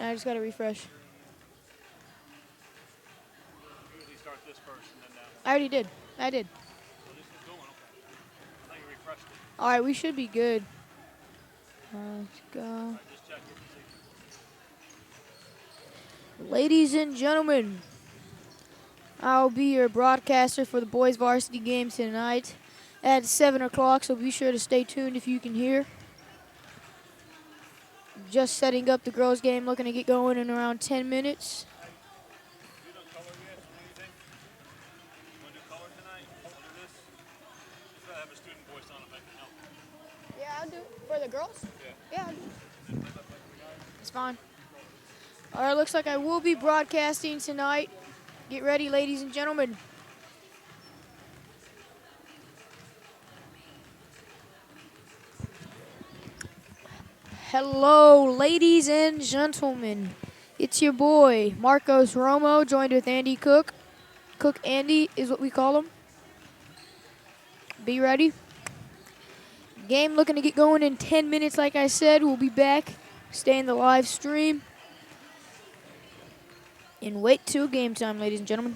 I just got to refresh. Usually start this first and then that one. I already did. I did. So this is going okay. I thought you refreshed it. All right, we should be good. Let's go. All right, just check it. See. Ladies and gentlemen, I'll be your broadcaster for the boys varsity game tonight at 7 o'clock, so be sure to stay tuned if you can hear. Just setting up the girls game, looking to get going in around 10 minutes. You done color yet? What do you think? You want to do color tonight? Want to do this? Just gotta have a student voice on if I can help. Yeah, I'll do it. For the girls? Yeah. Yeah, I'll do it. It's fine. All right, looks like I will be broadcasting tonight. Get ready, ladies and gentlemen. Hello, ladies and gentlemen. It's your boy, Marcos Romo, joined with Andy Cook. Cook Andy is what we call him. Be ready. Game looking to get going in 10 minutes, like I said. We'll be back. Stay in the live stream. And wait till game time, ladies and gentlemen.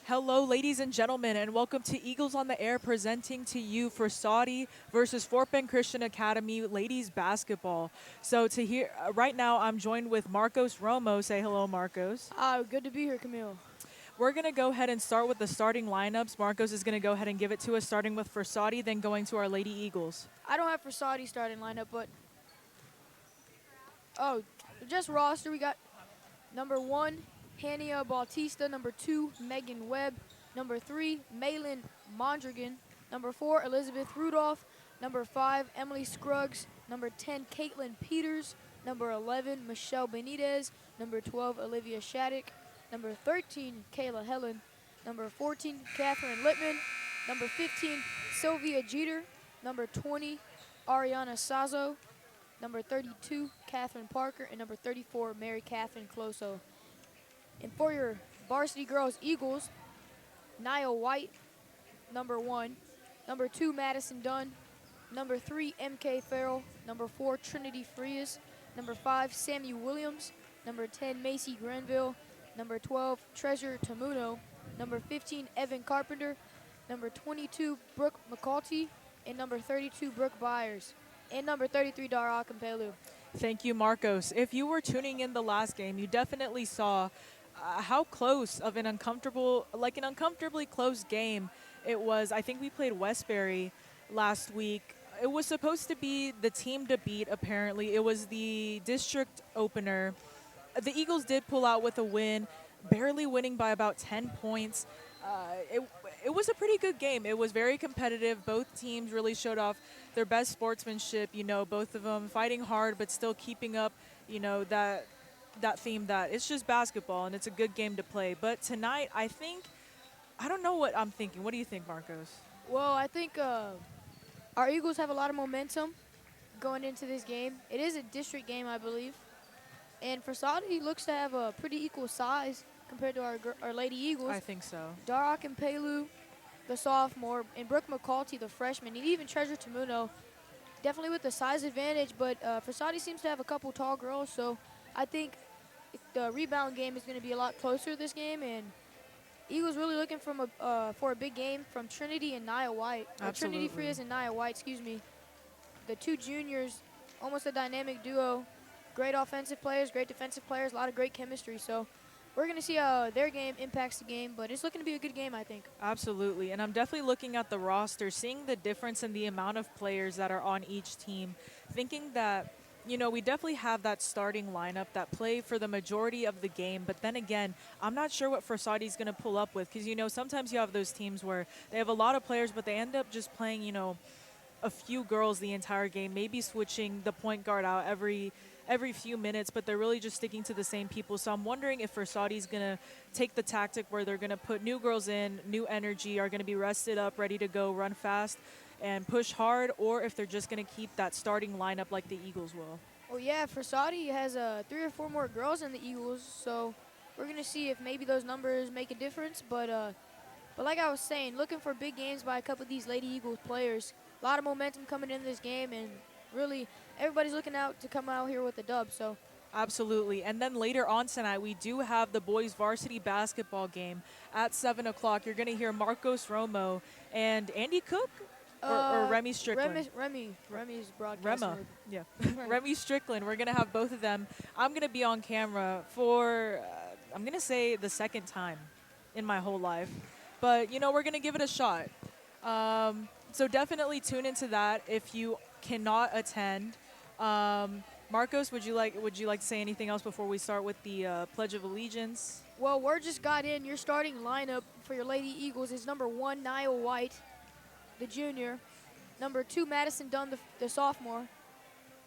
Hello, ladies and gentlemen, and welcome to Eagles on the Air, presenting to you Frassati versus Fort Bend Christian Academy ladies basketball. So right now, I'm joined with Marcos Romo. Say hello, Marcos. Good to be here, Camille. We're going to go ahead and start with the starting lineups. Marcos is going to go ahead and give it to us, starting with Frassati, then going to our Lady Eagles. I don't have Frassati starting lineup, but just roster. We got number 1, Hania Bautista. Number 2, Megan Webb. Number 3, Malin Mondragon. Number 4, Elizabeth Rudolph. Number 5, Emily Scruggs. Number 10, Caitlin Peters. Number 11, Michelle Benitez. Number 12, Olivia Shattuck. Number 13, Kayla Helen. Number 14, Catherine Littman. Number 15, Sylvia Jeter. Number 20, Ariana Sazo. Number 32, Catherine Parker. And number 34, Mary Catherine Closo. And for your varsity girls Eagles, Nia White, number 1. Number 2, Madison Dunn. Number 3, MK Farrell. Number 4, Trinity Frias. Number 5, Sammy Williams. Number 10, Macy Grenville. Number 12, Treasure Tamuno. Number 15, Evan Carpenter. Number 22, Brooke McCulty. And number 32, Brooke Byers. And number 33, Dara Akampelu. Thank you, Marcos. If you were tuning in the last game, you definitely saw how close of an uncomfortably close game it was. I think we played Westbury last week. It was supposed to be the team to beat, apparently. It was the district opener. The Eagles did pull out with a win, barely winning by about 10 points. It was a pretty good game. It was very competitive. Both teams really showed off their best sportsmanship, both of them fighting hard but still keeping up, that theme that it's just basketball and it's a good game to play. But tonight, I don't know what I'm thinking. What do you think, Marcos? Well, I think our Eagles have a lot of momentum going into this game. It is a district game, I believe. And Frassati looks to have a pretty equal size compared to our Lady Eagles. I think so. Darak and Pelu, the sophomore, and Brooke McCulty, the freshman, and even Treasure Tamuno, definitely with the size advantage. But Frassati seems to have a couple tall girls, so I think the rebound game is going to be a lot closer this game. And Eagles really looking for a big game from Trinity and Nia White. Absolutely. Trinity Frias and Nia White, excuse me. The two juniors, almost a dynamic duo. Great offensive players, great defensive players, a lot of great chemistry. So we're going to see how their game impacts the game, but it's looking to be a good game, I think. Absolutely, and I'm definitely looking at the roster, seeing the difference in the amount of players that are on each team, thinking that, we definitely have that starting lineup that play for the majority of the game, but then again, I'm not sure what Frassati's going to pull up with, because, sometimes you have those teams where they have a lot of players, but they end up just playing, a few girls the entire game, maybe switching the point guard out every few minutes, but they're really just sticking to the same people. So I'm wondering if Frassati's going to take the tactic where they're going to put new girls in, new energy, are going to be rested up, ready to go, run fast, and push hard, or if they're just going to keep that starting lineup like the Eagles will. Well, yeah, Frassati has 3 or 4 more girls than the Eagles, so we're going to see if maybe those numbers make a difference. But like I was saying, looking for big games by a couple of these Lady Eagles players. A lot of momentum coming into this game, and really everybody's looking out to come out here with a dub. So absolutely. And then later on tonight, we do have the boys varsity basketball game at 7 o'clock. You're going to hear Marcos Romo and Andy Cook or Remy Strickland. Remy's broadcasting. Rema, yeah. Remy Strickland. We're going to have both of them. I'm going to be on camera for, I'm going to say, the second time in my whole life. But, we're going to give it a shot. So definitely tune into that if you cannot attend. Marcos, would you like to say anything else before we start with the Pledge of Allegiance? Well, word just got in. Your starting lineup for your Lady Eagles is number 1, Nia White, the junior. Number 2, Madison Dunn, the sophomore.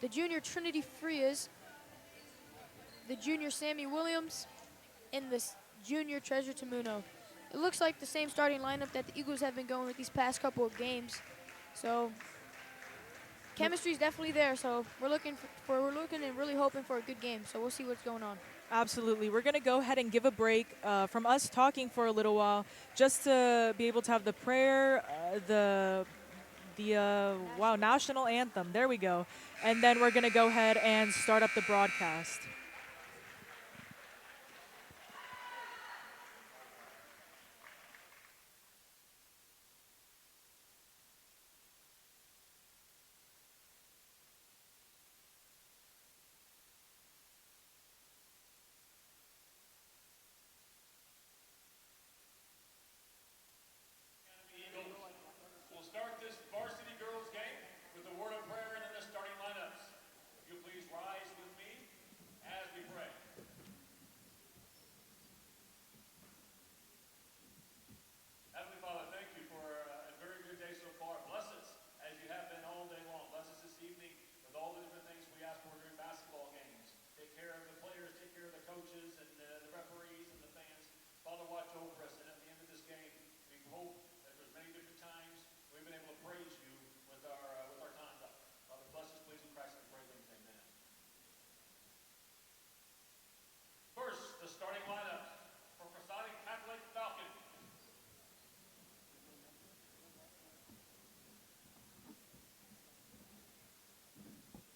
The junior, Trinity Frias. The junior, Sammy Williams. And the junior, Treasure Tamuno. It looks like the same starting lineup that the Eagles have been going with these past couple of games. So chemistry is definitely there. So we're looking and really hoping for a good game. So we'll see what's going on. Absolutely. We're going to go ahead and give a break from us talking for a little while, just to be able to have the prayer, the national anthem. There we go. And then we're going to go ahead and start up the broadcast. coaches and the referees and the fans. Father, watch over us. And at the end of this game, we hope that there's many different times we've been able to praise you with our conduct. Father, bless us, please, in Christ, and pray things. Amen. First, the starting lineup for Frassati Catholic Falcons.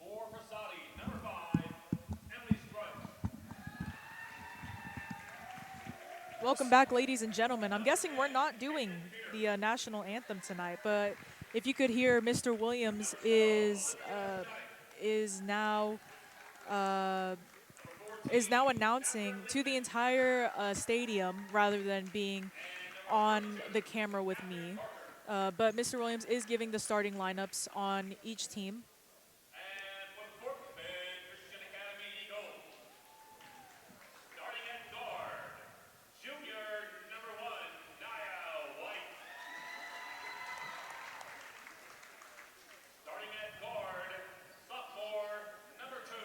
For Frassati, number 5, Emily Scruggs. Welcome back, ladies and gentlemen. I'm guessing we're not doing the national anthem tonight, but if you could hear, Mr. Williams is now announcing to the entire stadium rather than being on the camera with me. But Mr. Williams is giving the starting lineups on each team. And for the Fort Bend Christian Academy Eagles, starting at guard, junior number 1, Nia White. Starting at guard, sophomore number 2,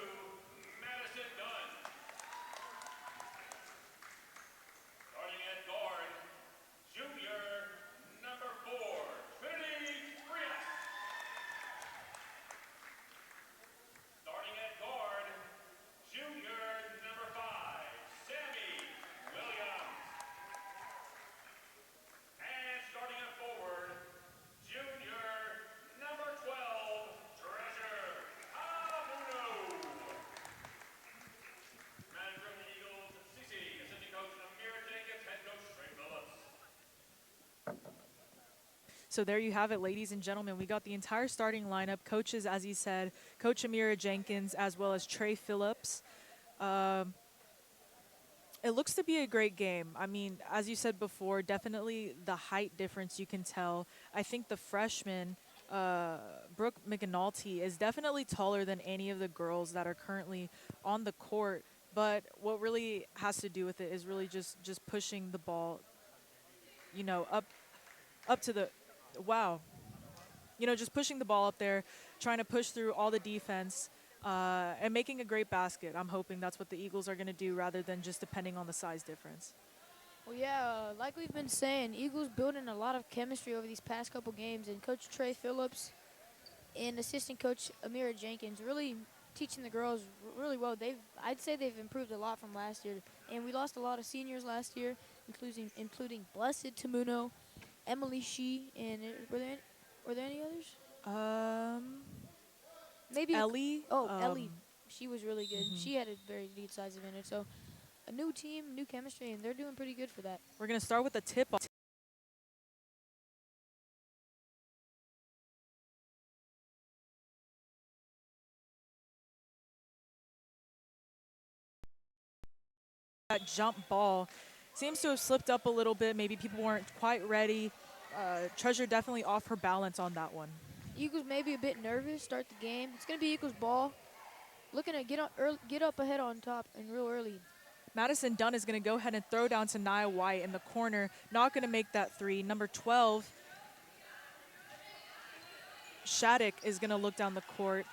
Madison Dunn. Starting at guard, junior number 4, Trinity Frias. Starting at guard, junior number 5, Sammy Williams. And starting at forward, junior number 12, Treasure Abuno. Manager of the Eagles, CC, assistant coach Amira Jenkins, head coach Trey Phillips. So there you have it, ladies and gentlemen. We got the entire starting lineup. Coaches, as he said, Coach Amira Jenkins as well as Trey Phillips. It looks to be a great game. I mean, as you said before, definitely the height difference you can tell. I think the freshman, Brooke McAnulty, is definitely taller than any of the girls that are currently on the court. But what really has to do with it is really just pushing the ball, you know, up to the, wow. You know, just pushing the ball up there, trying to push through all the defense, and making a great basket. I'm hoping that's what the Eagles are going to do rather than just depending on the size difference. Well, yeah, like we've been saying, Eagles building a lot of chemistry over these past couple games, and Coach Trey Phillips and assistant coach Amira Jenkins really teaching the girls really well. I'd say they've improved a lot from last year, and we lost a lot of seniors last year, including Blessed Tamuno, Emily Shee, and were there any others? Maybe Ellie. Ellie. She was really good. She had a very decisive in it. So a new team, new chemistry, and they're doing pretty good for that. We're going to start with the tip-off. That jump ball seems to have slipped up a little bit. Maybe people weren't quite ready. Treasure definitely off her balance on that one. Eagles maybe a bit nervous, start the game. It's going to be Eagles ball. Looking to get up ahead on top and real early. Madison Dunn is going to go ahead and throw down to Nia White in the corner. Not going to make that three. Number 12, Shattuck, is going to look down the court.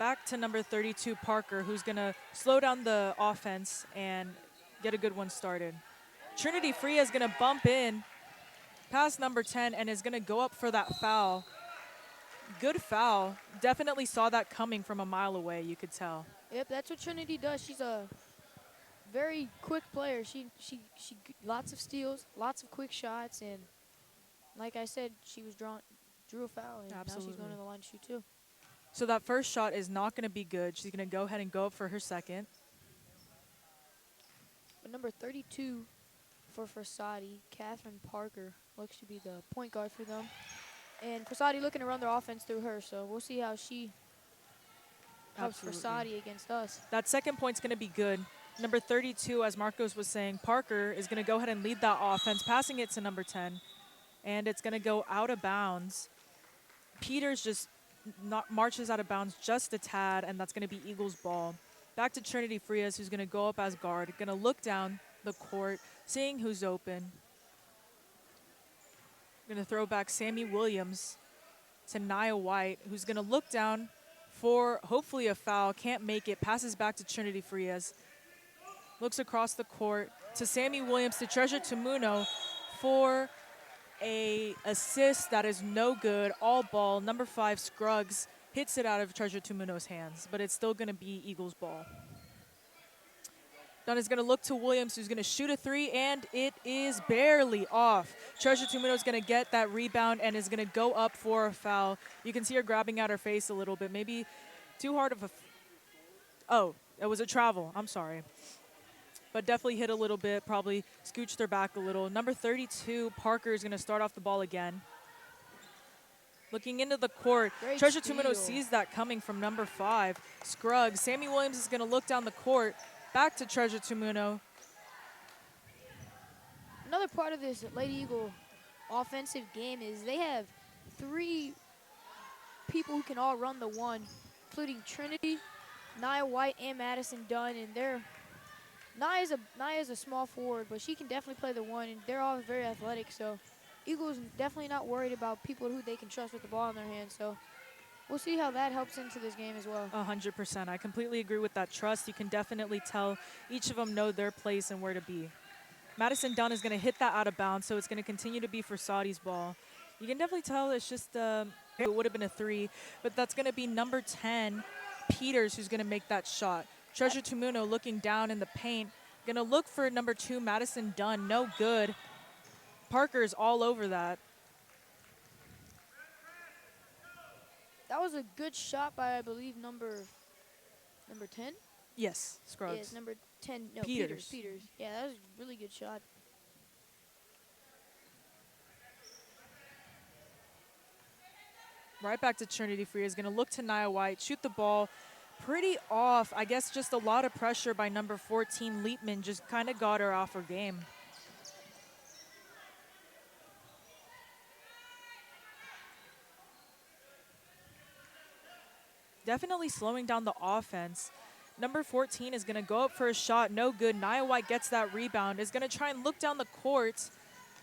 Back to number 32, Parker, who's going to slow down the offense and get a good one started. Trinity Freya is going to bump in past number 10 and is going to go up for that foul. Good foul. Definitely saw that coming from a mile away, you could tell. Yep, that's what Trinity does. She's a very quick player. She lots of steals, lots of quick shots, and like I said, she drew a foul, and now she's going to the line to shoot too. So that first shot is not going to be good. She's going to go ahead and go up for her second. But number 32 for Frassati, Catherine Parker, looks to be the point guard for them. And Frassati looking to run their offense through her, so we'll see how she helps Frassati against us. That second point's going to be good. Number 32, as Marcos was saying, Parker is going to go ahead and lead that offense, passing it to number 10. And it's going to go out of bounds. Peters just marches out of bounds just a tad, and that's going to be Eagles ball. Back to Trinity Frias, who's going to go up as guard, going to look down the court, seeing who's open. Going to throw back Sammy Williams to Nia White, who's going to look down for hopefully a foul. Can't make it. Passes back to Trinity Frias. Looks across the court to Sammy Williams to Treasure Tamuno for a assist that is no good. All ball. Number 5, Scruggs, hits it out of Treasure Tamuno's hands, but it's still going to be Eagles ball. Dunn is going to look to Williams, who's going to shoot a 3, and it is barely off. Treasure Tamuno is going to get that rebound and is going to go up for a foul. You can see her grabbing at her face a little bit. Maybe too hard of a... Oh, it was a travel. I'm sorry. But definitely hit a little bit, probably scooched her back a little. Number 32, Parker, is going to start off the ball again. Looking into the court, Great Treasure steal. Tamuno sees that coming from number 5, Scruggs. Sammy Williams is going to look down the court. Back to Treasure Tamuno. Another part of this Lady Eagle offensive game is they have 3 people who can all run the one, including Trinity, Nia White, and Madison Dunn. And Nia's a small forward, but she can definitely play the one, and they're all very athletic. So Eagles definitely not worried about people who they can trust with the ball in their hands. So we'll see how that helps into this game as well. 100%. I completely agree with that trust. You can definitely tell each of them know their place and where to be. Madison Dunn is going to hit that out of bounds, so it's going to continue to be Frassati's ball. You can definitely tell it's just, it would have been a 3, but that's going to be number 10, Peters, who's going to make that shot. Treasure Tamuno looking down in the paint. Going to look for number 2, Madison Dunn. No good. Parker's all over that. That was a good shot by, I believe, number 10? Yes, Scruggs. Yes, number 10. No, Peters. Peters. Yeah, that was a really good shot. Right back to Trinity Free is going to look to Nia White, shoot the ball pretty off. I guess just a lot of pressure by number 14, Leapman, just kind of got her off her game. Definitely slowing down the offense. Number 14 is going to go up for a shot. No good. Nia White gets that rebound. Is going to try and look down the court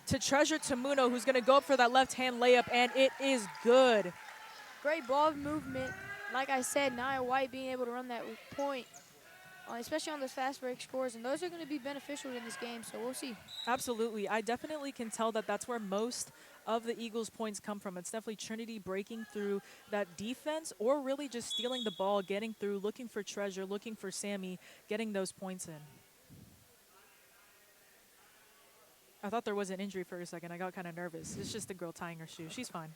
to Treasure Tamuno, who's going to go up for that left-hand layup, and it is good. Great ball movement. Like I said, Nia White being able to run that point, especially on those fast break scores, and those are going to be beneficial in this game, so we'll see. Absolutely. I definitely can tell that that's where most of the Eagles' points come from. It's definitely Trinity breaking through that defense or really just stealing the ball, getting through, looking for Treasure, looking for Sammy, getting those points in. I thought there was an injury for a second. I got kind of nervous. It's just the girl tying her shoe. She's fine.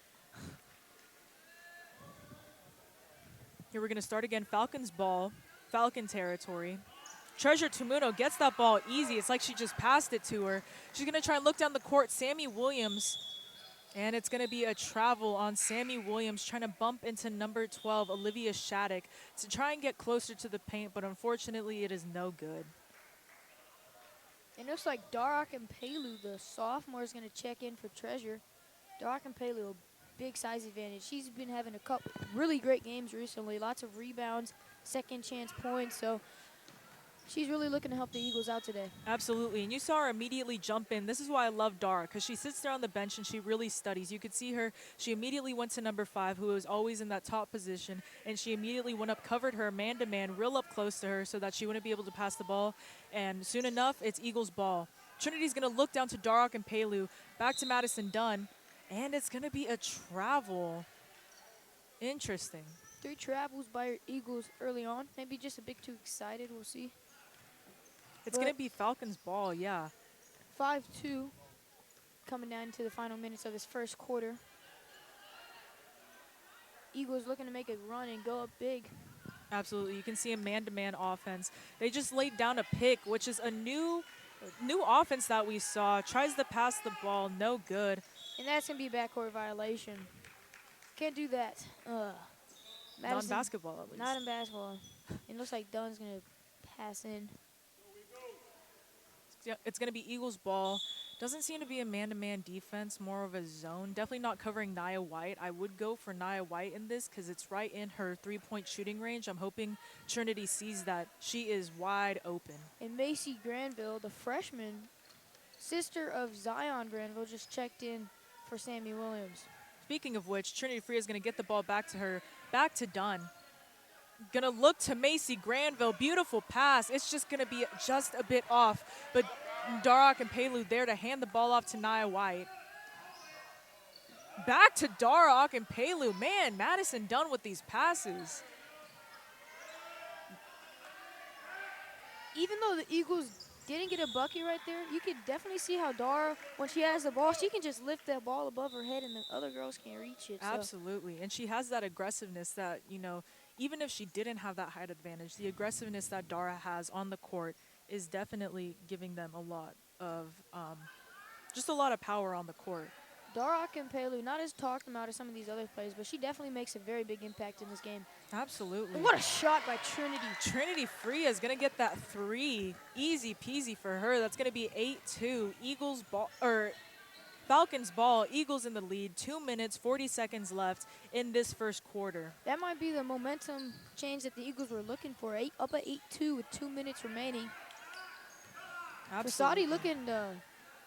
Here we're going to start again. Falcons ball, Falcon territory. Treasure Tamuno gets that ball easy. It's like she just passed it to her. She's going to try and look down the court. Sammy Williams. And it's going to be a travel on Sammy Williams trying to bump into number 12, Olivia Shattuck, to try and get closer to the paint, but unfortunately it is no good. It looks like Darak and Pelu, the sophomore, is going to check in for Treasure. Darak and Pelu, a big size advantage. She's been having a couple really great games recently. Lots of rebounds, second chance points, so she's really looking to help the Eagles out today. Absolutely, and you saw her immediately jump in. This is why I love Dara, because she sits there on the bench and she really studies. You could see her. She immediately went to number 5, who was always in that top position, and she immediately went up, covered her man-to-man, real up close to her so that she wouldn't be able to pass the ball. And soon enough, it's Eagles ball. Trinity's going to look down to Darak and Pelu, back to Madison Dunn, and it's going to be a travel. Interesting. 3 travels by Eagles early on. Maybe just a bit too excited. We'll see. It's going to be Falcons ball, yeah. 5-2 coming down to the final minutes of this first quarter. Eagles looking to make a run and go up big. Absolutely. You can see a man-to-man offense. They just laid down a pick, which is a new offense that we saw. Tries to pass the ball, no good. And that's going to be a backcourt violation. Can't do that. Not in basketball, at least. Not in basketball. It looks like Dunn's going to pass in. It's going to be Eagles ball. Doesn't seem to be a man-to-man defense, more of a zone. Definitely not covering Nia White. I would go for Nia White in this because it's right in her three-point shooting range. I'm hoping Trinity sees that. She is wide open. And Macy Granville, the freshman, sister of Zion Granville, just checked in for Sammy Williams. Speaking of which, Trinity Free is going to get the ball back to her, back to Dunn. Gonna look to Macy Granville. Beautiful pass. It's just gonna be just a bit off. But Darok and Pelu there to hand the ball off to Nia White. Back to Darok and Pelu. Man, Madison done with these passes. Even though the Eagles didn't get a bucket right there, you could definitely see how Dara, when she has the ball, she can just lift that ball above her head and the other girls can't reach it. So. Absolutely. And she has that aggressiveness that, even if she didn't have that height advantage, the aggressiveness that Dara has on the court is definitely giving them a lot of, just a lot of power on the court. Darok and Pelu, not as talked about as some of these other players, but she definitely makes a very big impact in this game. Absolutely. And what a shot by Trinity. Trinity Freya is going to get that 3. Easy peasy for her. That's going to be 8-2. Eagles ball, or Falcons ball. Eagles in the lead. 2 minutes, 40 seconds left in this first quarter. That might be the momentum change that the Eagles were looking for. Up at 8-2 with 2 minutes remaining. Absolutely. Frassati looking to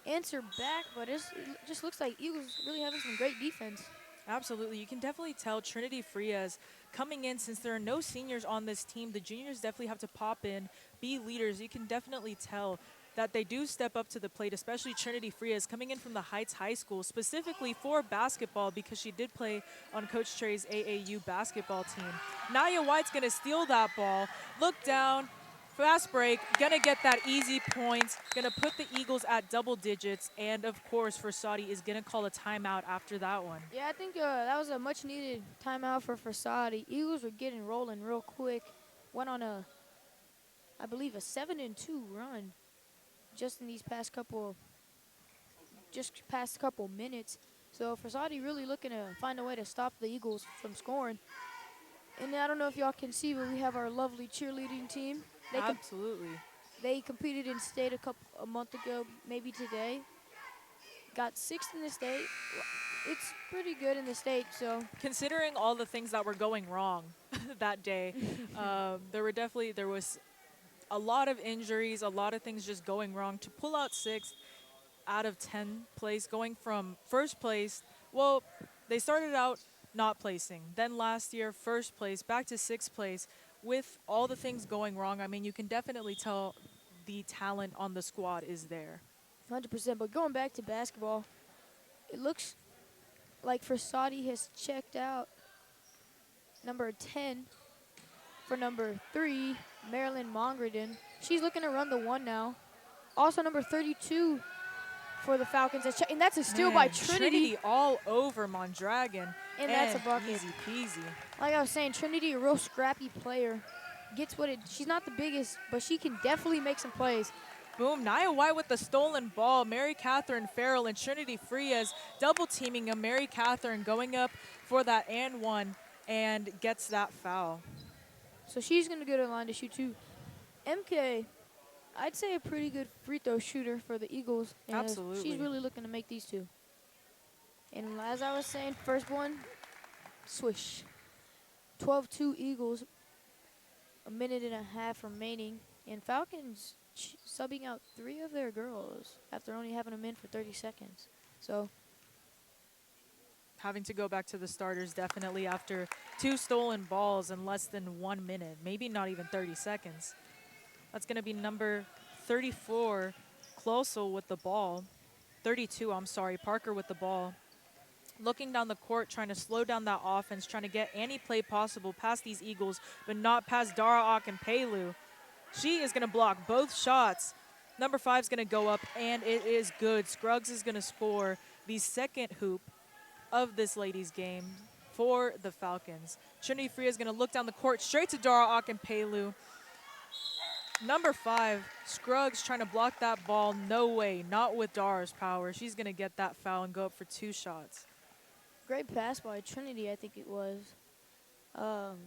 answer back, but it just looks like Eagles really having some great defense. Absolutely. You can definitely tell Trinity Frias coming in, since there are no seniors on this team, the juniors definitely have to pop in, be leaders. You can definitely tell that they do step up to the plate, especially Trinity Frias coming in from the Heights High School, specifically for basketball because she did play on Coach Trey's AAU basketball team. Nia White's going to steal that ball, look down, fast break, gonna get that easy point, gonna put the Eagles at double digits, and of course, Frassati is gonna call a timeout after that one. Yeah, I think that was a much needed timeout for Frassati. Eagles were getting rolling real quick. Went on I believe a 7-2 run just in these past couple minutes. So Frassati really looking to find a way to stop the Eagles from scoring. And I don't know if y'all can see, but we have our lovely cheerleading team. Absolutely. They competed in state a month ago, maybe today. Got 6th in the state. It's pretty good in the state, so. Considering all the things that were going wrong that day, there was a lot of injuries, a lot of things just going wrong. To pull out 6th out of 10 place, going from first place, well, they started out not placing. Then last year, first place, back to 6th place. With all the things going wrong, I mean, you can definitely tell the talent on the squad is there. 100%. But going back to basketball, it looks like Frassati has checked out number 10 for number 3, Marilyn Mongraden. She's looking to run the 1 now. Also number 32 for the Falcons. And that's a steal by Trinity. Trinity all over Mondragon. And that's a bucket. Easy peasy. Like I was saying, Trinity, a real scrappy player. She's not the biggest, but she can definitely make some plays. Boom, Nia White with the stolen ball. Mary Catherine Farrell and Trinity Frias double teaming him. Mary Catherine going up for that and 1 and gets that foul. So she's going to go to the line to shoot 2. MK, I'd say a pretty good free throw shooter for the Eagles. And Absolutely. She's really looking to make these 2. And as I was saying, first one, swish. 12-2 Eagles, a minute and a half remaining. And Falcons subbing out 3 of their girls after only having them in for 30 seconds. So having to go back to the starters definitely after 2 stolen balls in less than 1 minute, maybe not even 30 seconds. That's going to be number 34, Closel with the ball. 32, I'm sorry, Parker with the ball. Looking down the court, trying to slow down that offense, trying to get any play possible past these Eagles, but not past Dara and Pelu. She is going to block both shots. Number 5 is going to go up, and it is good. Scruggs is going to score the second hoop of this ladies' game for the Falcons. Trinity Freya is going to look down the court straight to Dara and Pelu. Number 5, Scruggs trying to block that ball. No way, not with Dara's power. She's going to get that foul and go up for 2 shots. Great pass by Trinity, I think it was.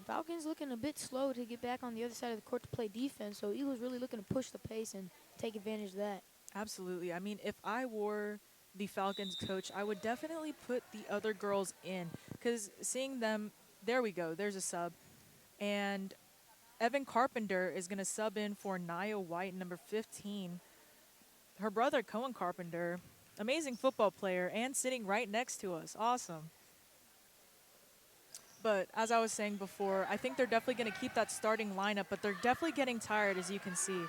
Falcons looking a bit slow to get back on the other side of the court to play defense, so Eagles really looking to push the pace and take advantage of that. Absolutely. I mean, if I were the Falcons coach, I would definitely put the other girls in, because seeing them, there we go, there's a sub. And Evan Carpenter is going to sub in for Nia White, number 15. Her brother, Cohen Carpenter, amazing football player, and sitting right next to us. Awesome. But as I was saying before, I think they're definitely going to keep that starting lineup, but they're definitely getting tired, as you can see.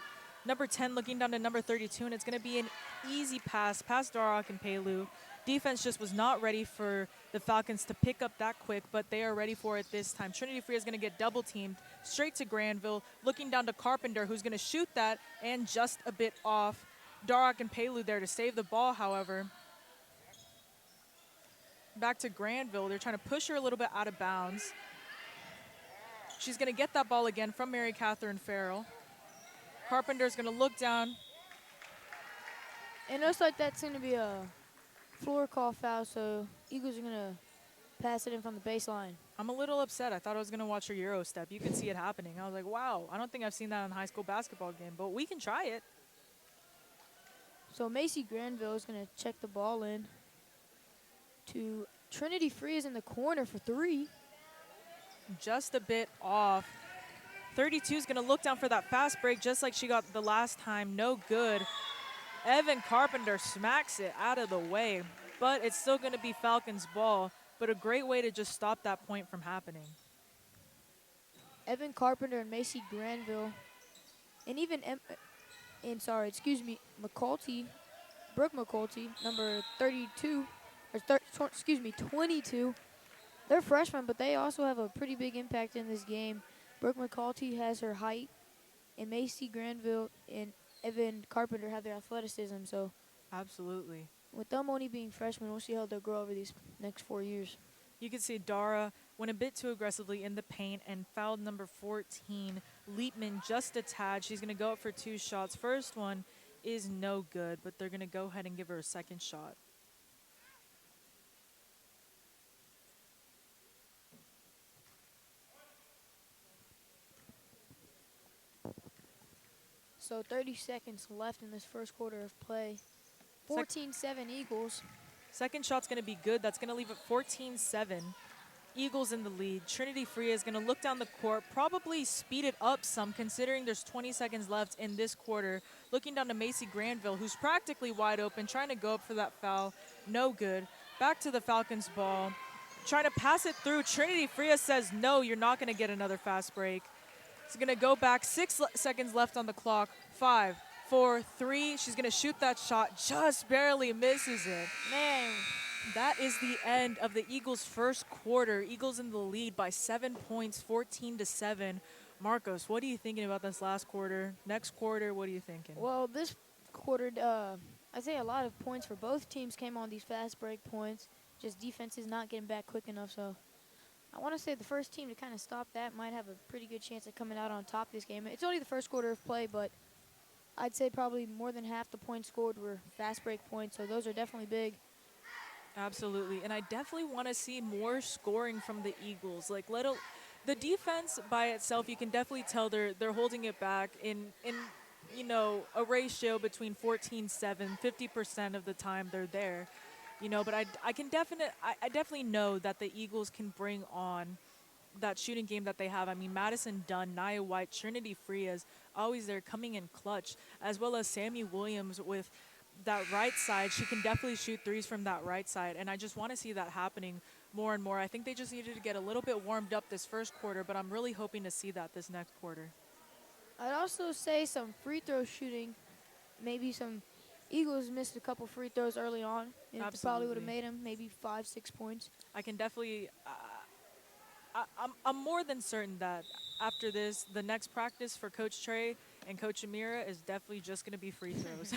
Number 10 looking down to number 32, and it's going to be an easy pass past Darok and Pelu. Defense just was not ready for the Falcons to pick up that quick, but they are ready for it this time. Trinity Free is going to get double teamed straight to Granville, looking down to Carpenter, who's going to shoot that, and just a bit off. Darok and Pelu there to save the ball, however. Back to Granville. They're trying to push her a little bit out of bounds. She's going to get that ball again from Mary Catherine Farrell. Carpenter's going to look down. It looks like that's going to be a floor call foul, so Eagles are going to pass it in from the baseline. I'm a little upset. I thought I was going to watch a Euro step. You can see it happening. I was like, wow, I don't think I've seen that in a high school basketball game, but we can try it. So Macy Granville is going to check the ball in to Trinity Free is in the corner for 3. Just a bit off. 32 is going to look down for that fast break just like she got the last time. No good. Evan Carpenter smacks it out of the way, but it's still going to be Falcons ball, but a great way to just stop that point from happening. Evan Carpenter and Macy Granville, and even McCulty, Brooke McCulty, number 32, or 22. They're freshmen, but they also have a pretty big impact in this game. Brooke McCulty has her height, and Macy Granville and Evan Carpenter have their athleticism. So, absolutely. With them only being freshmen, we'll see how they'll grow over these next 4 years. You can see Dara went a bit too aggressively in the paint and fouled number 14, Leapman, just a tad. She's going to go up for 2 shots. First one is no good, but they're going to go ahead and give her a second shot. So 30 seconds left in this first quarter of play. 14-7 Eagles. Second shot's going to be good. That's going to leave it 14-7. Eagles in the lead. Trinity Free is going to look down the court, probably speed it up some considering there's 20 seconds left in this quarter. Looking down to Macy Granville, who's practically wide open, trying to go up for that foul. No good. Back to the Falcons ball. Trying to pass it through. Trinity Free says, no, you're not going to get another fast break. It's going to go back. 6 seconds left on the clock. 5, 4, 3. She's going to shoot that shot. Just barely misses it. Man. That is the end of the Eagles' first quarter. Eagles in the lead by 7 points, 14-7. Marcos, what are you thinking about this last quarter? Next quarter, what are you thinking? Well, this quarter, I'd say a lot of points for both teams came on these fast break points. Just defense is not getting back quick enough, so I want to say the first team to kind of stop that might have a pretty good chance of coming out on top this game. It's only the first quarter of play, but I'd say probably more than half the points scored were fast break points, so those are definitely big. Absolutely, and I definitely want to see more scoring from the Eagles. Like, the defense by itself, you can definitely tell they're holding it back in you know, a ratio between 14-7, 50% of the time they're there. You know, but I definitely know that the Eagles can bring on that shooting game that they have. I mean, Madison Dunn, Nia White, Trinity Frias, always there coming in clutch, as well as Sammy Williams with that right side. She can definitely shoot threes from that right side, and I just want to see that happening more and more. I think they just needed to get a little bit warmed up this first quarter, but I'm really hoping to see that this next quarter. I'd also say some free throw shooting, maybe some Eagles missed a couple free throws early on, and it probably would have made them maybe 5-6 points. I can definitely, I'm more than certain that after this, the next practice for Coach Trey and Coach Amira is definitely just going to be free throws.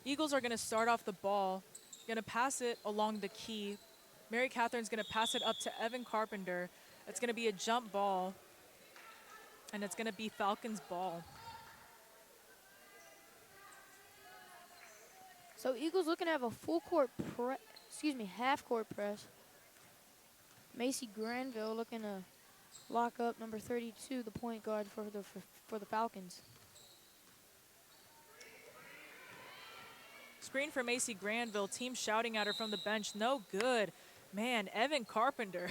Eagles are going to start off the ball, going to pass it along the key. Mary Catherine's going to pass it up to Evan Carpenter. It's going to be a jump ball, and it's going to be Falcons ball. So Eagles looking to have a half court press. Macy Granville looking to lock up number 32, the point guard for the Falcons. Screen for Macy Granville. Team shouting at her from the bench. No good. Man, Evan Carpenter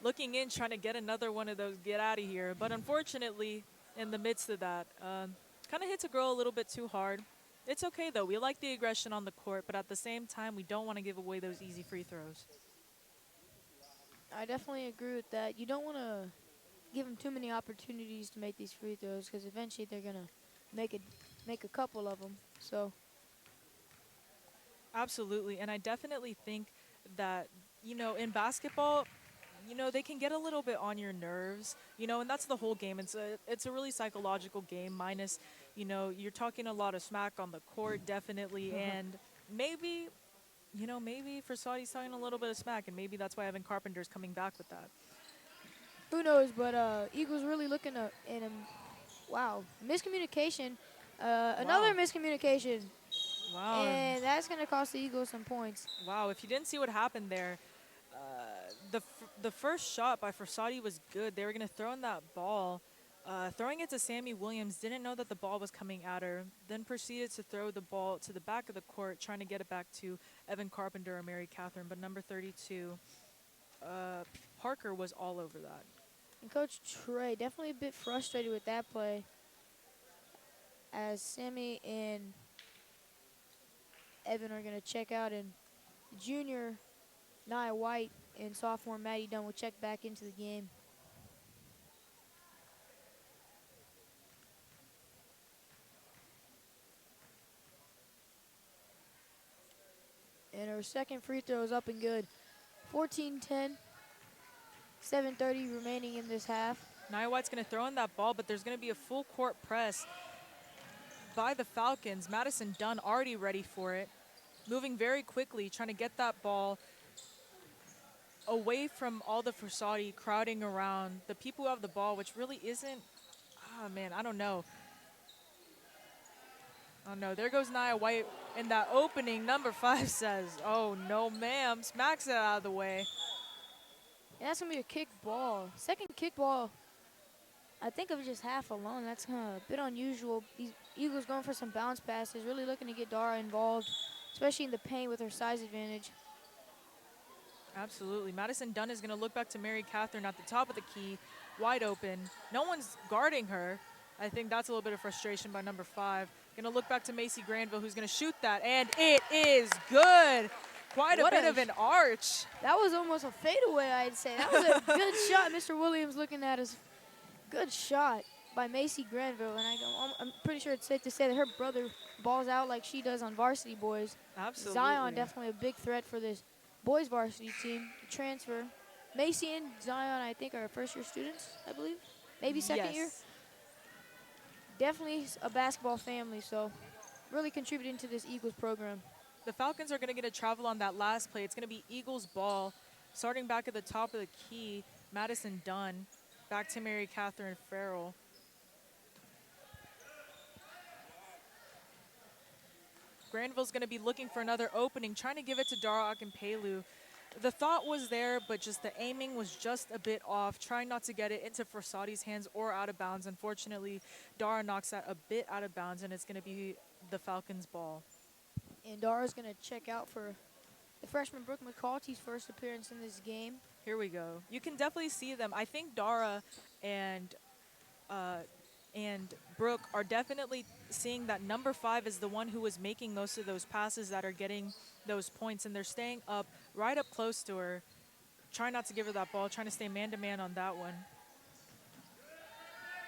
looking in, trying to get another one of those get out of here. But unfortunately, in the midst of that, kind of hits a girl a little bit too hard. It's okay, though. We like the aggression on the court, but at the same time, we don't want to give away those easy free throws. I definitely agree with that. You don't want to give them too many opportunities to make these free throws because eventually they're gonna make a make a couple of them. So Absolutely. And I definitely think that, in basketball, they can get a little bit on your nerves, and that's the whole game. It's a really psychological game minus, you're talking a lot of smack on the court, definitely. And maybe, maybe Frassati's talking a little bit of smack, and maybe that's why Evan Carpenter's coming back with that. who knows? But Eagles really looking to in a wow miscommunication, another Wow. miscommunication, Wow. and that's gonna cost the Eagles some points. Wow. If you didn't see what happened there, the first shot by Frassati was good. They were going to throw in that ball. Throwing it to Sammy Williams, didn't know that the ball was coming at her, then proceeded to throw the ball to the back of the court, trying to get it back to Evan Carpenter or Mary Catherine. But number 32, Parker, was all over that. And Coach Trey definitely a bit frustrated with that play, as Sammy and Evan are gonna check out, and junior Nia White and sophomore Maddie Dunn will check back into the game. And her second free throw is up and good. 14-10, 7:30 remaining in this half. Nia White's going to throw in that ball, but there's going to be a full court press by the Falcons. Madison Dunn already ready for it, moving very quickly, trying to get that ball away from all the Frassati crowding around the people who have the ball, which really isn't, man, I don't know. Oh no, there goes Nia White in that opening. Number 5 says, oh no ma'am, smacks it out of the way. And that's going to be a kick ball. Second kick ball, I think of just half alone. That's a bit unusual. These Eagles going for some bounce passes, really looking to get Dara involved, especially in the paint with her size advantage. Absolutely. Madison Dunn is going to look back to Mary Catherine at the top of the key, wide open. No one's guarding her. I think that's a little bit of frustration by number 5. Going to look back to Macy Granville, who's going to shoot that, and it is good. Quite a bit of an arch. That was almost a fadeaway, I'd say. That was a good shot. Mr. Williams looking at us. Good shot by Macy Granville, and I'm pretty sure it's safe to say that her brother balls out like she does on Varsity Boys. Absolutely. Zion definitely a big threat for this boys varsity team to transfer. Macy and Zion, I think, are first-year students, I believe. Maybe second year. Definitely a basketball family, so really contributing to this Eagles program. The Falcons are going to get a travel on that last play. It's going to be Eagles ball. Starting back at the top of the key, Madison Dunn. Back to Mary Catherine Farrell. Granville's going to be looking for another opening, trying to give it to Dara Akinpelu. The thought was there, but just the aiming was just a bit off, trying not to get it into Frassati's hands or out of bounds. Unfortunately, Dara knocks that a bit out of bounds, and it's going to be the Falcons' ball. And Dara's going to check out for the freshman Brooke McCarthy's first appearance in this game. Here we go. You can definitely see them. I think Dara and Brooke are definitely seeing that number 5 is the one who was making most of those passes that are getting those points, and they're staying up right up close to her, trying not to give her that ball, trying to stay man-to-man on that one.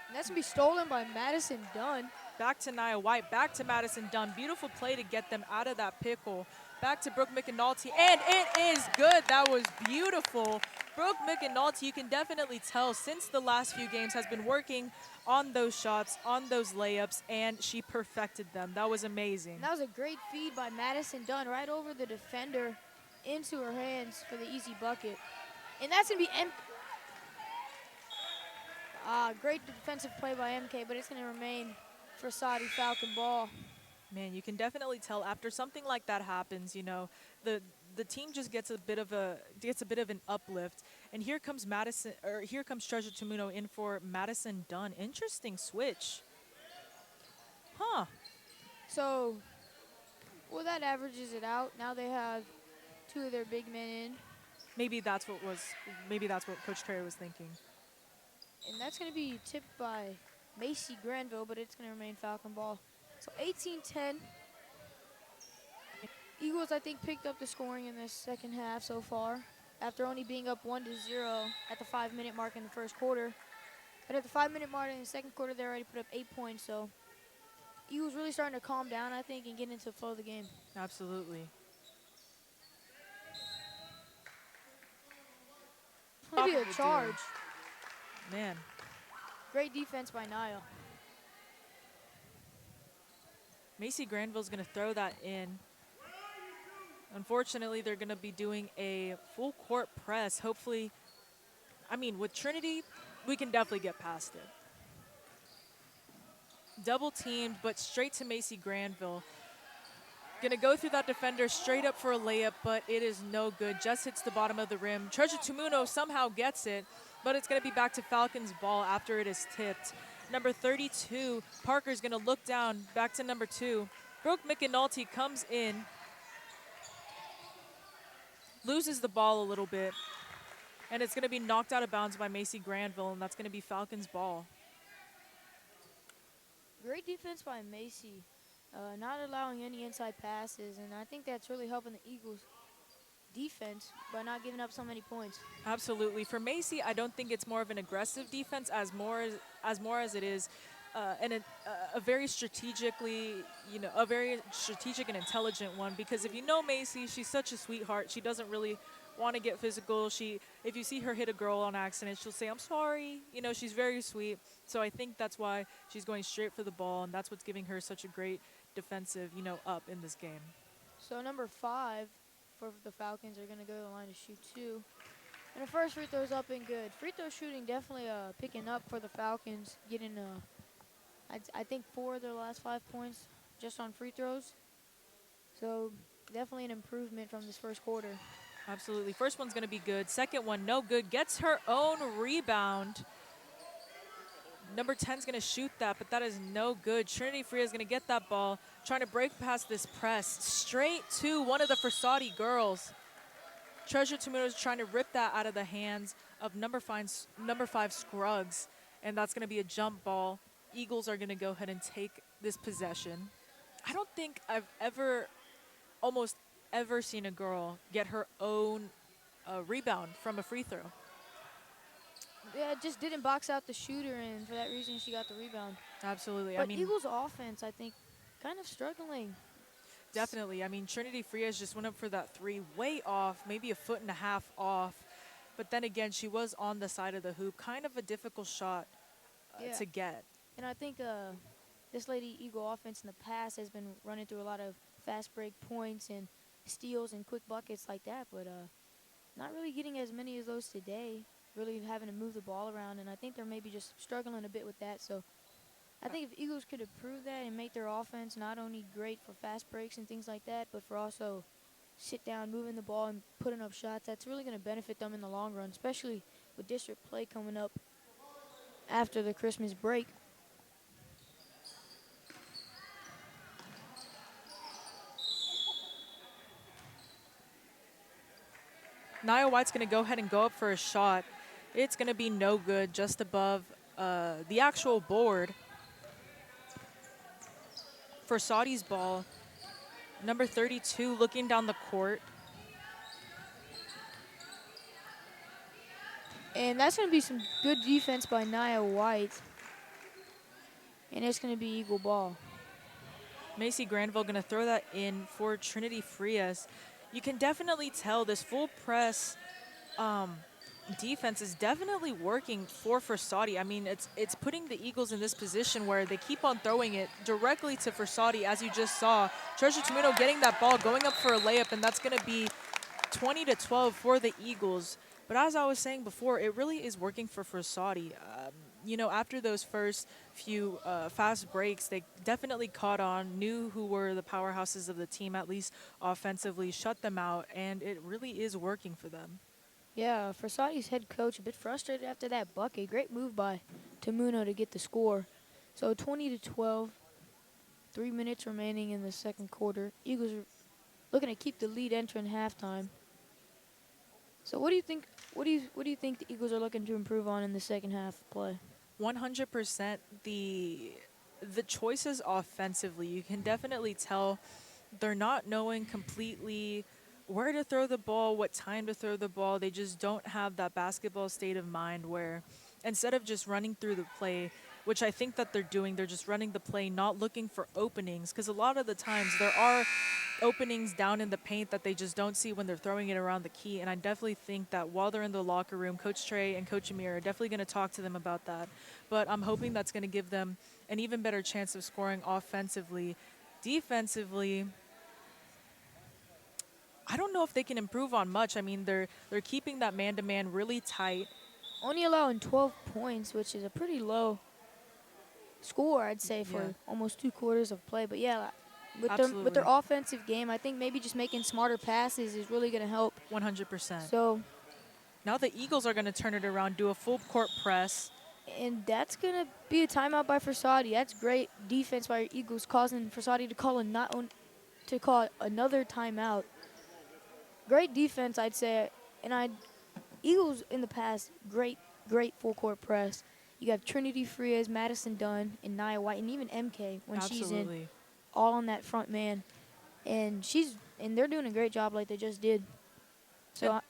And that's going to be stolen by Madison Dunn. Back to Nia White, back to Madison Dunn. Beautiful play to get them out of that pickle. Back to Brooke McAnulty, and it is good. That was beautiful. Brooke McAnulty, you can definitely tell since the last few games has been working on those shots, on those layups, and she perfected them. That was amazing. That was a great feed by Madison Dunn right over the defender into her hands for the easy bucket. And that's going to be great defensive play by MK, but it's going to remain Frassati Falcon ball. Man, you can definitely tell after something like that happens, the team just gets a bit of an uplift. And here comes Treasure Tamuno in for Madison Dunn. Interesting switch. Huh. So, well, that averages it out. Now they have 2 of their big men in. Maybe that's what Coach Trey was thinking. And that's going to be tipped by Macy Granville, but it's going to remain Falcon ball. So 18-10. Eagles, I think, picked up the scoring in this second half so far. after only being up 1-0 at the 5-minute mark in the first quarter. But at the 5-minute mark in the second quarter, they already put up 8 points. So Eagles really starting to calm down, I think, and get into the flow of the game. Absolutely. Maybe a Unstoppable charge. duo. Man. Great defense by Niall. Macy Granville's going to throw that in. Unfortunately, they're going to be doing a full court press. Hopefully, I mean, with Trinity, we can definitely get past it. Double teamed, but straight to Macy Granville. Going to go through that defender straight up for a layup, but it is no good. Just hits the bottom of the rim. Treasure Tumuno somehow gets it, but it's going to be back to Falcons ball after it is tipped. Number 32, Parker's going to look down, back to number 2. Brooke McAnulty comes in, loses the ball a little bit, and it's going to be knocked out of bounds by Macy Granville, and that's going to be Falcons ball. Great defense by Macy. Not allowing any inside passes, and I think that's really helping the Eagles' defense by not giving up so many points. Absolutely. For Macy, I don't think it's more of an aggressive defense as more as it is a very strategically, a very strategic and intelligent one. Because if you know Macy, she's such a sweetheart. She doesn't really want to get physical. If you see her hit a girl on accident, she'll say, "I'm sorry." She's very sweet. So I think that's why she's going straight for the ball, and that's what's giving her such a great defensive, up in this game. So number 5 for the Falcons are going to go to the line to shoot 2. And the first free throw's up and good. Free throw shooting definitely picking up for the Falcons, getting, I think, 4 of their last 5 points just on free throws. So definitely an improvement from this first quarter. Absolutely. First one's going to be good. Second one, no good. Gets her own rebound. Number 10's going to shoot that, but that is no good. Trinity Frias going to get that ball, trying to break past this press. Straight to one of the Frassati girls. Treasure Tumuno's trying to rip that out of the hands of number 5 Scruggs, and that's going to be a jump ball. Eagles are going to go ahead and take this possession. I don't think I've almost ever seen a girl get her own rebound from a free throw. Yeah, just didn't box out the shooter, and for that reason, she got the rebound. Absolutely. But Eagles' offense, I think, kind of struggling. Definitely. Trinity Frias just went up for that 3 way off, maybe a 1.5 feet off. But then again, she was on the side of the hoop. Kind of a difficult shot to get. And I think this Lady Eagle offense in the past has been running through a lot of fast break points and steals and quick buckets like that, but not really getting as many of those today. Really having to move the ball around, and I think they're maybe just struggling a bit with that. So I think if Eagles could improve that and make their offense not only great for fast breaks and things like that, but for also sit down, moving the ball, and putting up shots, that's really going to benefit them in the long run, especially with district play coming up after the Christmas break. Nia White's going to go ahead and go up for a shot. It's going to be no good, just above the actual board. Frassati's ball. Number 32 looking down the court. And that's going to be some good defense by Nia White. And it's going to be Eagle ball. Macy Granville going to throw that in for Trinity Frias. You can definitely tell this full press defense is definitely working for Frassati. It's putting the Eagles in this position where they keep on throwing it directly to Frassati, as you just saw. Treasure Tumuno getting that ball, going up for a layup, and that's going to be 20-12 for the Eagles. But as I was saying before, it really is working for Frassati. After those first few fast breaks, they definitely caught on, knew who were the powerhouses of the team, at least offensively, shut them out, and it really is working for them. Yeah, Frassati's head coach a bit frustrated after that bucket. Great move by Tumuno to get the score. So 20-12, 3 minutes remaining in the second quarter. Eagles are looking to keep the lead entering halftime. So what do you think? What do you think the Eagles are looking to improve on in the second half play? 100% the choices offensively. You can definitely tell they're not knowing completely where to throw the ball, what time to throw the ball. They just don't have that basketball state of mind where instead of just running through the play, which I think that they're doing, they're just running the play, not looking for openings. Because a lot of the times there are openings down in the paint that they just don't see when they're throwing it around the key. And I definitely think that while they're in the locker room, Coach Trey and Coach Amir are definitely going to talk to them about that. But I'm hoping that's going to give them an even better chance of scoring offensively. Defensively, I don't know if they can improve on much. I mean, they're keeping that man-to-man really tight. Only allowing 12 points, which is a pretty low score, I'd say, for Yeah. almost 2 quarters of play. But yeah, with Absolutely. their offensive game, I think maybe just making smarter passes is really going to help. 100%. So, Now the Eagles are going to turn it around, do a full court press. and that's going to be a timeout by Frassati. That's great defense by your Eagles, causing Frassati to call another timeout. Great defense, I'd say. And Eagles in the past, great full court press. You have Trinity Frias, Madison Dunn, and Nia White, and even MK when she's in, Absolutely. all on that front man. And they're doing a great job like they just did. So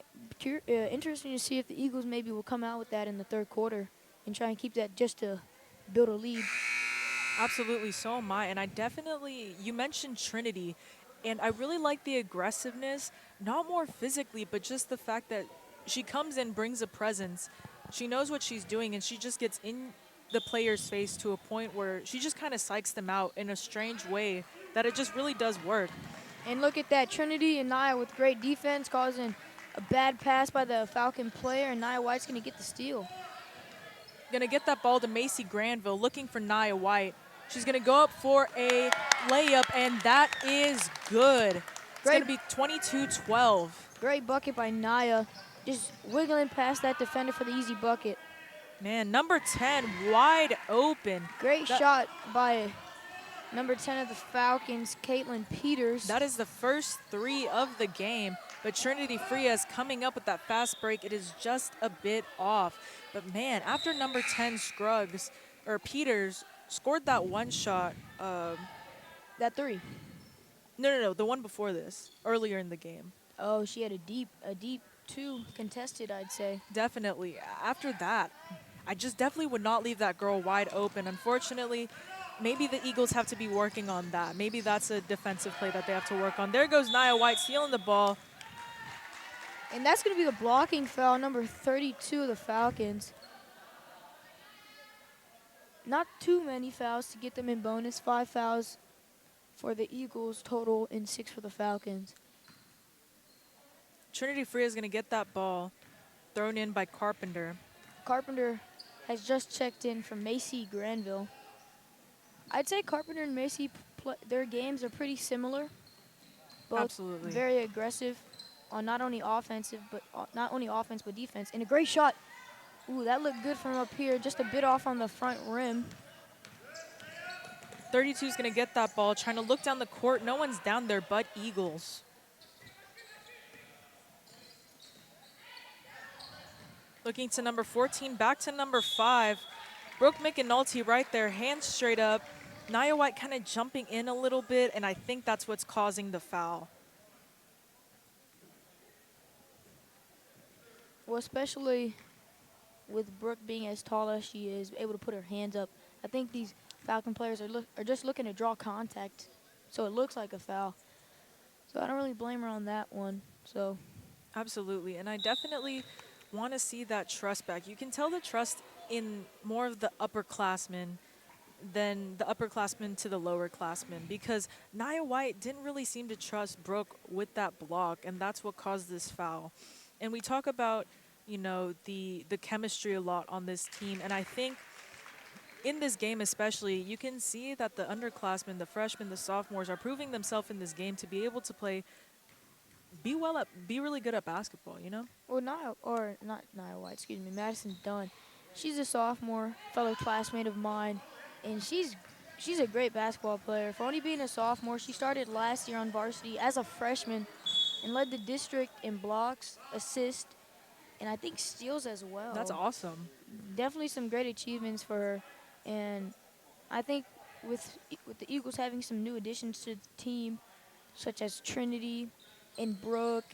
interesting to see if the Eagles maybe will come out with that in the third quarter and try and keep that just to build a lead. Absolutely, so am I. And you mentioned Trinity, and I really like the aggressiveness, not more physically, but just the fact that she comes in, brings a presence. She knows what she's doing, and she just gets in the player's face to a point where she just kind of psychs them out in a strange way that it just really does work. And look at that, Trinity and Nia with great defense, causing a bad pass by the Falcon player, and Nia White's going to get the steal. Going to get that ball to Macy Granville, looking for Nia White. She's going to go up for a layup, and that is good. It's going to be 22-12. Great bucket by Nia, just wiggling past that defender for the easy bucket. Man, number 10 wide open. Great shot by number 10 of the Falcons, Caitlin Peters. That is the first 3 of the game, but Trinity Frias coming up with that fast break. It is just a bit off. But man, after number 10 Peters scored that one shot. That three. No, the one before this, earlier in the game. Oh, she had a deep 2 contested, I'd say. Definitely. After that, I just definitely would not leave that girl wide open. Unfortunately, maybe the Eagles have to be working on that. Maybe that's a defensive play that they have to work on. There goes Nia White stealing the ball. And that's going to be the blocking foul, number 32 of the Falcons. Not too many fouls to get them in bonus. 5 fouls for the Eagles total and 6 for the Falcons. Trinity Frias is going to get that ball thrown in by Carpenter. Carpenter has just checked in from Macy Granville. I'd say Carpenter and Macy, their games are pretty similar. Both Absolutely. very aggressive on not only offense but defense. And a great shot. Ooh, that looked good from up here. Just a bit off on the front rim. 32 is going to get that ball, trying to look down the court. No one's down there but Eagles. Looking to number 14, back to number 5. Brooke McAnulty right there, hands straight up. Nia White kind of jumping in a little bit, and I think that's what's causing the foul. Well, especially with Brooke being as tall as she is, able to put her hands up. I think these Falcon players are just looking to draw contact, so it looks like a foul. So I don't really blame her on that one. So Absolutely, and I definitely want to see that trust back. You can tell the trust in more of the upperclassmen than the upperclassmen to the lowerclassmen, because Nia White didn't really seem to trust Brooke with that block, and that's what caused this foul. And we talk about, the chemistry a lot on this team, and I think in this game especially, you can see that the underclassmen, the freshmen, the sophomores are proving themselves in this game to be able to be really good at basketball, Well, not Nia White, excuse me, Madison Dunn. She's a sophomore, fellow classmate of mine, and she's a great basketball player. For only being a sophomore, she started last year on varsity as a freshman and led the district in blocks, assists, and I think steals as well. That's awesome. Definitely some great achievements for her, and I think with the Eagles having some new additions to the team, such as Trinity and Brooke.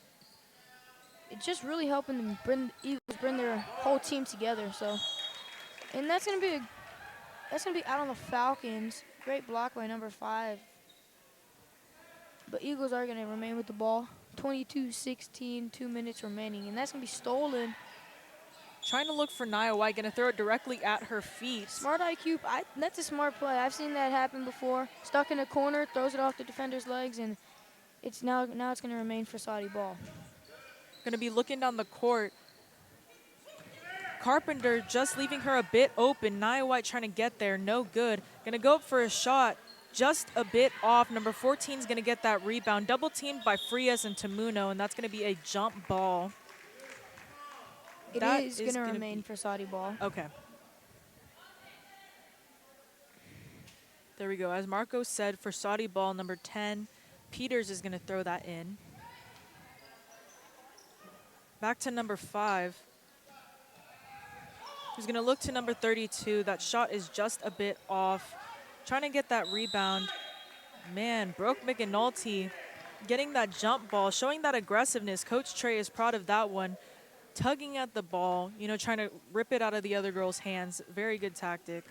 It's just really helping them bring Eagles bring their whole team together. So, and that's gonna be out on the Falcons. Great block by number 5. But Eagles are gonna remain with the ball. 22-16, 2 minutes remaining, and that's gonna be stolen. Trying to look for Nia White, going to throw it directly at her feet. Smart IQ. That's a smart play. I've seen that happen before. Stuck in a corner, throws it off the defender's legs, and it's now it's going to remain Frassati ball. Going to be looking down the court. Carpenter just leaving her a bit open. Nia White trying to get there, no good. Going to go up for a shot, just a bit off. Number 14 is going to get that rebound. Double teamed by Frias and Tamuno, and that's going to be a jump ball. It is going to remain Frassati ball. Okay. There we go. As Marco said, Frassati ball, number 10. Peters is going to throw that in. Back to number 5. He's going to look to number 32. That shot is just a bit off. Trying to get that rebound. Man, Brooke McAnulty getting that jump ball, showing that aggressiveness. Coach Trey is proud of that one. Tugging at the ball, you know, trying to rip it out of the other girl's hands. Very good tactic.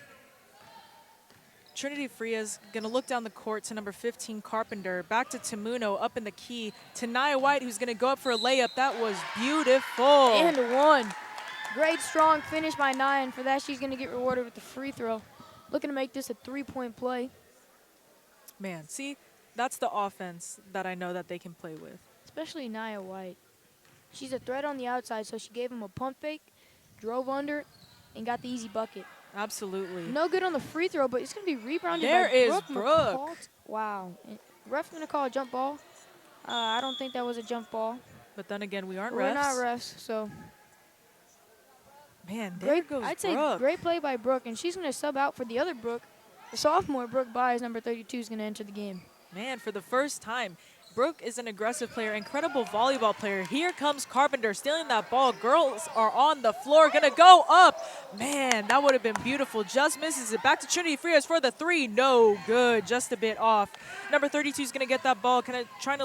Trinity Frias going to look down the court to number 15, Carpenter. Back to Tamuno, up in the key. To Nia White, who's going to go up for a layup. That was beautiful. And one. Great, strong finish by Nia, and for that, she's going to get rewarded with the free throw. Looking to make this a 3-point play. Man, see, that's the offense that I know that they can play with. Especially Nia White. She's a threat on the outside, so she gave him a pump fake, drove under, and got the easy bucket. Absolutely. No good on the free throw, but it's going to be rebounded there by is Brooke. Wow. Ref's going to call a jump ball. I don't think that was a jump ball. But then again, we're not refs, so. Man, there goes I'd Brooke. say great play by Brooke, and she's going to sub out for the other Brooke. The sophomore, Brooke Byers, number 32, is going to enter the game. Man, for the first time, Brooke is an aggressive player, incredible volleyball player. Here comes Carpenter stealing that ball. Girls are on the floor, gonna go up. Man, that would have been beautiful. Just misses it. Back to Trinity Frias for the 3. No good, just a bit off. Number 32 is gonna get that ball. Trying to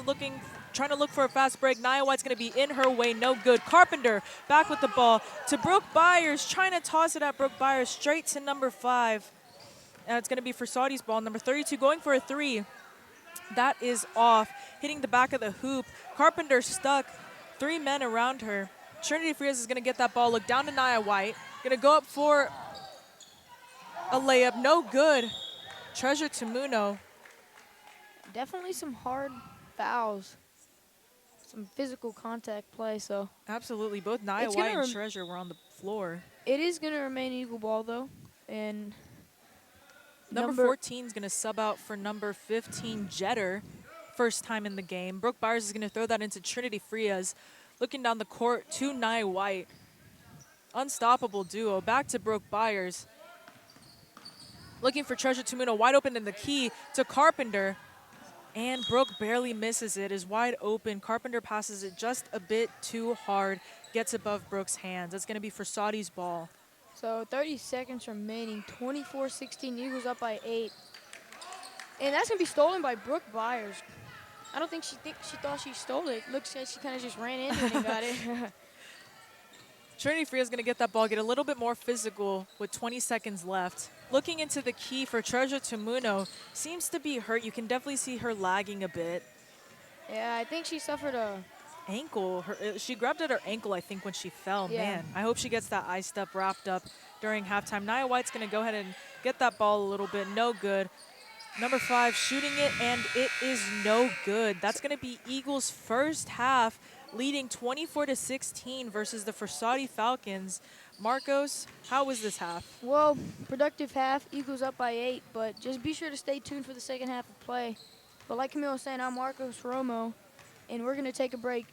look for a fast break. Nia White's gonna be in her way, no good. Carpenter back with the ball to Brooke Byers, trying to toss it at Brooke Byers straight to number 5. And it's gonna be Frassati's ball. Number 32 going for a 3. That is off, hitting the back of the hoop. Carpenter stuck, 3 men around her. Trinity Frias is going to get that ball, look down to Nia White. Going to go up for a layup, no good. Treasure Tamuno. Definitely some hard fouls, some physical contact play, so. Absolutely, both Nia White and Treasure were on the floor. It is going to remain Eagle ball, though, and Number 14 is going to sub out for number 15, Jetter, first time in the game. Brooke Byers is going to throw that into Trinity Frias. Looking down the court to Nia White. Unstoppable duo. Back to Brooke Byers. Looking for Treasure Tamuno, wide open in the key to Carpenter. And Brooke barely misses it, is wide open. Carpenter passes it just a bit too hard, gets above Brooke's hands. That's going to be Frassati's ball. So 30 seconds remaining, 24-16, Eagles up by 8. And that's going to be stolen by Brooke Byers. I don't think she thought she stole it. Looks like she kind of just ran into it and got it. Trinity Frias is going to get that ball, get a little bit more physical with 20 seconds left. Looking into the key for Treasure Tamuno, seems to be hurt. You can definitely see her lagging a bit. Yeah, I think she suffered a ankle. She grabbed at her ankle, I think, when she fell. Yeah. Man, I hope she gets that ice up wrapped up during halftime. Nia White's going to go ahead and get that ball a little bit. No good. Number 5 shooting it, and it is no good. That's going to be Eagles' first half, leading 24-16 versus the Frassati Falcons. Marcos, how was this half? Well, productive half. Eagles up by 8, but just be sure to stay tuned for the second half of play. But like Camille was saying, I'm Marcos Romo, and we're going to take a break.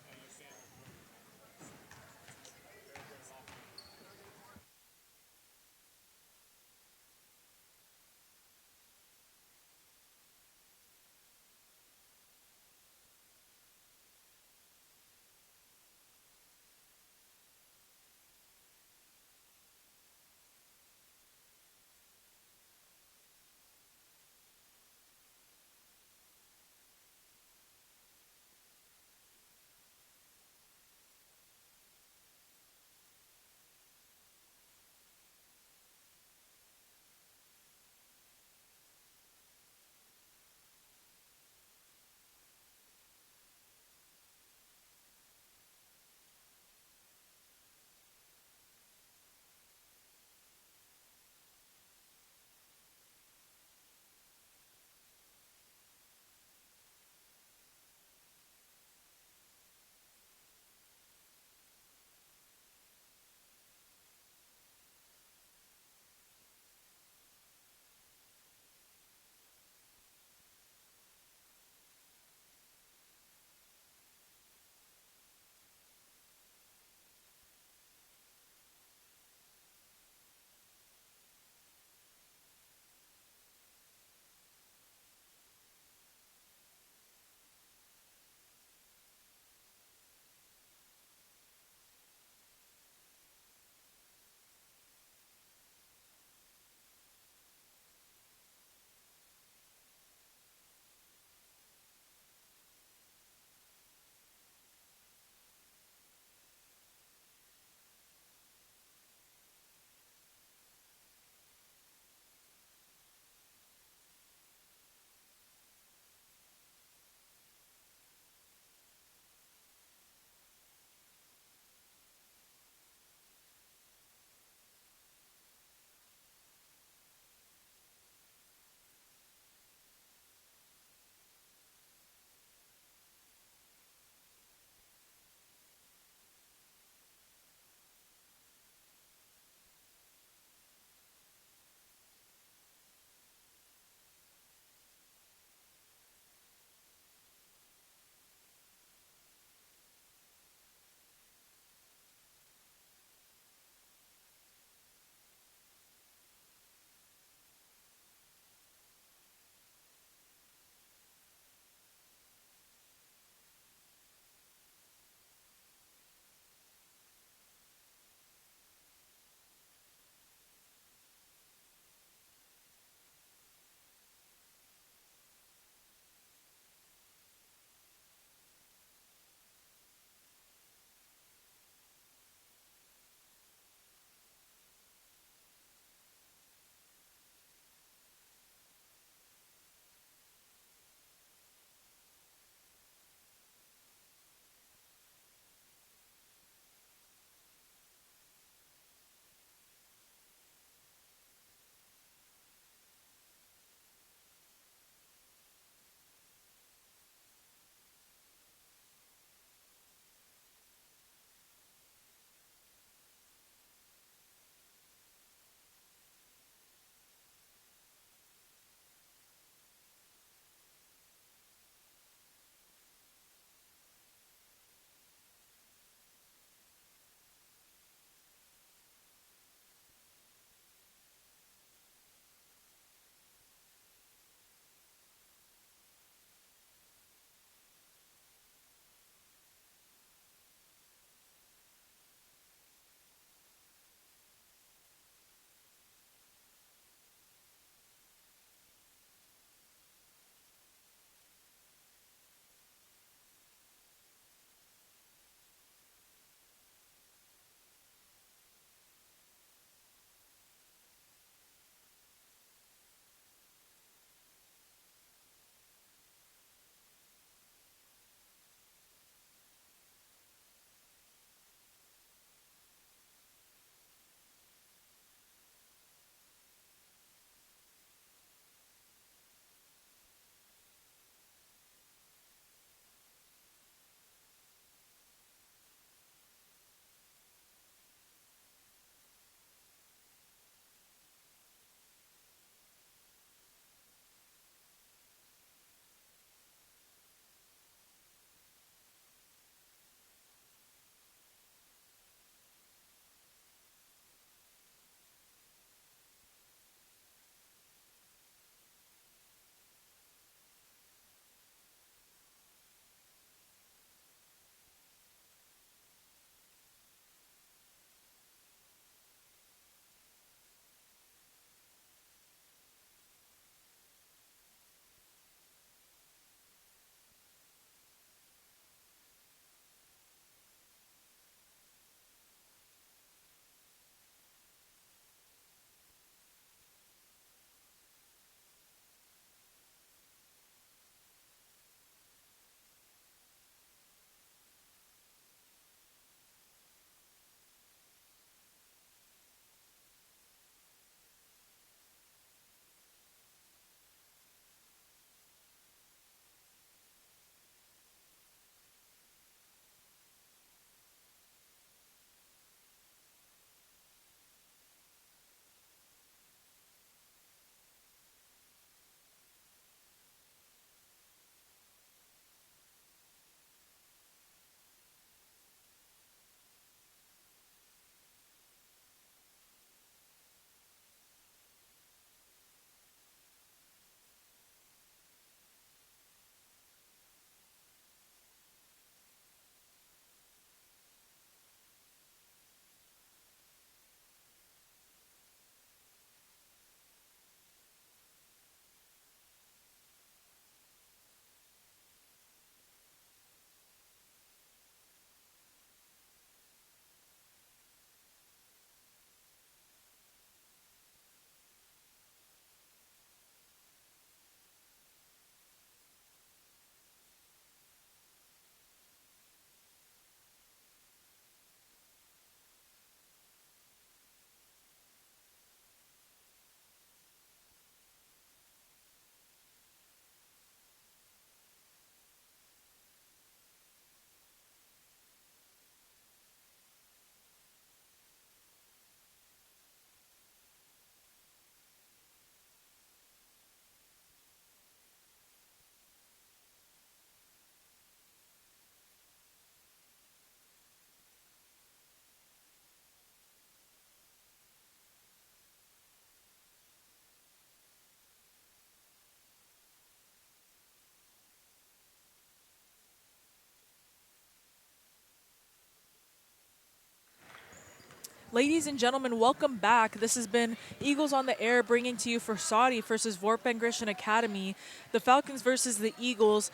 Ladies and gentlemen, welcome back. This has been Eagles on the Air, bringing to you Frassati versus Vorpen Christian Academy, the Falcons versus the Eagles.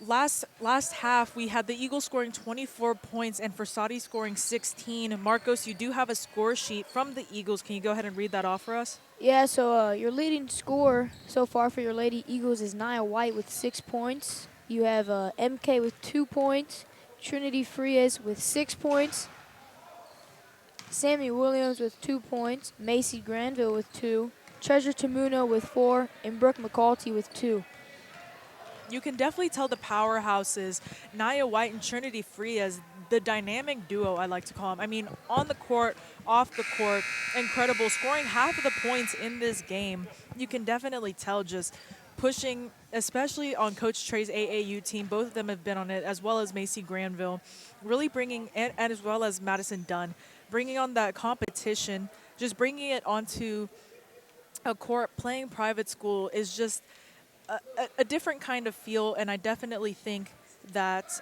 Last half, we had the Eagles scoring 24 points and Frassati scoring 16. Marcos, you do have a score sheet from the Eagles. Can you go ahead and read that off for us? Yeah, so your leading scorer so far for your Lady Eagles is Nia White with 6 points. You have MK with 2 points, Trinity Frias with 6 points, Sammy Williams with 2 points, Macy Granville with 2, Treasure Tamuno with 4, and Brooke McCalty with 2. You can definitely tell the powerhouses, Nia White and Trinity Frias, the dynamic duo, I like to call them. I mean, on the court, off the court, incredible. Scoring half of the points in this game, you can definitely tell just pushing, especially on Coach Trey's AAU team. Both of them have been on it, as well as Macy Granville, really bringing, and as well as Madison Dunn, bringing on that competition, just bringing it onto a court. Playing private school is just a different kind of feel, and I definitely think that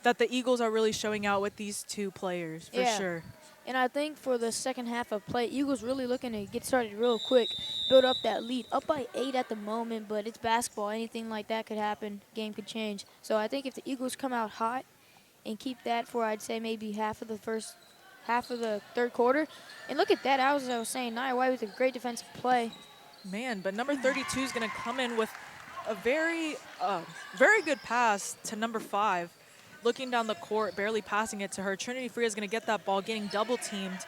that the Eagles are really showing out with these two players for sure. And I think for the second half of play, Eagles really looking to get started real quick, build up that lead. Up by 8 at the moment, but it's basketball. Anything like that could happen. Game could change. So I think if the Eagles come out hot and keep that for, I'd say, maybe half of the third quarter. And look at that. As I was saying, Nia White was a great defensive play. Man, but number 32 is going to come in with a very good pass to number 5. Looking down the court, barely passing it to her. Trinity Frias is going to get that ball, getting double teamed.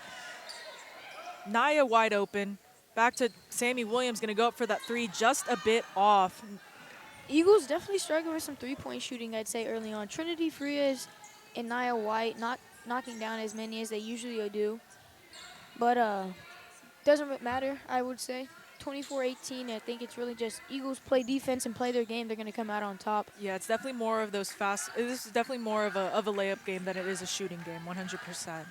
Nia wide open. Back to Sammy Williams, going to go up for that 3, just a bit off. Eagles definitely struggling with some three-point shooting, I'd say, early on. Trinity Frias and Nia White not knocking down as many as they usually do. But doesn't matter, I would say. 24-18, I think it's really just Eagles play defense and play their game. They're going to come out on top. Yeah, it's definitely more of those fast. This is definitely more of a layup game than it is a shooting game, 100%.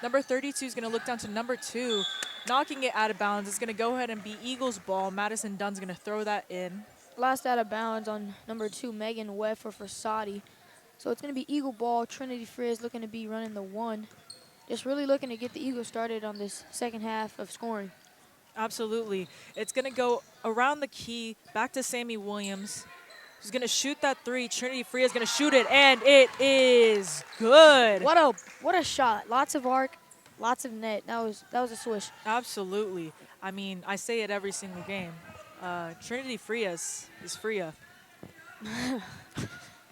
Number 32 is going to look down to number 2, knocking it out of bounds. It's going to go ahead and be Eagles ball. Madison Dunn's going to throw that in. Last out of bounds on number 2, Megan Webb for Frassati. So it's going to be Eagle ball. Trinity Frias looking to be running the 1. Just really looking to get the Eagles started on this second half of scoring. Absolutely. It's going to go around the key, back to Sammy Williams. She's going to shoot that 3. Trinity Frias is going to shoot it, and it is good. What a shot. Lots of arc, lots of net. That was a swish. Absolutely. I mean, I say it every single game. Trinity Frias is Fria.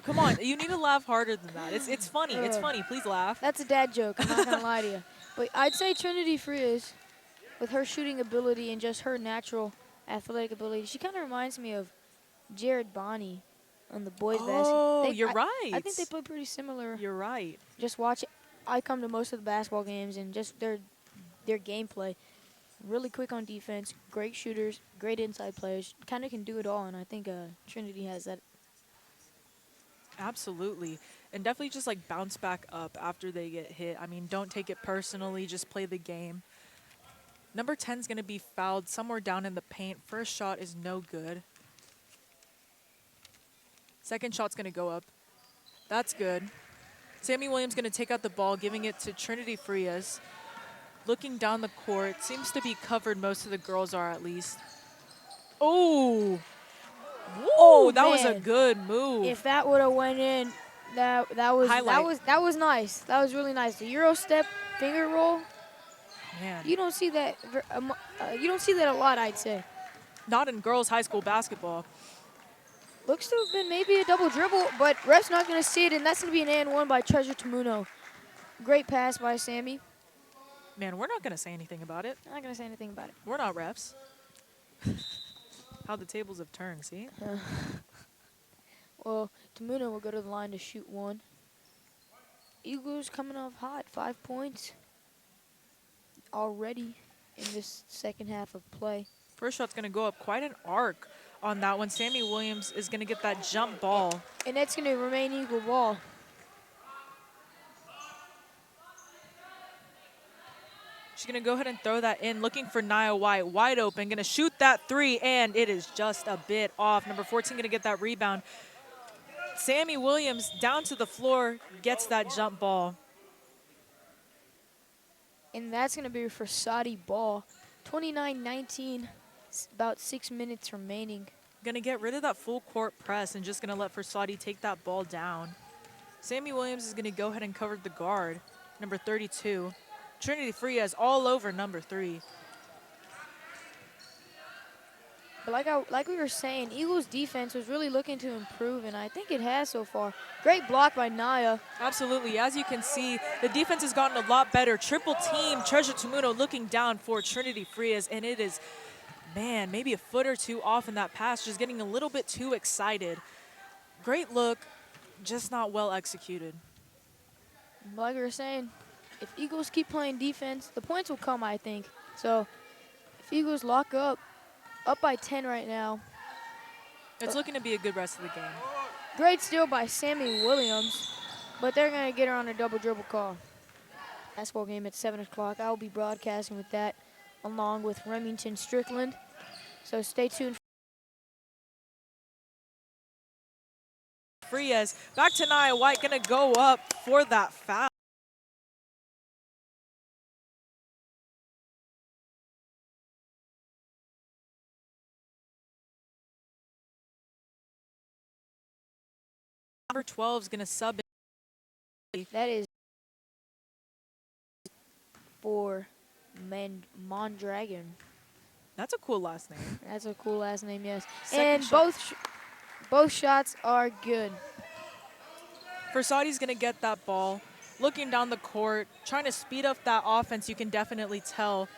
Come on, you need to laugh harder than that. It's funny. It's funny. Please laugh. That's a dad joke. I'm not going to lie to you. But I'd say Trinity Frias, with her shooting ability and just her natural athletic ability, she kind of reminds me of Jared Bonney on the boys' basketball. Oh, you're right. I think they play pretty similar. You're right. Just watch it. I come to most of the basketball games and just their gameplay. Really quick on defense, great shooters, great inside players. Kind of can do it all, and I think Trinity has that. Absolutely. And definitely just like bounce back up after they get hit. I mean, don't take it personally. Just play the game. Number 10 is going to be fouled somewhere down in the paint. First shot is no good. Second shot's going to go up. That's good. Sammy Williams going to take out the ball, giving it to Trinity Frias. Looking down the court. Seems to be covered. Most of the girls are, at least. Oh! Whoa, that was a good move. If that would have went in, that was Highlight. that was nice. That was really nice. The Euro step finger roll. Man. You don't see that. You don't see that a lot, I'd say. Not in girls' high school basketball. Looks to have been maybe a double dribble, but ref's not going to see it, and that's going to be an and 1 by Treasure Tamuno. Great pass by Sammy. Man, we're not going to say anything about it. I'm not going to say anything about it. We're not refs. How the tables have turned, see? Well, Tamuno will go to the line to shoot 1. Eagles coming off hot, 5 points already in this second half of play. First shot's going to go up. Quite an arc on that one. Sammy Williams is going to get that jump ball. And that's going to remain Eagle ball. She's going to go ahead and throw that in, looking for Nia White. Wide open, going to shoot that 3, and it is just a bit off. Number 14 going to get that rebound. Sammy Williams down to the floor, gets that jump ball. And that's going to be Frassati ball. 29-19, about 6 minutes remaining. Going to get rid of that full court press and just going to let Frassati take that ball down. Sammy Williams is going to go ahead and cover the guard, number 32. Trinity Frias all over number 3. But like we were saying, Eagles defense was really looking to improve, and I think it has so far. Great block by Naya. Absolutely. As you can see, the defense has gotten a lot better. Triple team, Treasure Tumuno looking down for Trinity Frias, and it is, man, maybe a foot or two off in that pass, just getting a little bit too excited. Great look, just not well executed. Like we were saying, if Eagles keep playing defense, the points will come, I think. So if Eagles lock up by 10 right now. It's looking to be a good rest of the game. Great steal by Sammy Williams, but they're going to get her on a double dribble call. Basketball game at 7 o'clock. I'll be broadcasting with that along with Remington Strickland. So stay tuned. Frias back to Nia White, going to go up for that foul. Number 12 is going to sub in. That is for Mondragon. That's a cool last name. That's a cool last name, yes. Second and shot. both shots are good. Frassati's going to get that ball, looking down the court, trying to speed up that offense. You can definitely tell.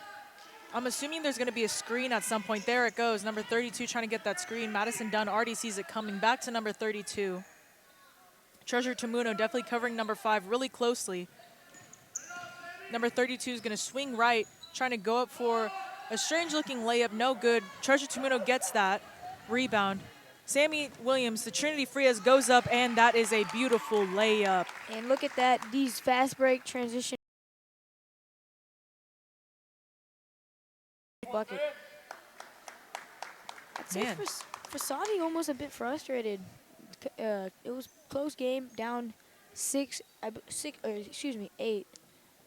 I'm assuming there's going to be a screen at some point. There it goes. Number 32 trying to get that screen. Madison Dunn already sees it coming. Back to number 32. Treasure Tumuno definitely covering number 5 really closely. Number 32 is going to swing right, trying to go up for a strange-looking layup. No good. Treasure Tumuno gets that. Rebound. Sammy Williams, the Trinity Frias, goes up, and that is a beautiful layup. And look at that. These fast break transition bucket. I'd say Frassati almost a bit frustrated. It was close game, down 8,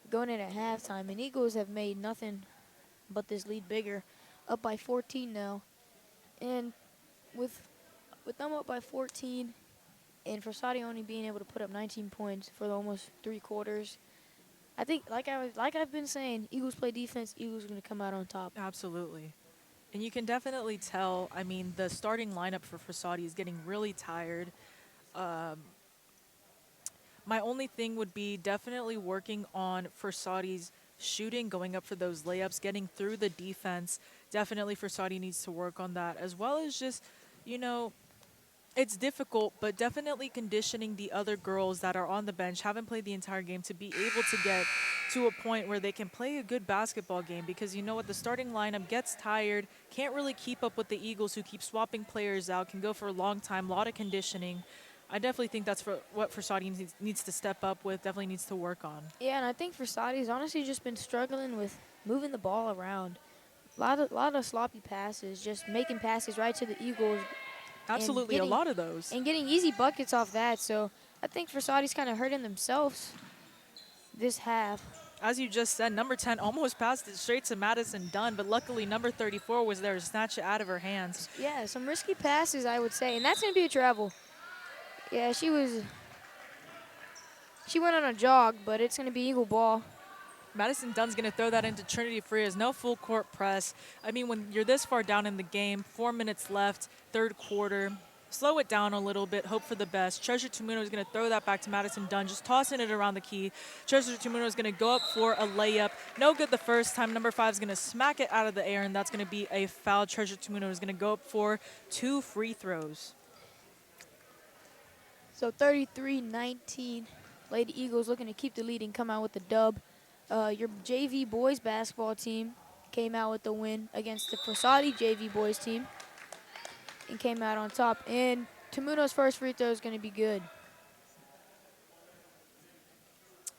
going in at halftime, and Eagles have made nothing but this lead bigger, up by 14 now. And with them up by 14, and Frassati only being able to put up 19 points for almost 3 quarters, I think, like I've been saying, Eagles play defense, Eagles are going to come out on top. Absolutely. And you can definitely tell, I mean, the starting lineup for Frassati is getting really tired. My only thing would be definitely working on Frassati's shooting, going up for those layups, getting through the defense. Definitely Frassati needs to work on that, as well as just, you know, it's difficult, but definitely conditioning the other girls that are on the bench, haven't played the entire game, to be able to get to a point where they can play a good basketball game, because you know what, the starting lineup gets tired, can't really keep up with the Eagles who keep swapping players out, can go for a long time, a lot of conditioning. I definitely think that's what Frassati needs to step up with, definitely needs to work on. Yeah, and I think Frassati's honestly just been struggling with moving the ball around. A lot of sloppy passes, just making passes right to the Eagles. Absolutely, a lot of those. And getting easy buckets off that. So I think Frassati's kind of hurting themselves this half. As you just said, number 10 almost passed it straight to Madison Dunn, but luckily number 34 was there to snatch it out of her hands. Yeah, some risky passes, I would say. And that's going to be a travel. Yeah, she went on a jog, but it's going to be Eagle ball. Madison Dunn's going to throw that into Trinity Frias. No full court press. I mean, when you're this far down in the game, 4 minutes left, third quarter, slow it down a little bit, hope for the best. Treasure Tumuno is going to throw that back to Madison Dunn, just tossing it around the key. Treasure Tumuno is going to go up for a layup. No good the first time. Number 5 is going to smack it out of the air, and that's going to be a foul. Treasure Tumuno is going to go up for 2 free throws. So 33-19. Lady Eagles looking to keep the lead and come out with the dub. Your JV boys basketball team came out with the win against the Frassati JV boys team and came out on top. And Tumuno's first free throw is going to be good.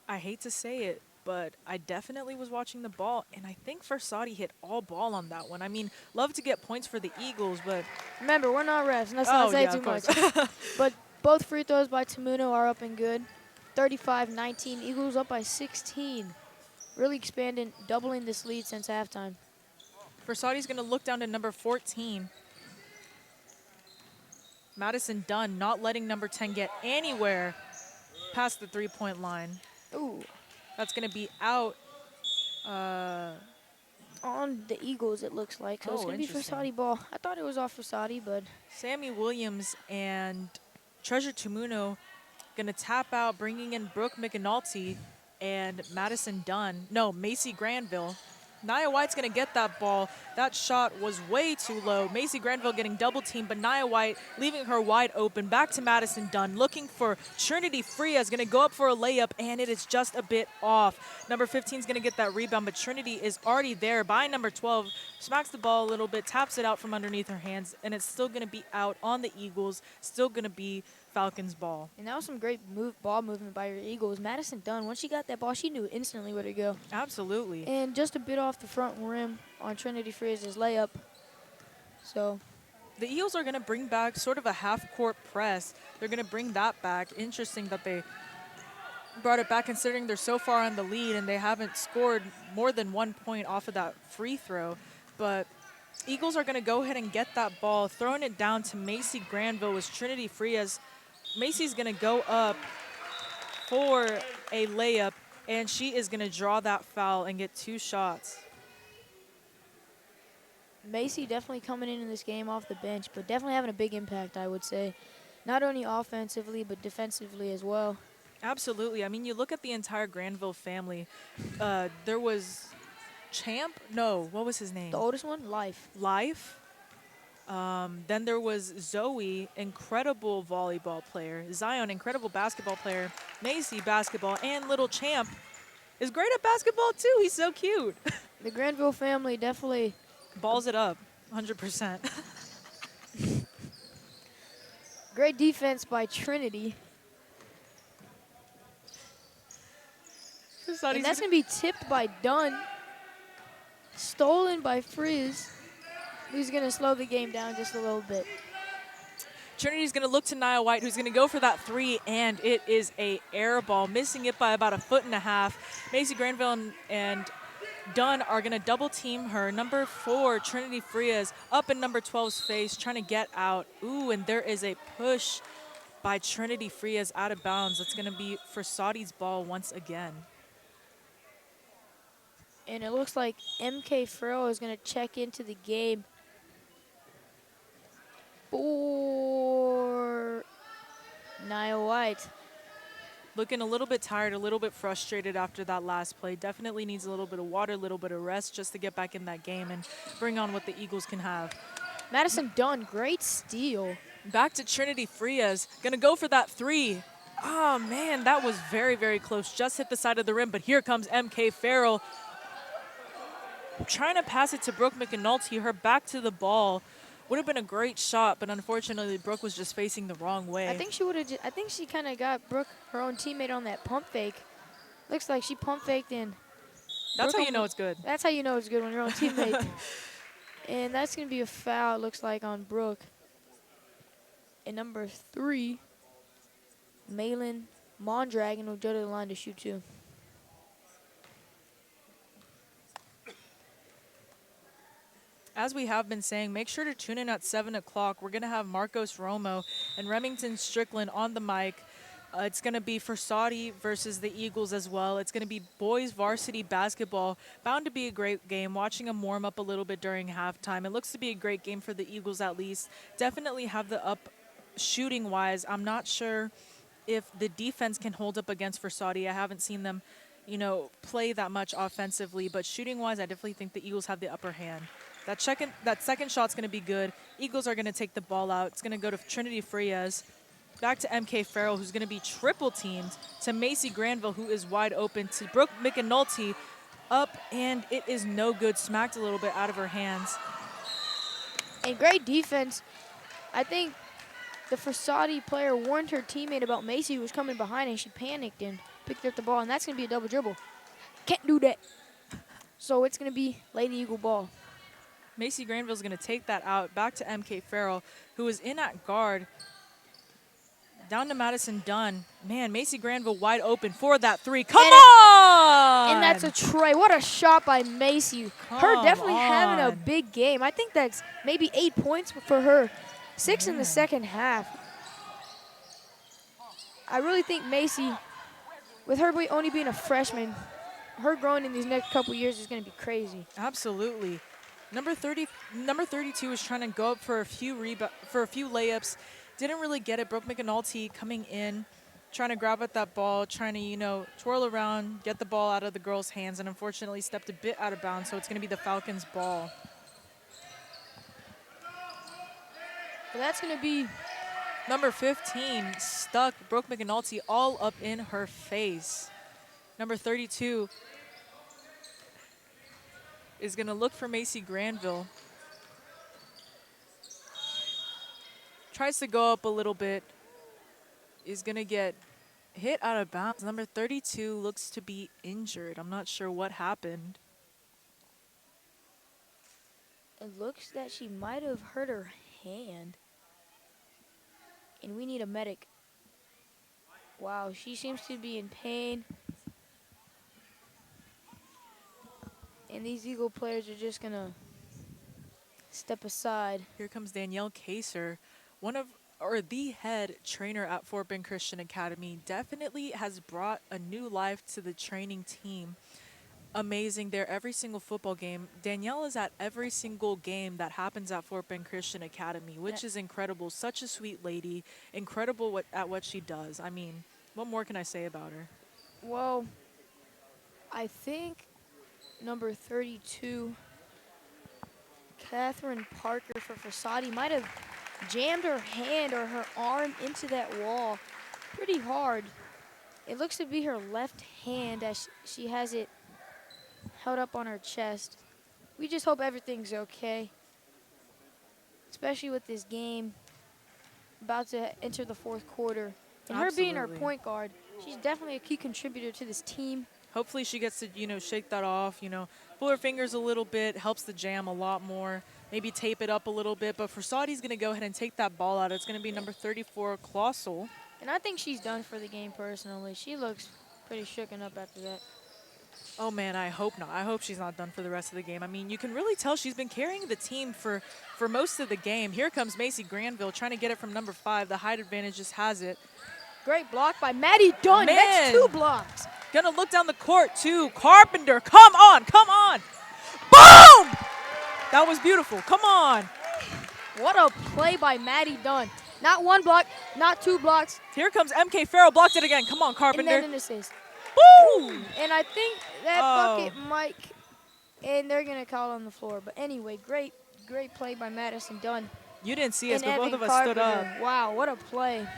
I hate to say it, but I definitely was watching the ball, and I think Frassati hit all ball on that one. I mean, love to get points for the Eagles, but... Remember, we're not refs. Let's not say too much. But both free throws by Tumuno are up and good. 35-19. Eagles up by 16. really expanding, doubling this lead since halftime. Frassati's going to look down to number 14. Madison Dunn not letting number 10 get anywhere past the three-point line. Ooh, That's going to be out. on the Eagles, it looks like. So it's Oh, going to be interesting. Frassati ball. I thought it was off Frassati, but Sammy Williams and Treasure Tumuno going to tap out, bringing in Brooke McAnulty and Madison Dunn. No, Macy Granville. Nia White's going to get that ball. That shot was way too low. Macy Granville getting double teamed, but Nia White leaving her wide open. Back to Madison Dunn, looking for Trinity Frias, going to go up for a layup, and it is just a bit off. Number 15 is going to get that rebound, but Trinity is already there by number 12. Smacks the ball a little bit, taps it out from underneath her hands, and it's still going to be out on the Eagles. Still going to be Falcons ball. and that was some great ball movement by your Eagles. Madison Dunn, once she got that ball, she knew instantly where to go. Absolutely. And just a bit off the front rim on Trinity Frias' layup. So The Eagles are going to bring back sort of a half-court press. They're going to bring that back. Interesting that they brought it back considering they're so far on the lead and they haven't scored more than 1 point off of that free throw. But Eagles are going to go ahead and get that ball, throwing it down to Macy Granville as Trinity Frias. Macy's going to go up for a layup, and she is going to draw that foul and get 2 shots. Macy definitely coming into this game off the bench, but definitely having a big impact, I would say. Not only offensively, but defensively as well. Absolutely. I mean, you look at the entire Granville family. There was Champ. No, what was his name? The oldest one, Life. Life. Then there was Zoe, incredible volleyball player. Zion, incredible basketball player. Macy, basketball. And little Champ is great at basketball, too. He's so cute. The Granville family definitely Balls it up, 100%. great defense by Trinity. And that's going to be tipped by Dunn. Stolen by Frizz, who's going to slow the game down just a little bit. Trinity's going to look to Nia White, who's going to go for that 3, and it is a air ball, missing it by about 1.5 feet. Macy Granville and Dunn are going to double team her. Number 4, Trinity Frias, up in number 12's face, trying to get out. Ooh, and there is a push by Trinity Frias out of bounds. That's going to be Frassati's ball once again. And it looks like MK Farrell is going to check into the game for Nia White. Looking a little bit tired, a little bit frustrated after that last play. Definitely needs a little bit of water, a little bit of rest just to get back in that game and bring on what the Eagles can have. Madison Dunn, great steal. Back to Trinity Frias. Going to go for that 3. Oh, man, that was very, very close. Just hit the side of the rim, but here comes MK Farrell. Trying to pass it to Brooke McAnulty. Her back to the ball. Would have been a great shot, but unfortunately, Brooke was just facing the wrong way. I think she would have. I think she kind of got Brooke, her own teammate, on that pump fake. Looks like she pump faked in. That's how you know it's good. That's how you know it's good when your own teammate. And that's gonna be a foul. It looks like on Brooke. And number 3, Malin Mondragon will go to the line to shoot 2. As we have been saying, make sure to tune in at 7 o'clock. We're going to have Marcos Romo and Remington Strickland on the mic. It's going to be Frassati versus the Eagles as well. It's going to be boys varsity basketball. Bound to be a great game. Watching them warm up a little bit during halftime. It looks to be a great game for the Eagles at least. Definitely have the up shooting-wise. I'm not sure if the defense can hold up against Frassati. I haven't seen them, play that much offensively. But shooting-wise, I definitely think the Eagles have the upper hand. That second shot's going to be good. Eagles are going to take the ball out. It's going to go to Trinity Frias. Back to MK Farrell, who's going to be triple teamed. To Macy Granville, who is wide open. To Brooke McAnulty. Up, and it is no good. Smacked a little bit out of her hands. And great defense. I think the Frassati player warned her teammate about Macy, who was coming behind, and she panicked and picked up the ball. And that's going to be a double dribble. Can't do that. So it's going to be Lady Eagle ball. Macy Granville's going to take that out. Back to MK Farrell, who is in at guard. Down to Madison Dunn. Man, Macy Granville wide open for that three. Come on! And that's a tray. What a shot by Macy. Her Come definitely having a on. big game. I think that's maybe 8 points for her. 6 in the second half. I really think Macy, with her only being a freshman, her growing in these next couple years is going to be crazy. Absolutely. Number 32 was trying to go up for a few layups. Didn't really get it. Brooke McAnulty coming in, trying to grab at that ball, trying to, twirl around, get the ball out of the girls' hands, and unfortunately stepped a bit out of bounds, so it's going to be the Falcons' ball. But that's going to be Number 15 stuck Brooke McAnulty all up in her face. Number 32 is going to look for Macy Granville. Tries to go up a little bit. Is going to get hit out of bounds. Number 32 looks to be injured. I'm not sure what happened. It looks that she might have hurt her hand. And we need a medic. Wow, she seems to be in pain. And these Eagle players are just going to step aside. Here comes Danielle Kaser, the head trainer at Fort Bend Christian Academy. Definitely has brought a new life to the training team. Amazing there every single football game. Danielle is at every single game that happens at Fort Bend Christian Academy, which is incredible. Such a sweet lady, incredible at what she does. I mean, what more can I say about her? Well, I think number 32, Catherine Parker for Frassati, might have jammed her hand or her arm into that wall pretty hard. It looks to be her left hand as she has it held up on her chest. We just hope everything's okay, especially with this game about to enter the fourth quarter. And her being our Absolutely. point guard, she's definitely a key contributor to this team. Hopefully she gets to, shake that off, pull her fingers a little bit, helps the jam a lot more, maybe tape it up a little bit. But Frassati's going to go ahead and take that ball out. It's going to be number 34, Clausel. And I think she's done for the game personally. She looks pretty shooken up after that. Oh, man, I hope not. I hope she's not done for the rest of the game. I mean, you can really tell she's been carrying the team for most of the game. Here comes Macy Granville trying to get it from number 5. The height advantage just has it. Great block by Maddie Dunn. Man. That's 2 blocks. Gonna look down the court to Carpenter. Come on, come on. Boom! That was beautiful. Come on. What a play by Maddie Dunn. Not 1 block, not 2 blocks, Here comes MK Farrell. Blocked it again. Come on, and Carpenter. then an assist. Boom! And I think that Oh. bucket might, and they're going to call it on the floor. But anyway, great play by Madison Dunn. You didn't see us, And but both Evan of us stood Carpenter. up. Wow, what a play.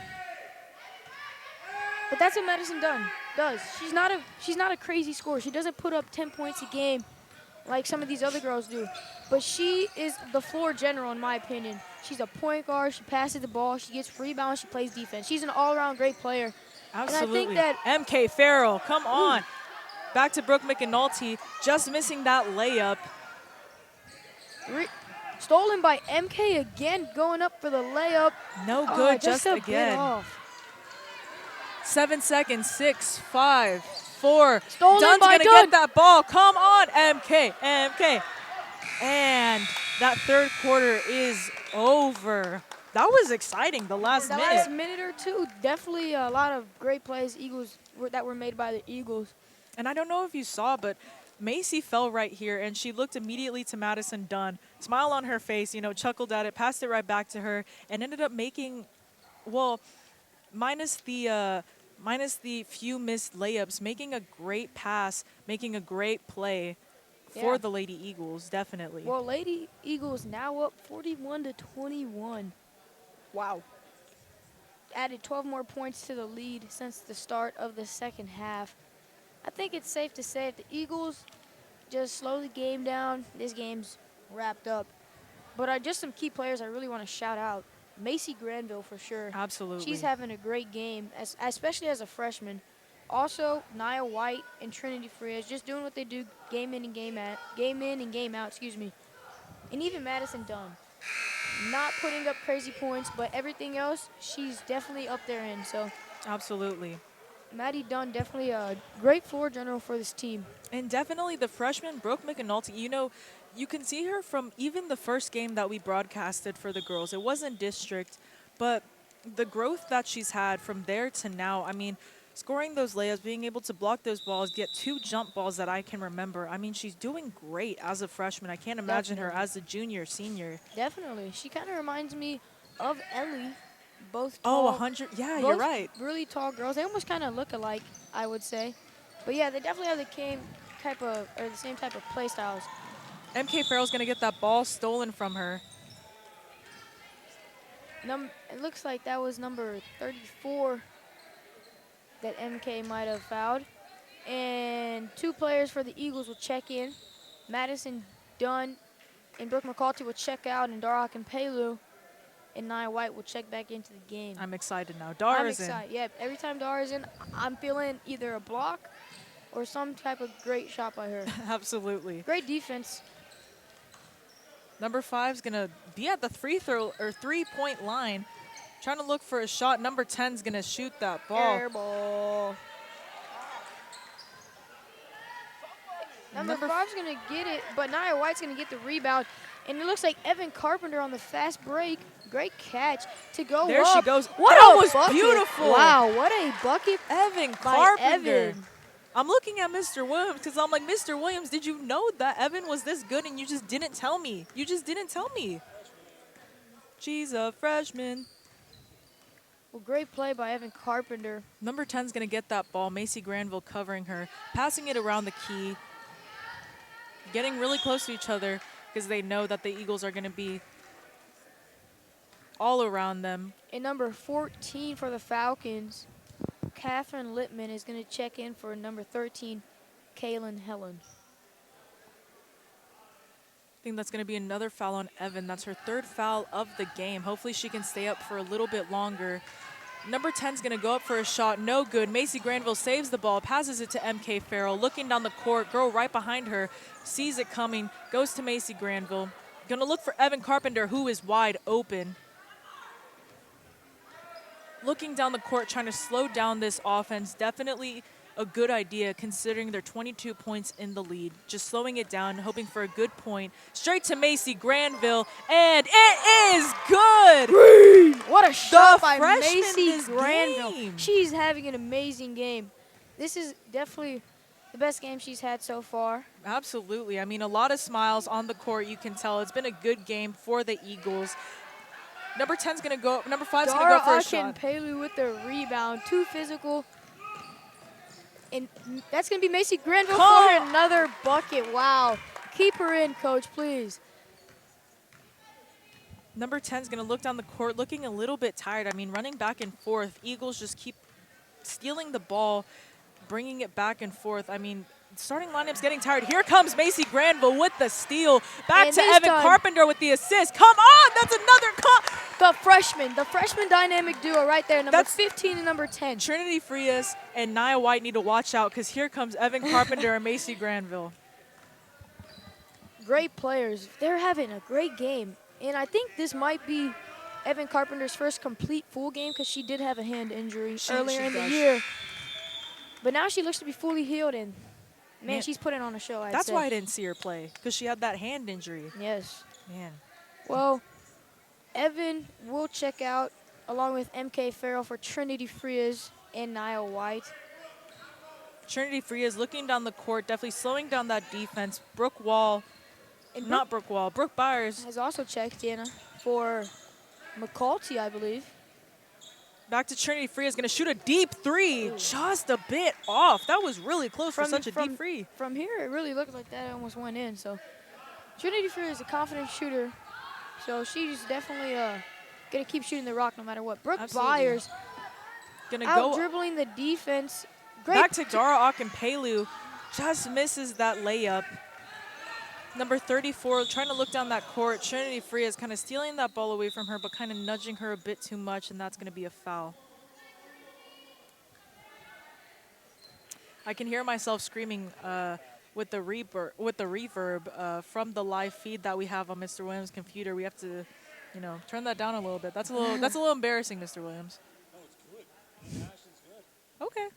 But that's what Madison Dunn does. She's not a crazy scorer. She doesn't put up 10 points a game like some of these other girls do. But she is the floor general, in my opinion. She's a point guard. She passes the ball. She gets rebounds. She plays defense. She's an all-around great player. Absolutely. And I think that MK Farrell, come on. Back to Brooke McAnulty, just missing that layup. stolen by MK again, going up for the layup. No good, just a bit again. off. 7 seconds, 6, 5, 4. Stolen Dunn's by gonna Dunn. get that ball. Come on, MK. And that third quarter is over. That was exciting, the last The minute. last minute or two, definitely a lot of great plays that were made by the Eagles. And I don't know if you saw, but Macy fell right here, and she looked immediately to Madison Dunn, smile on her face, chuckled at it, passed it right back to her, and ended up making, minus the few missed layups, making a great pass, making a great play for Yeah. the Lady Eagles, definitely. Well, Lady Eagles now up 41-21. Wow. Added 12 more points to the lead since the start of the second half. I think it's safe to say if the Eagles just slow the game down, this game's wrapped up. But just some key players I really want to shout out. Macy Granville for sure. Absolutely. She's having a great game, especially as a freshman. Also, Nia White and Trinity Frias just doing what they do game in and game out, And even Madison Dunn. not putting up crazy points, but everything else, she's definitely up there in. So Absolutely. Maddie Dunn, definitely a great floor general for this team. And definitely the freshman, Brooke McAnulty, you know, you can see her from even the first game that we broadcasted for the girls. It wasn't district, but the growth that she's had from there to now, I mean, scoring those layups, being able to block those balls, get 2 jump balls that I can remember. I mean, she's doing great as a freshman. I can't imagine her Definitely. as a junior, senior. Definitely. She kind of reminds me of Ellie. Both Oh, tall. 100. Yeah, you're Both right. really tall girls. They almost kind of look alike, I would say. But yeah, they definitely have the same type of play styles. MK Farrell's going to get that ball stolen from her. It looks like that was number 34 that MK might have fouled. And 2 players for the Eagles will check in. Madison Dunn and Brooke McCarthy will check out, and Darok and Pelu and Nia White will check back into the game. I'm excited now. I'm Dara's excited. Yeah, every time Dara's in, I'm feeling either a block or some type of great shot by her. in. Absolutely. Great defense. Number 5's going to be at the 3-point line, trying to look for a shot. Number 10's going to shoot that ball. Air ball. Number 5's going to get it, but Nia White's going to get the rebound. And it looks like Evan Carpenter on the fast break. Great catch to go There up. she goes. What That a was bucket. beautiful. Wow, what a bucket Evan by Carpenter. Evan. I'm looking at Mr. Williams because I'm like, Mr. Williams, did you know that Evan was this good and you just didn't tell me? You just didn't tell me. She's a freshman. Well, great play by Evan Carpenter. Number 10's going to get that ball. Macy Granville covering her, passing it around the key, getting really close to each other because they know that the Eagles are going to be all around them. And number 14 for the Falcons, Catherine Littman, is going to check in for number 13, Kaylin Helen. I think that's going to be another foul on Evan. That's her 3rd foul of the game. Hopefully she can stay up for a little bit longer. Number 10's going to go up for a shot. No good. Macy Granville saves the ball, passes it to MK Farrell. Looking down the court, girl right behind her, sees it coming, goes to Macy Granville. Going to look for Evan Carpenter, who is wide open. Looking down the court, trying to slow down this offense. Definitely a good idea considering they're 22 points in the lead. Just slowing it down, hoping for a good point. Straight to Macy Granville, and it is good! What a shot by freshman Macy this Granville. game. She's having an amazing game. This is definitely the best game she's had so far. Absolutely. I mean, a lot of smiles on the court. You can tell it's been a good game for the Eagles. Number 10's going to go. Number 5's going to go for a shot. Pelu with the rebound. Too physical. And that's going to be Macy Granville for another bucket. Wow. Keep her in, coach, please. Number 10's going to look down the court, looking a little bit tired. I mean, running back and forth. Eagles just keep stealing the ball, bringing it back and forth. I mean, starting lineup's getting tired. Here comes Macy Granville with the steal. Back And to this Evan time- Carpenter with the assist. Come on, that's another The freshman dynamic duo right there, number That's- 15 and number 10. Trinity Frias and Nia White need to watch out because here comes Evan Carpenter and Macy Granville. Great players. They're having a great game. And I think this might be Evan Carpenter's first complete full game because she did have a hand injury earlier in the does. year. But now she looks to be fully healed, and man, Man, she's putting on a show, I'd That's say. why I didn't see her play because she had that hand injury. Yes. Man. Well, Evan will check out along with MK Farrell for Trinity Frias and Nia White. Trinity Frias looking down the court, definitely slowing down that defense. Brooke Byers. Has also checked in for McCulty, I believe. Back to Trinity Frias, going to shoot a deep 3. Ooh. Just a bit off. That was really close for such a deep 3. From here, it really looked like that almost went in. So Trinity Frias is a confident shooter. So she's definitely going to keep shooting the rock no matter what. Brooke Absolutely. Byers Going to out go dribbling the defense. Great back to Dara Akinpelu. Just misses that layup. Number 34 trying to look down that court. Trinity Frias kind of stealing that ball away from her, but kind of nudging her a bit too much, and that's going to be a foul. I can hear myself screaming with the reverb from the live feed that we have on Mr. Williams' computer. We have to You know, turn that down a little bit. That's a little embarrassing, Mr. Williams. No, it's good. Passion's good. Okay.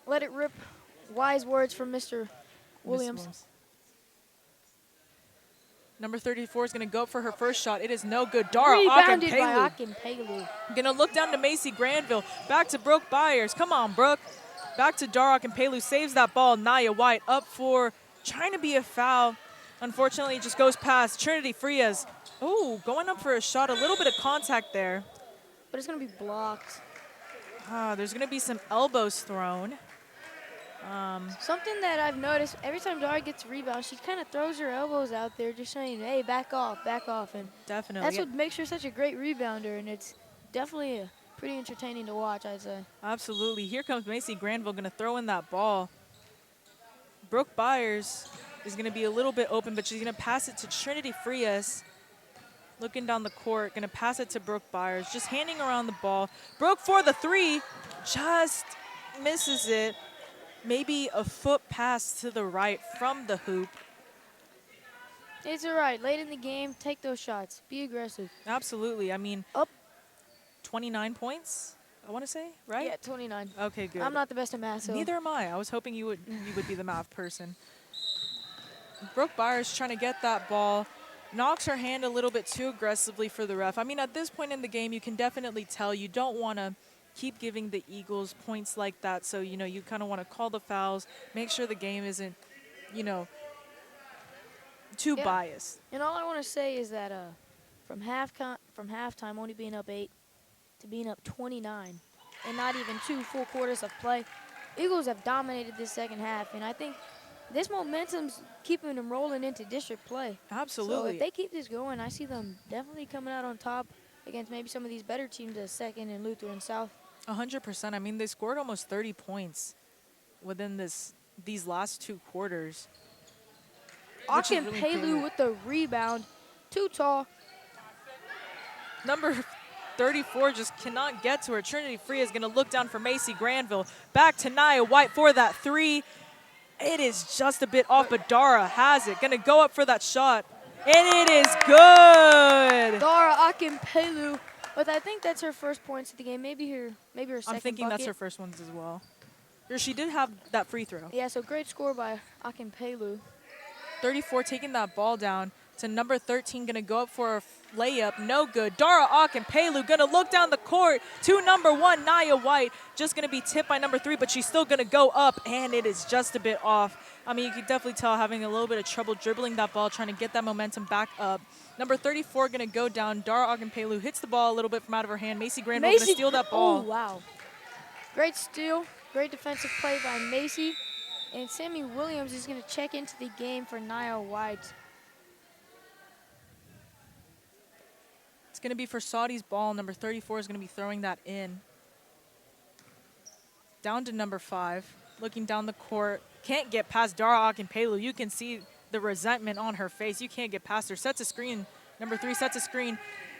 Let it rip. Wise words from Mr. Williams. Number 34 is going to go for her first shot. It is no good. Dara Rebounded by Akinpelu. Akinpelu. Going to look down to Macy Granville. Back to Brooke Byers. Come on, Brooke. Back to Dara Akinpelu. Saves that ball. Naya White up for trying to be a foul. Unfortunately, it just goes past Trinity Frias. Oh, going up for a shot. A little bit of contact there. But it's going to be blocked. There's going to be some elbows thrown. Something that I've noticed, every time Dara gets a rebound, she kind of throws her elbows out there just saying, hey, back off. And Definitely. that's what makes her such a great rebounder, and it's definitely pretty entertaining to watch, I'd say. Absolutely. Here comes Macy Granville going to throw in that ball. Brooke Byers is going to be a little bit open, but she's going to pass it to Trinity Frias. Looking down the court, going to pass it to Brooke Byers, just handing around the ball. Brooke for the three, just misses it. Maybe a foot pass to the right from the hoop. It's all right. Late in the game, take those shots. Be aggressive. Absolutely. I mean, Up. 29 points, I want to say, right? Yeah, 29. Okay, good. I'm not the best at math, so. Neither am I. I was hoping you would be the math person. Brooke Byers trying to get that ball. Knocks her hand a little bit too aggressively for the ref. I mean, at this point in the game, you can definitely tell you don't want to keep giving the Eagles points like that. So, you know, you kind of want to call the fouls, make sure the game isn't, you know, too biased. And all I want to say is that from halftime, only being up 8 to being up 29 and not even 2 full quarters of play, Eagles have dominated this second half. And I think this momentum's keeping them rolling into district play. Absolutely. So if they keep this going, I see them definitely coming out on top against maybe some of these better teams, as Second and Lutheran South. 100%. I mean, they scored almost 30 points within these last 2 quarters. Akinpelu with the rebound. Too tall. Number 34 just cannot get to her. Trinity Free is going to look down for Macy Granville. Back to Naya White for that 3. It is just a bit off, but Dara has it. Going to go up for that shot. And it is good. Dara Akinpelu. But I think that's her first points of the game. Maybe her second I'm thinking bucket. that's her first ones as well. Or she did have that free throw. Yeah, so great score by Akinpelu. 34 taking that ball down to number 13, going to go up for a layup. No good. Dara Akinpelu going to look down the court to number 1, Naya White. Just going to be tipped by number 3, but she's still going to go up, and it is just a bit off. I mean, you can definitely tell having a little bit of trouble dribbling that ball, trying to get that momentum back up. Number 34 going to go down. Dara Akinpelu hits the ball a little bit from out of her hand. Macy Granville going to steal that ball. Oh, wow. Great steal. Great defensive play by Macy. And Sammy Williams is going to check into the game for Naya White. It's going to be Frassati's ball. Number 34 is going to be throwing that in. Down to number 5. Looking down the court. Can't get past Dara Akinpelu. You can see the resentment on her face. You can't get past her. Sets a screen. Number 3 sets a screen.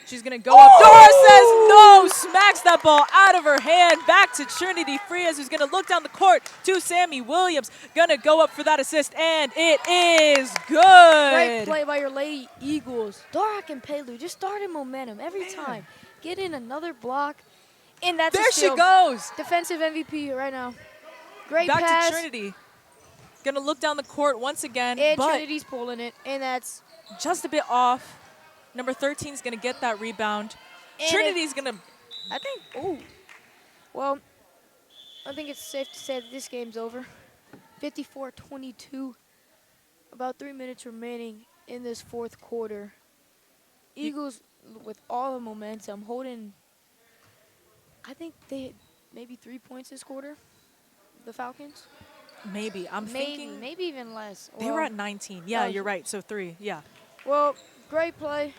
She's going to go up. Dara says no. Smacks that ball out of her hand. Back to Trinity Frias, who's going to look down the court to Sammy Williams. Going to go up for that assist, and it is good. Great play by your Lady Eagles. Dara Akinpelu just started momentum every time. Get in another block, and that's there a steal. she goes. Defensive MVP right now. Great Back pass. to Trinity. Going to look down the court once again, And but Trinity's pulling it, and that's just a bit off. Number 13 is going to get that rebound. Trinity's going to... I think, well, I think it's safe to say that this game's over. 54-22, about 3 minutes remaining in this fourth quarter. Eagles, with all the momentum, holding, I think they had maybe 3 points this quarter, the Falcons. Maybe. I'm thinking... Maybe even less. They were at 19. Yeah, you're right. So 3, yeah. Well, great play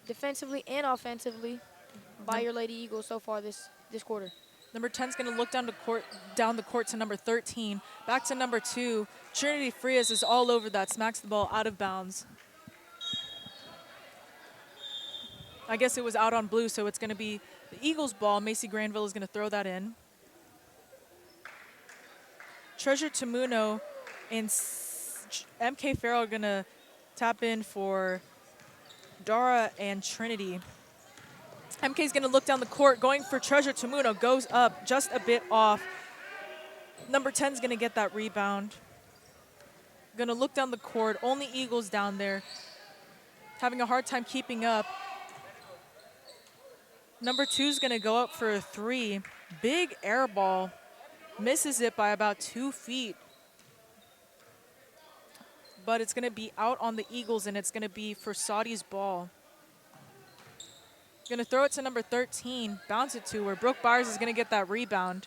defensively and offensively by your Lady Eagles so far this quarter. Number 10's going to look down the court to number 13. Back to number 2. Trinity Frias is all over that. Smacks the ball out of bounds. I guess it was out on blue, so it's going to be the Eagles' ball. Macy Granville is going to throw that in. Treasure Tamuno and MK Farrell are going to tap in for Dara and Trinity. MK's going to look down the court, going for Treasure Tamuno, goes up just a bit off. Number 10's going to get that rebound. Going to look down the court, only Eagles down there, having a hard time keeping up. Number 2's going to go up for a 3. Big air ball, misses it by about 2 feet. But it's going to be out on the Eagles, and it's going to be Frassati's ball. Going to throw it to number 13, bounce it to her. Brooke Byers is going to get that rebound.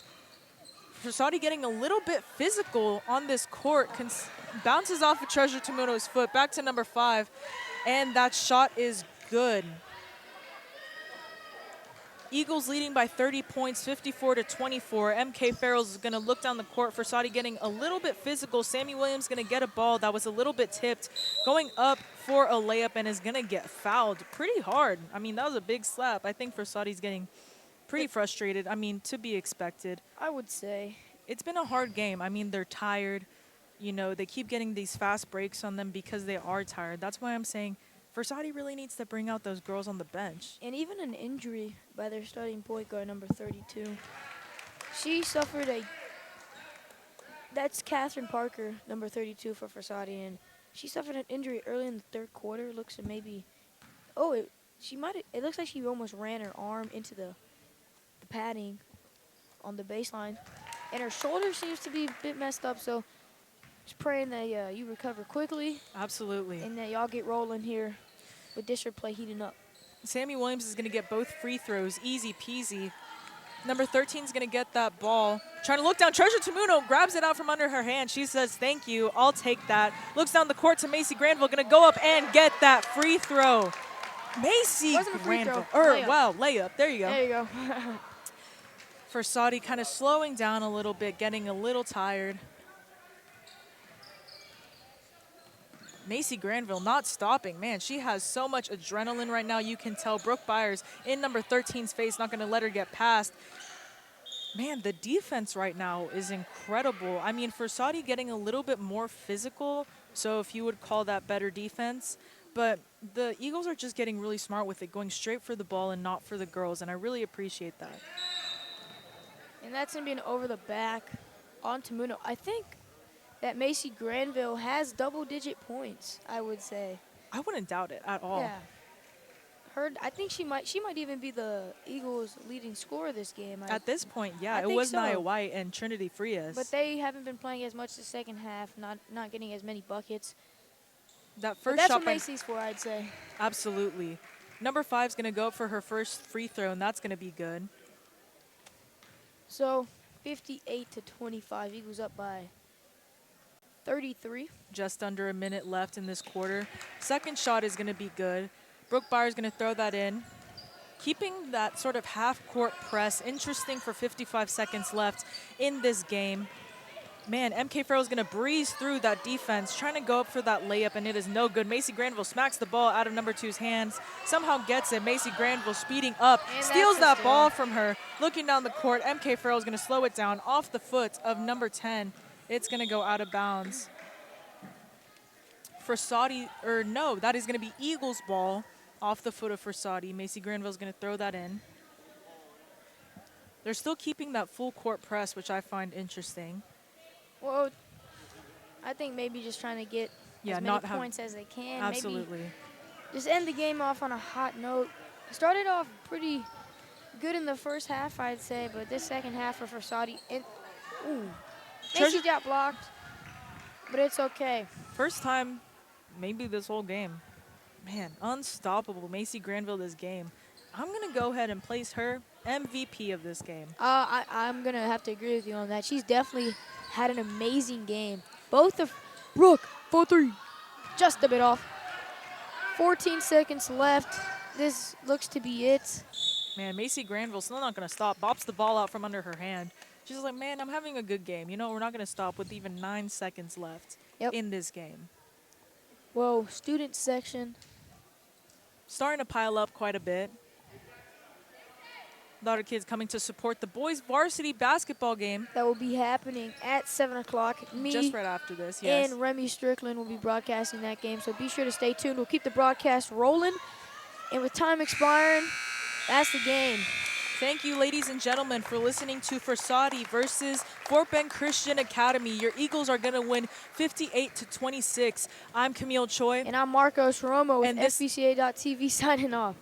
Frassati getting a little bit physical on this court. Bounces off of Treasure Tamuno's foot, back to number 5, and that shot is good. Eagles leading by 30 points, 54-24. MK Farrells is going to look down the court. Frassati getting a little bit physical. Sammy Williams going to get a ball that was a little bit tipped, going up for a layup, and is going to get fouled pretty hard. I mean, that was a big slap. I think Frassati's getting pretty frustrated. I mean, to be expected. I would say. It's been a hard game. I mean, they're tired. You know, they keep getting these fast breaks on them because they are tired. That's why I'm saying Frassati really needs to bring out those girls on the bench. And even an injury by their starting point guard, number 32. She suffered that's Catherine Parker, number 32 for Frassati, and she suffered an injury early in the third quarter. Looks to maybe, it looks like she almost ran her arm into the padding on the baseline. And her shoulder seems to be a bit messed up, so just praying that you recover quickly. Absolutely. And that y'all get rolling here with district play heating up. Sammy Williams is going to get both free throws, easy peasy. Number 13 is going to get that ball. Trying to look down. Treasure Tamuno grabs it out from under her hand. She says, thank you, I'll take that. Looks down the court to Macy Granville. Going to go up and get that free throw. Macy Granville. Layup. There you go. There you go. Frassati kind of slowing down a little bit, getting a little tired. Macy Granville not stopping. Man, she has so much adrenaline right now. You can tell. Brooke Byers in number 13's face, not going to let her get past. Man, the defense right now is incredible. I mean, Frassati getting a little bit more physical, so if you would call that better defense. But the Eagles are just getting really smart with it, going straight for the ball and not for the girls, and I really appreciate that. And that's going to be an over the back on Tamuno. I think that Macy Granville has double-digit points, I would say. I wouldn't doubt it at all. Yeah. I think she might even be the Eagles' leading scorer this game. At this point, yeah. I it think was so. Nia White and Trinity Frias. But they haven't been playing as much the second half, not getting as many buckets. That But first that's shot what by Macy's for, I'd say. Absolutely. Number 5's going to go up for her first free throw, and that's going to be good. So 58-25, Eagles up by 33. Just under a minute left in this quarter. Second shot is going to be good. Brooke Byers is going to throw that in. Keeping that sort of half-court press interesting for 55 seconds left in this game. Man, MK Farrell is going to breeze through that defense, trying to go up for that layup, and it is no good. Macy Granville smacks the ball out of number 2's hands, somehow gets it. Macy Granville speeding up, and steals that ball from her. Looking down the court, MK Farrell is going to slow it down off the foot of number 10. It's going to go out of bounds. Frassati, that is going to be Eagles ball off the foot of Frassati. Macy Granville is going to throw that in. They're still keeping that full court press, which I find interesting. Well, I think maybe just trying to get as many points as they can. Absolutely. Maybe just end the game off on a hot note. Started off pretty good in the first half, I'd say, but this second half for Frassati, Macy got blocked, but it's okay. First time, maybe this whole game. Man, unstoppable Macy Granville this game. I'm going to go ahead and place her MVP of this game. I'm going to have to agree with you on that. She's definitely had an amazing game. Both of Brooke, 4-3, just a bit off. 14 seconds left. This looks to be it. Man, Macy Granville's still not going to stop. Bops the ball out from under her hand. She's like, man, I'm having a good game. You know, we're not going to stop with even 9 seconds left in this game. Whoa, student section. Starting to pile up quite a bit. A lot of kids coming to support the boys varsity basketball game. That will be happening at 7 o'clock. Me just right after this, yes. and Remy Strickland will be broadcasting that game, so be sure to stay tuned. We'll keep the broadcast rolling. And with time expiring, that's the game. Thank you, ladies and gentlemen, for listening to Frassati versus Fort Bend Christian Academy. Your Eagles are going to win 58-26. I'm Camille Choi. And I'm Marcos Romo with And this- FBCA.TV signing off.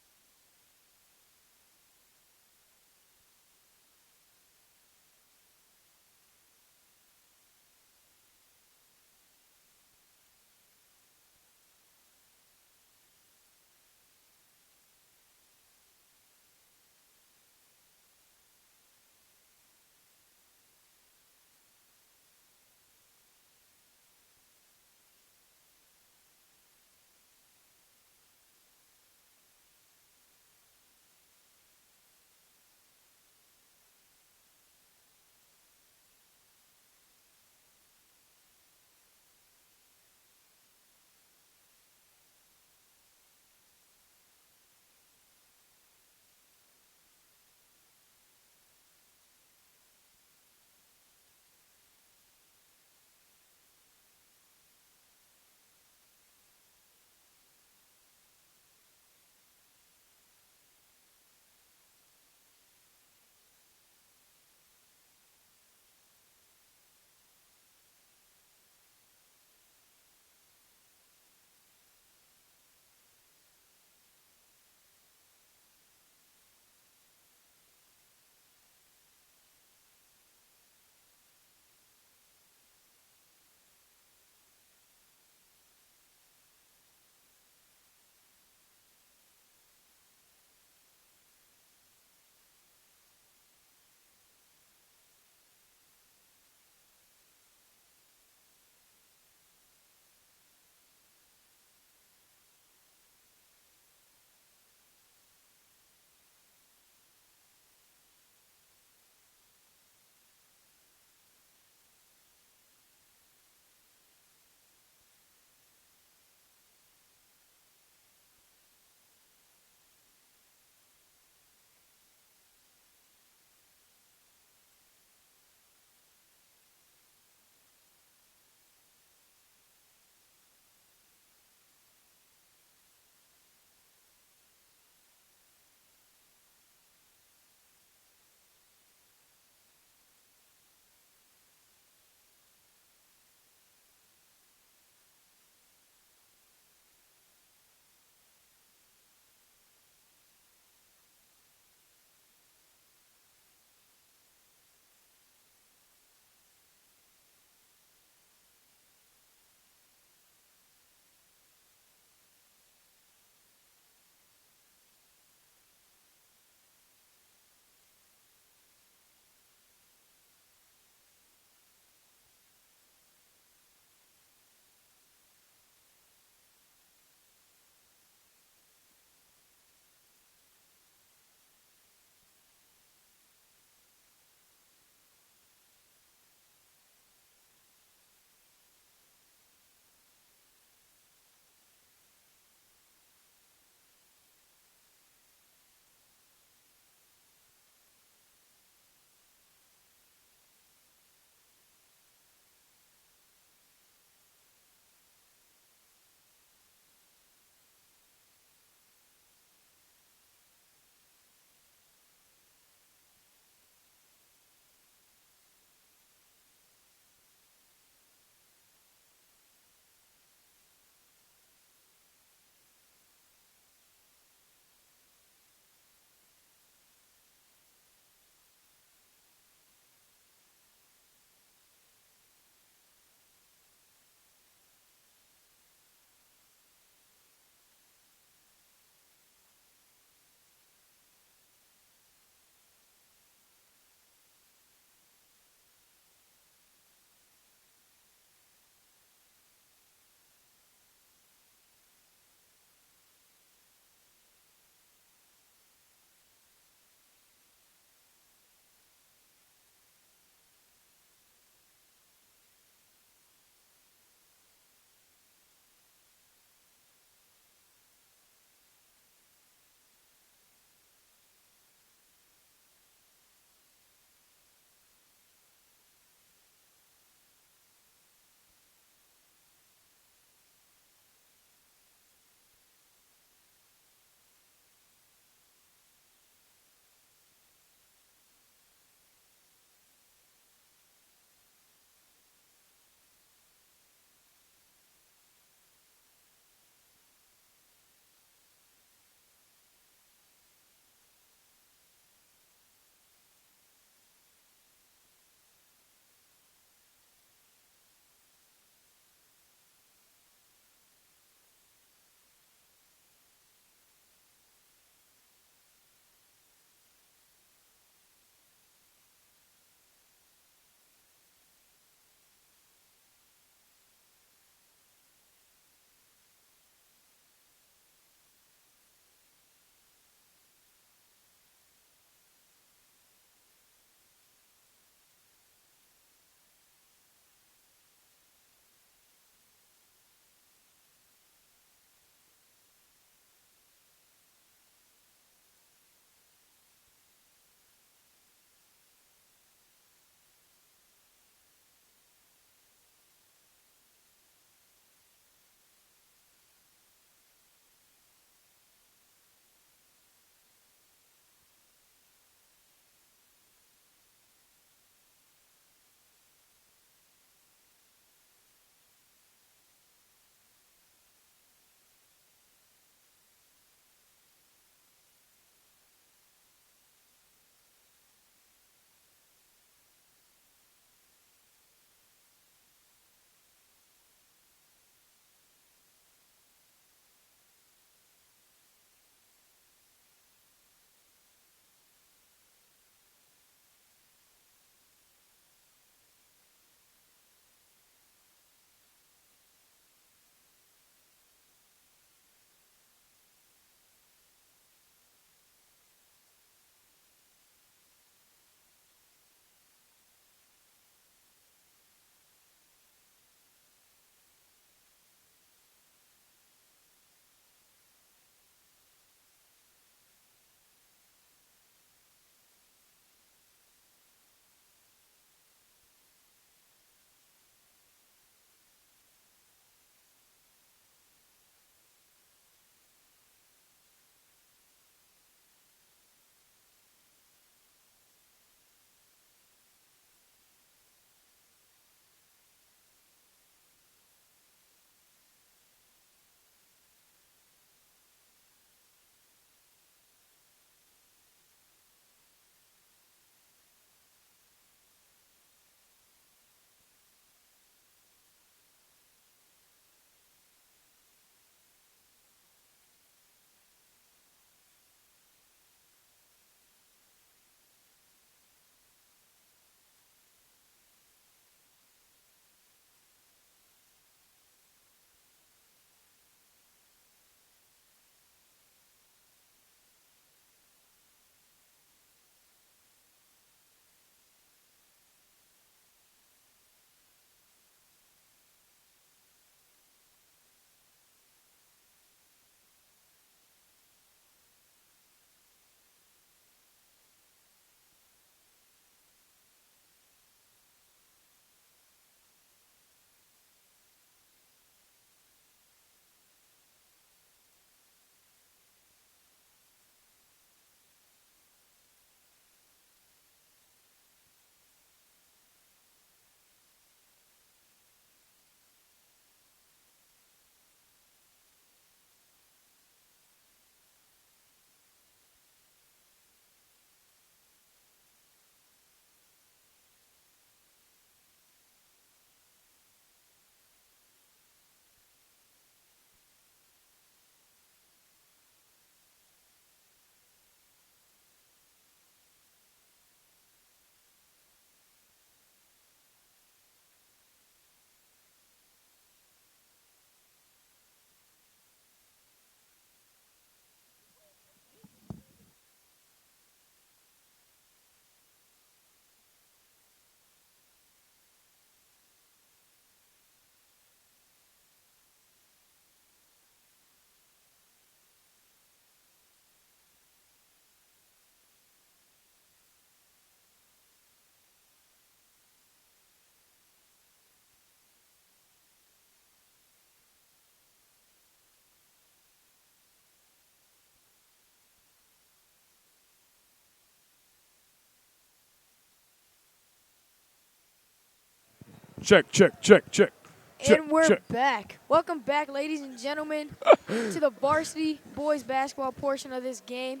Check, check, check, check. Check, And we're check. back. Welcome back, ladies and gentlemen, to the varsity boys basketball portion of this game.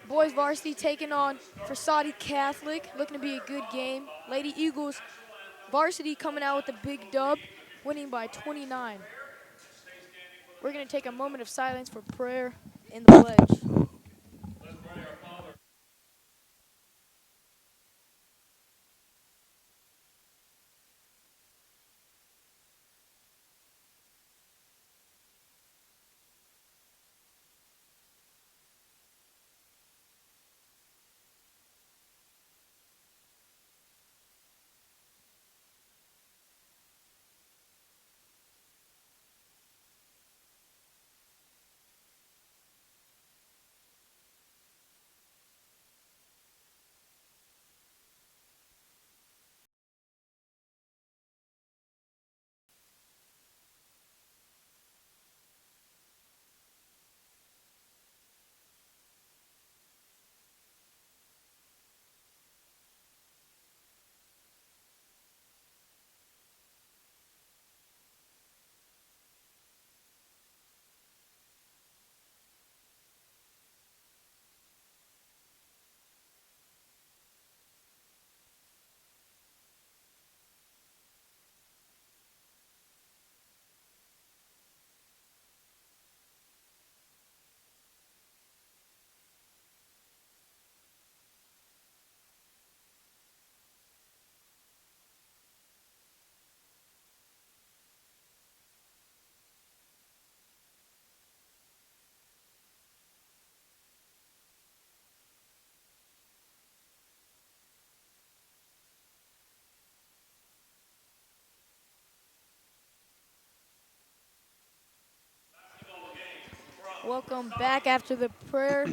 Boys varsity taking on Frassati Catholic, looking to be a good game. Lady Eagles varsity coming out with a big dub, winning by 29. We're going to take a moment of silence for prayer and the pledge. Welcome back after the prayer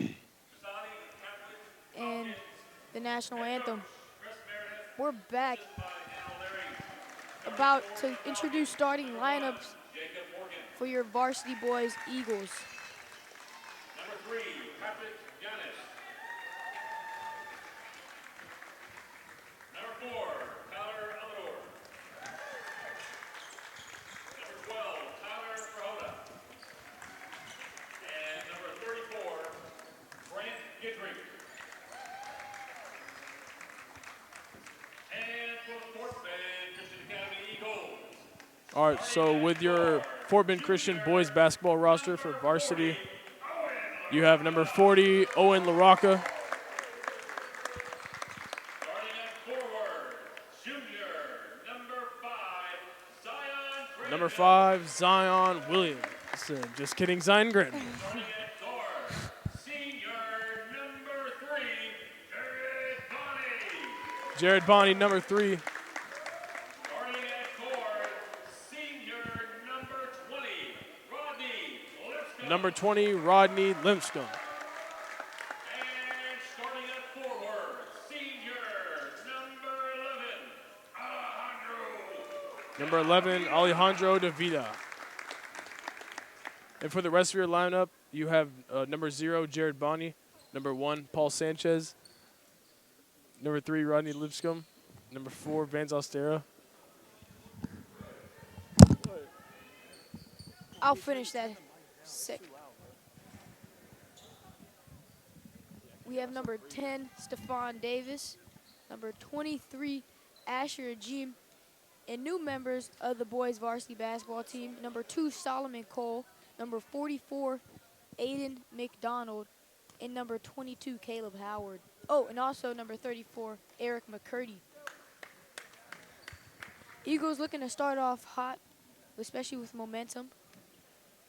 and the national anthem. We're back about to introduce starting lineups for your varsity boys Eagles. Number 3, Patrick Yanis. Number 4, Tyler Amador. Number 12, Tyler Frahota. And number 34, Brant Gidry. And for the Fort Bend Christian Academy Eagles. All right, so with your Fort Bend Christian boys basketball roster for varsity, you have number 40, Owen LaRocca. Starting at forward, junior, number 5, Zion Griffin. Number 5, Zion Williamson. Just kidding, Zion Gritton. Starting at guard, senior, number 3, Jared Bonney. Jared Bonney, number 3. Starting at guard, senior, number 20, Rodney Lipscomb. Number 20, Rodney Lipscomb. And starting at forward, senior, number 11, Alejandro. Number 11, Alejandro De Vida. And for the rest of your lineup, you have number 0, Jared Bonney. Number 1, Paul Sanchez. Number 3, Rodney Lipscomb. Number 4, Vance Ostera. I'll finish that. Sick. We have number 10, Stephon Davis. Number 23, Asher Ajim. And new members of the boys varsity basketball team. Number 2, Solomon Cole. Number 44, Aiden McDonald. And number 22, Caleb Howard. Oh, and also number 34, Eric McCurdy. Eagles looking to start off hot, especially with momentum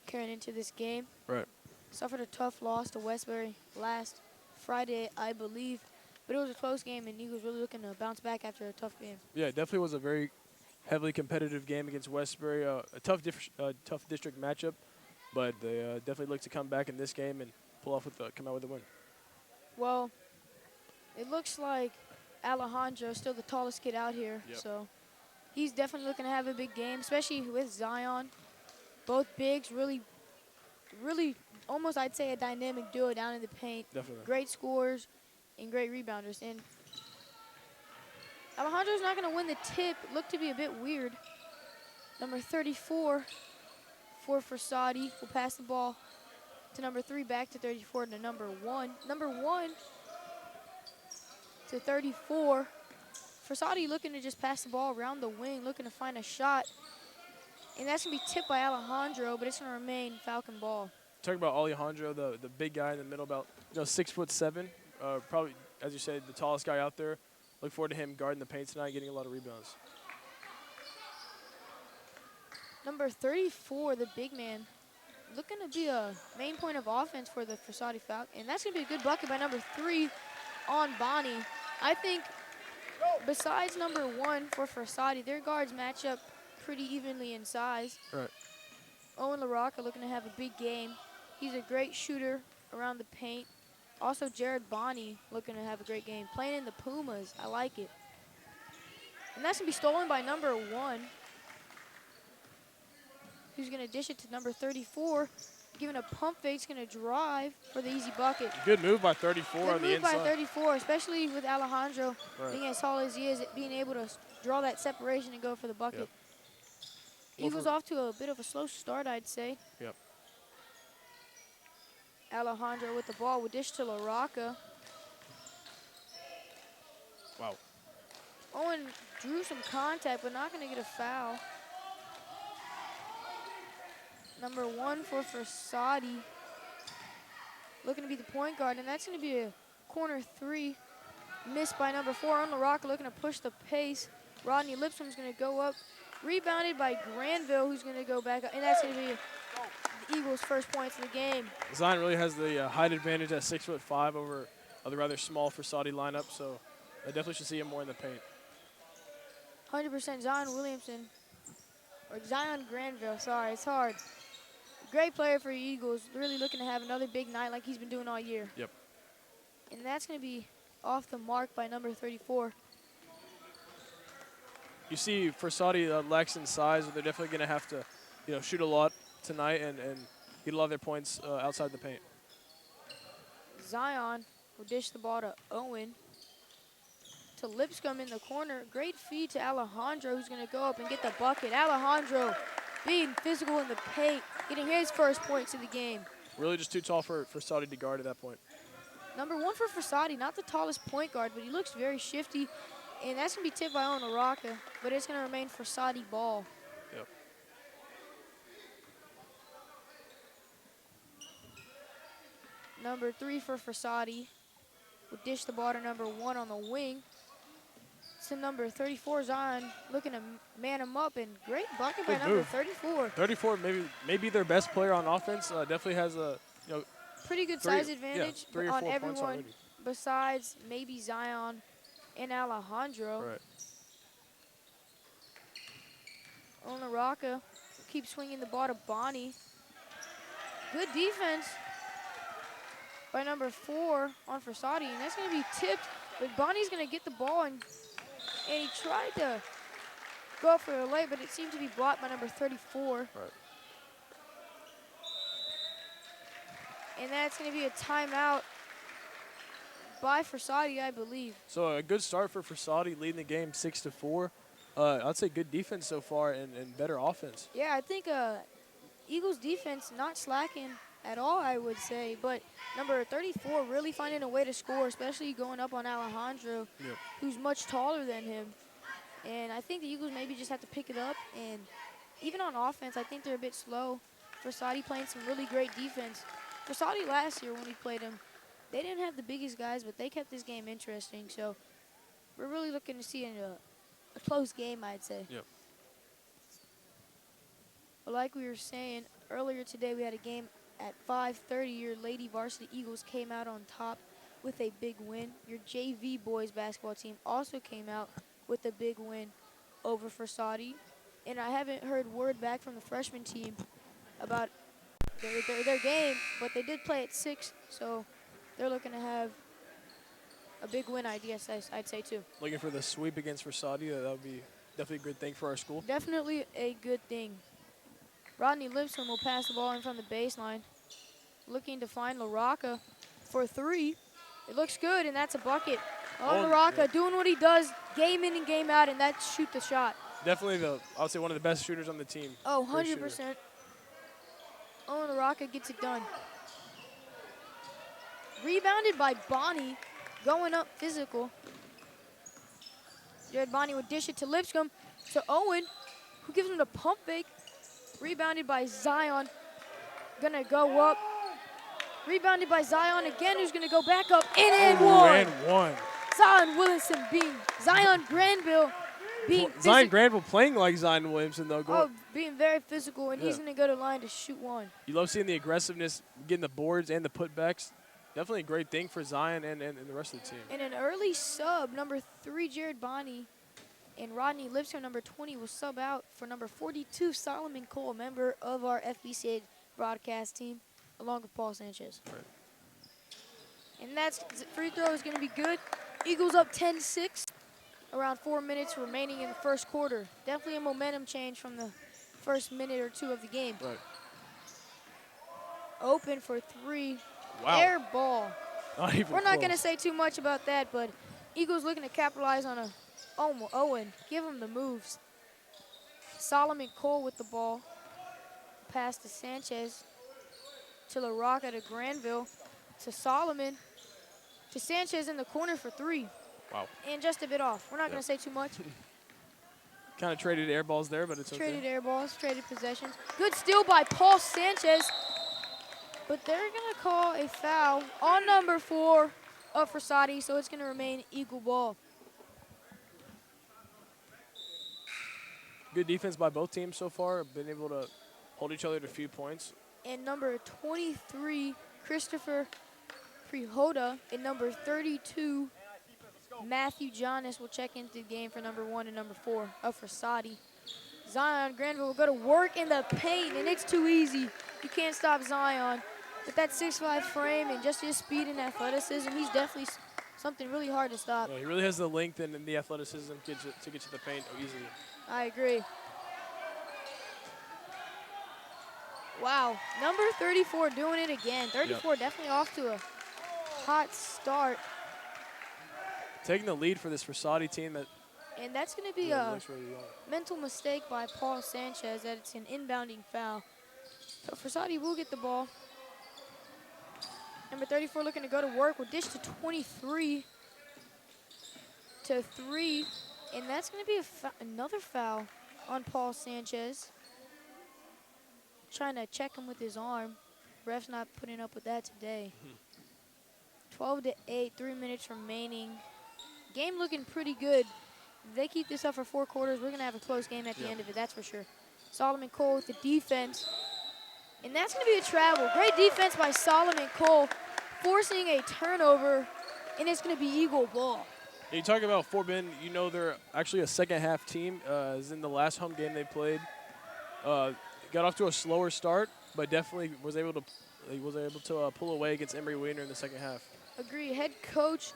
carrying into this game. Right. Suffered a tough loss to Westbury last Friday, I believe. But it was a close game, and Eagles really looking to bounce back after a tough game. Yeah, it definitely was a very heavily competitive game against Westbury. A tough district matchup, but they definitely look to come back in this game and come out with a win. Well, it looks like Alejandro is still the tallest kid out here, Yep. so he's definitely looking to have a big game, especially with Zion. Both bigs really almost, I'd say, a dynamic duo down in the paint. Definitely. Great scorers and great rebounders. And Alejandro's not going to win the tip. It looked to be a bit weird. Number 34 for Frassati will pass the ball to number 3, back to 34 to number 1. Number 1 to 34. Frassati looking to just pass the ball around the wing, looking to find a shot. And that's going to be tipped by Alejandro, but it's going to remain Falcon ball. Talking about Alejandro, the big guy in the middle, about 6'7", probably, as you said, the tallest guy out there. Look forward to him guarding the paint tonight, getting a lot of rebounds. Number 34, the big man, looking to be a main point of offense for the Frassati Falcons. And that's going to be a good bucket by number 3 on Bonnie. I think besides number 1 for Frassati, their guards match up pretty evenly in size. Right. Owen LaRocca looking to have a big game. He's a great shooter around the paint. Also, Jared Bonnie looking to have a great game. Playing in the Pumas. I like it. And that's going to be stolen by number 1, who's going to dish it to number 34. Giving a pump fake. He's going to drive for the easy bucket. Good move by 34 Good on the move inside. by 34, especially with Alejandro Right. being as tall as he is, being able to draw that separation and go for the bucket. Yep. Eagles off to a bit of a slow start, I'd say. Yep. Alejandro with the ball will dish to LaRocca. Wow. Owen drew some contact, but not going to get a foul. Number 1 for Frassati, looking to be the point guard, and that's going to be a corner 3. Missed by number 4 on LaRocca, looking to push the pace. Rodney Lipscomb's going to go up. Rebounded by Granville, who's going to go back up, and that's going to be the Eagles' first points of the game. Zion really has the height advantage at 6'5" over the rather small Frassati lineup, so I definitely should see him more in the paint. 100% Zion Williamson, or Zion Granville, sorry, it's hard. Great player for the Eagles, really looking to have another big night like he's been doing all year. Yep. And that's going to be off the mark by number 34. You see Frassati lacks in size, but they're definitely going to have to, shoot a lot tonight and get a lot of their points outside the paint. Zion will dish the ball to Owen. To Lipscomb in the corner. Great feed to Alejandro, who's going to go up and get the bucket. Alejandro being physical in the paint, getting his first points of the game. Really just too tall for Frassati to guard at that point. Number 1 for Frassati, not the tallest point guard, but he looks very shifty. And that's going to be tipped by Owen LaRocca, but it's going to remain Frassati ball. Yep. Number 3 for Frassati will dish the ball to number 1 on the wing. To number 34, Zion looking to man him up, and great bucket by Good number move. 34. 34, maybe their best player on offense. Definitely has a Pretty good three- size yeah, advantage 3 or on 4 points everyone already. besides maybe Zion and Alejandro. Right. On LaRocca, keeps swinging the ball to Bonnie. Good defense by number 4 on Frassati, and that's going to be tipped, but Bonnie's going to get the ball, and he tried to go up for a lay, but it seemed to be blocked by number 34. Right. And that's going to be a timeout by Frassati, I believe. So a good start for Frassati, leading the game 6-4. I'd say good defense so far and better offense. Yeah, I think Eagles defense not slacking at all, I would say. But number 34 really finding a way to score, especially going up on Alejandro, Yep. who's much taller than him. And I think the Eagles maybe just have to pick it up. And even on offense, I think they're a bit slow. Frassati playing some really great defense. Frassati last year when we played him, they didn't have the biggest guys, but they kept this game interesting. So we're really looking to see a close game, I'd say. Yep. But like we were saying, earlier today we had a game at 5:30. Your Lady Varsity Eagles came out on top with a big win. Your JV boys basketball team also came out with a big win over Frassati. And I haven't heard word back from the freshman team about their game, but they did play at 6, so they're looking to have a big win, I'd say, too. Looking for the sweep against Frassati. That would be definitely a good thing for our school. Definitely a good thing. Rodney Lipscomb will pass the ball in from the baseline. Looking to find LaRocca for 3. It looks good, and that's a bucket On Raka doing what he does, game in and game out, and that's shoot the shot. Definitely I would say one of the best shooters on the team. Oh, Great 100%. On Raka gets it done. Rebounded by Bonnie, going up physical. Jared Bonnie would dish it to Lipscomb, to Owen, who gives him the pump fake. Rebounded by Zion, gonna go up. Rebounded by Zion again, who's gonna go back up, and one. And one. Zion Williamson being Zion Granville being Zion Granville playing like Zion Williamson, though. being very physical, and he's gonna go to line to shoot one. You love seeing the aggressiveness, getting the boards and the putbacks. Definitely a great thing for Zion and the rest of the team. And an early sub, number 3, Jared Bonnie, and Rodney Lipscomb, number 20, will sub out for number 42, Solomon Cole, a member of our FBCA broadcast team, along with Paul Sanchez. Right. And that's free throw is going to be good. Eagles up 10-6, around 4 minutes remaining in the first quarter. Definitely a momentum change from the first minute or two of the game. Right. Open for 3. Wow. Air ball. We're not going to say too much about that, but Eagles looking to capitalize on a Owen. Give him the moves. Solomon Cole with the ball. Pass to Sanchez. To LaRocca to Granville. To Solomon. To Sanchez in the corner for 3. Wow. And just a bit off. We're not going to say too much. Kind of traded air balls there, but it's okay. Traded air balls, traded possessions. Good steal by Paul Sanchez. But they're going to call a foul on number 4 of Frassati, so it's going to remain Eagle ball. Good defense by both teams so far. Been able to hold each other to a few points. And number 23, Christopher Prihoda, and number 32, Matthew Jonas will check into the game for number 1 and number 4 of Frassati. Zion Granville will go to work in the paint, and it's too easy. You can't stop Zion. With that 6'5" frame and just his speed and athleticism, he's definitely something really hard to stop. Yeah, he really has the length and the athleticism to get to the paint easily. I agree. Wow, number 34 doing it again. 34 definitely off to a hot start. Taking the lead for this Frassati team. And that's going to be a mental mistake by Paul Sanchez that it's an inbounding foul. So Frassati will get the ball. Number 34 looking to go to work. Will dish to 23 to 3. And that's going to be another foul on Paul Sanchez. Trying to check him with his arm. Ref's not putting up with that today. 12-8, 3 minutes remaining. Game looking pretty good. If they keep this up for 4 quarters, we're going to have a close game at the end of it, that's for sure. Solomon Cole with the defense. And that's going to be a travel. Great defense by Solomon Cole, forcing a turnover, and it's going to be Eagle ball. You talk about Fort Bend, you know they're actually a second-half team. As in the last home game they played. Got off to a slower start, but definitely was able to pull away against Emory Wiener in the second half. Agree. Head coach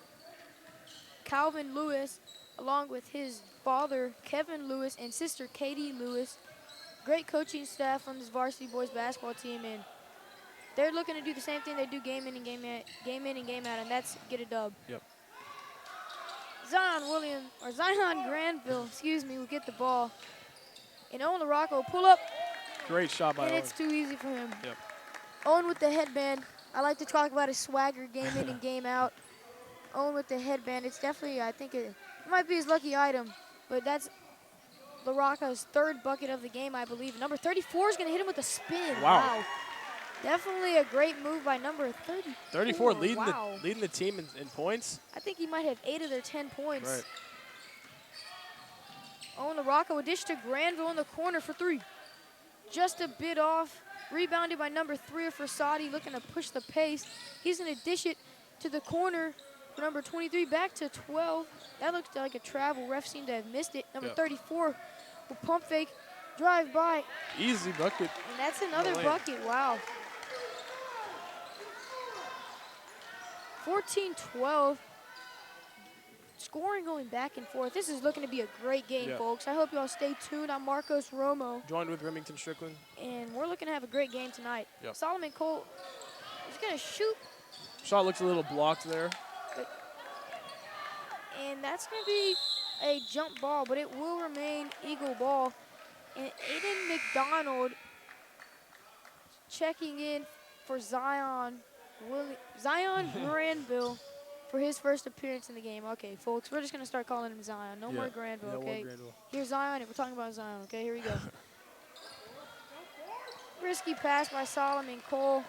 Calvin Lewis, along with his father, Kevin Lewis, and sister, Katie Lewis. Great coaching staff on this varsity boys basketball team, and they're looking to do the same thing they do game in and game out, and that's get a dub. Yep. Zion Granville, will get the ball. And Owen LaRocca will pull up. Great shot by Owen. And it's too easy for him. Yep. Owen with the headband. I like to talk about his swagger game in and game out. Owen with the headband. It's definitely, I think it might be his lucky item, but that's LaRocca's 3rd bucket of the game, I believe. Number 34 is going to hit him with a spin. Wow. Definitely a great move by number 34. 34 leading the team in points. I think he might have 8 of their 10 points. Right. Owen LaRocca will dish to Granville in the corner for 3. Just a bit off. Rebounded by number 3 of Frassati, looking to push the pace. He's going to dish it to the corner for number 23, back to 12. That looked like a travel. Ref seemed to have missed it. Number 34 will pump fake, drive by. Easy bucket. And that's another bucket. Wow. 14-12. Scoring going back and forth. This is looking to be a great game, folks. I hope you all stay tuned. I'm Marcos Romo. Joined with Remington Strickland. And we're looking to have a great game tonight. Yep. Solomon Cole is going to shoot. Shot looks a little blocked there. And that's going to be a jump ball, but it will remain Eagle ball. And Aiden McDonald checking in for Zion Granville for his first appearance in the game. Okay, folks, we're just going to start calling him Zion. No more Granville, no more okay? Granville. Here's Zion, and we're talking about Zion, okay? Here we go. Risky pass by Solomon Cole,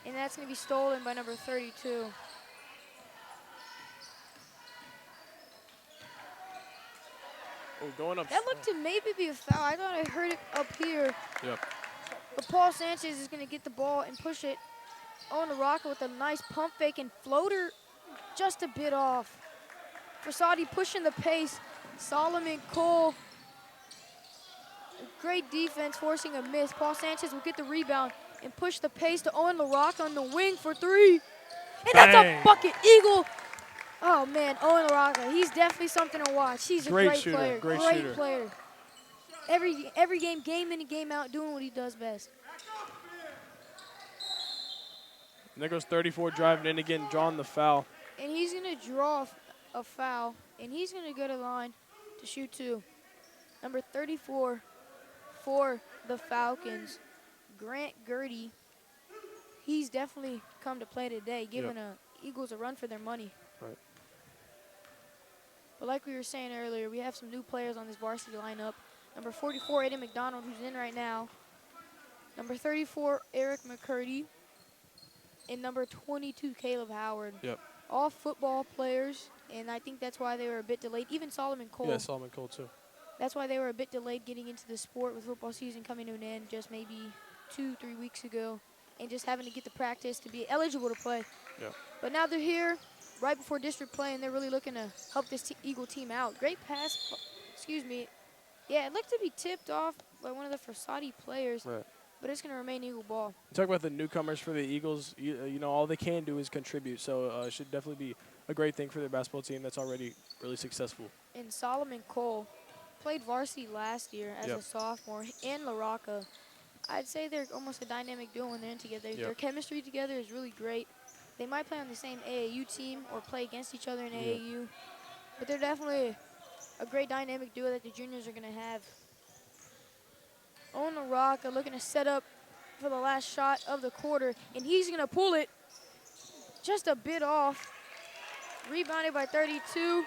and that's going to be stolen by number 32. Oh, going up. That looked to maybe be a foul. I thought I heard it up here. Yep. But Paul Sanchez is going to get the ball and push it on the rocket with a nice pump fake and floater just a bit off. Frassati pushing the pace. Solomon Cole, great defense, forcing a miss. Paul Sanchez will get the rebound and push the pace to Owen LaRocca on the wing for three. And that's a bucket. Eagle. Oh, man, Owen LaRocca, he's definitely something to watch. He's a great shooter, player. great Great shooter. player. Every game in and game out, doing what he does best. And there goes 34 driving in again, drawing the foul. And he's going to draw a foul, and he's going to go to the line to shoot two. Number 34 for the Falcons, Grant Gertie. He's definitely come to play today, giving the Eagles a run for their money. Right. But like we were saying earlier, we have some new players on this varsity lineup. Number 44, Aiden McDonald, who's in right now. Number 34, Eric McCurdy. And number 22, Caleb Howard. Yep. All football players, and I think that's why they were a bit delayed. Even Solomon Cole. Yeah, Solomon Cole too. That's why they were a bit delayed getting into the sport with football season coming to an end just maybe 2-3 weeks ago, and just having to get the practice to be eligible to play. Yeah. But now they're here right before district play, and they're really looking to help this Eagle team out. Great pass. Excuse me. Yeah, it looked to be tipped off by one of the Frassati players. Right. But it's going to remain Eagle ball. Talk about the newcomers for the Eagles. You know, all they can do is contribute. So it should definitely be a great thing for their basketball team that's already really successful. And Solomon Cole played varsity last year as a sophomore, and LaRocca. I'd say they're almost a dynamic duo when they're in together. Their chemistry together is really great. They might play on the same AAU team or play against each other in AAU. But they're definitely a great dynamic duo that the juniors are going to have. On LaRocca looking to set up for the last shot of the quarter, and he's going to pull it just a bit off. Rebounded by 32.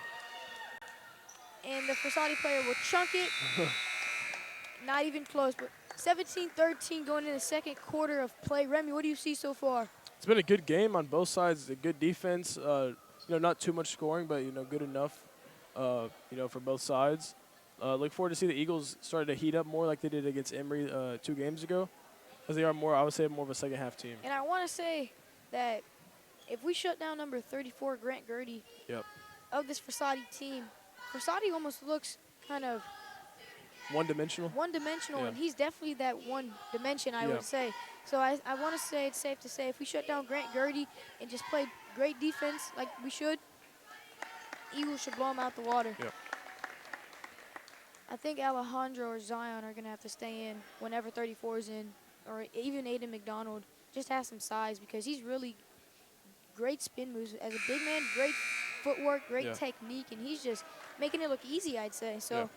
And the Frassati player will chunk it. Not even close, but 17-13 going into the second quarter of play. Remy, what do you see so far? It's been a good game on both sides. A good defense. Not too much scoring, but good enough. For both sides. Look forward to see the Eagles started to heat up more like they did against Emory 2 games ago, because they are more. I would say more of a second half team. And I want to say that if we shut down number 34, Grant Gertie, of this Frassati team, Frassati almost looks kind of one-dimensional. And he's definitely that one dimension, I would say. So I want to say it's safe to say if we shut down Grant Gertie and just play great defense like we should, Eagles should blow them out the water. Yep. I think Alejandro or Zion are going to have to stay in whenever 34 is in, or even Aiden McDonald. Just have some size because he's really great spin moves. As a big man, great footwork, great technique, and he's just making it look easy, I'd say. So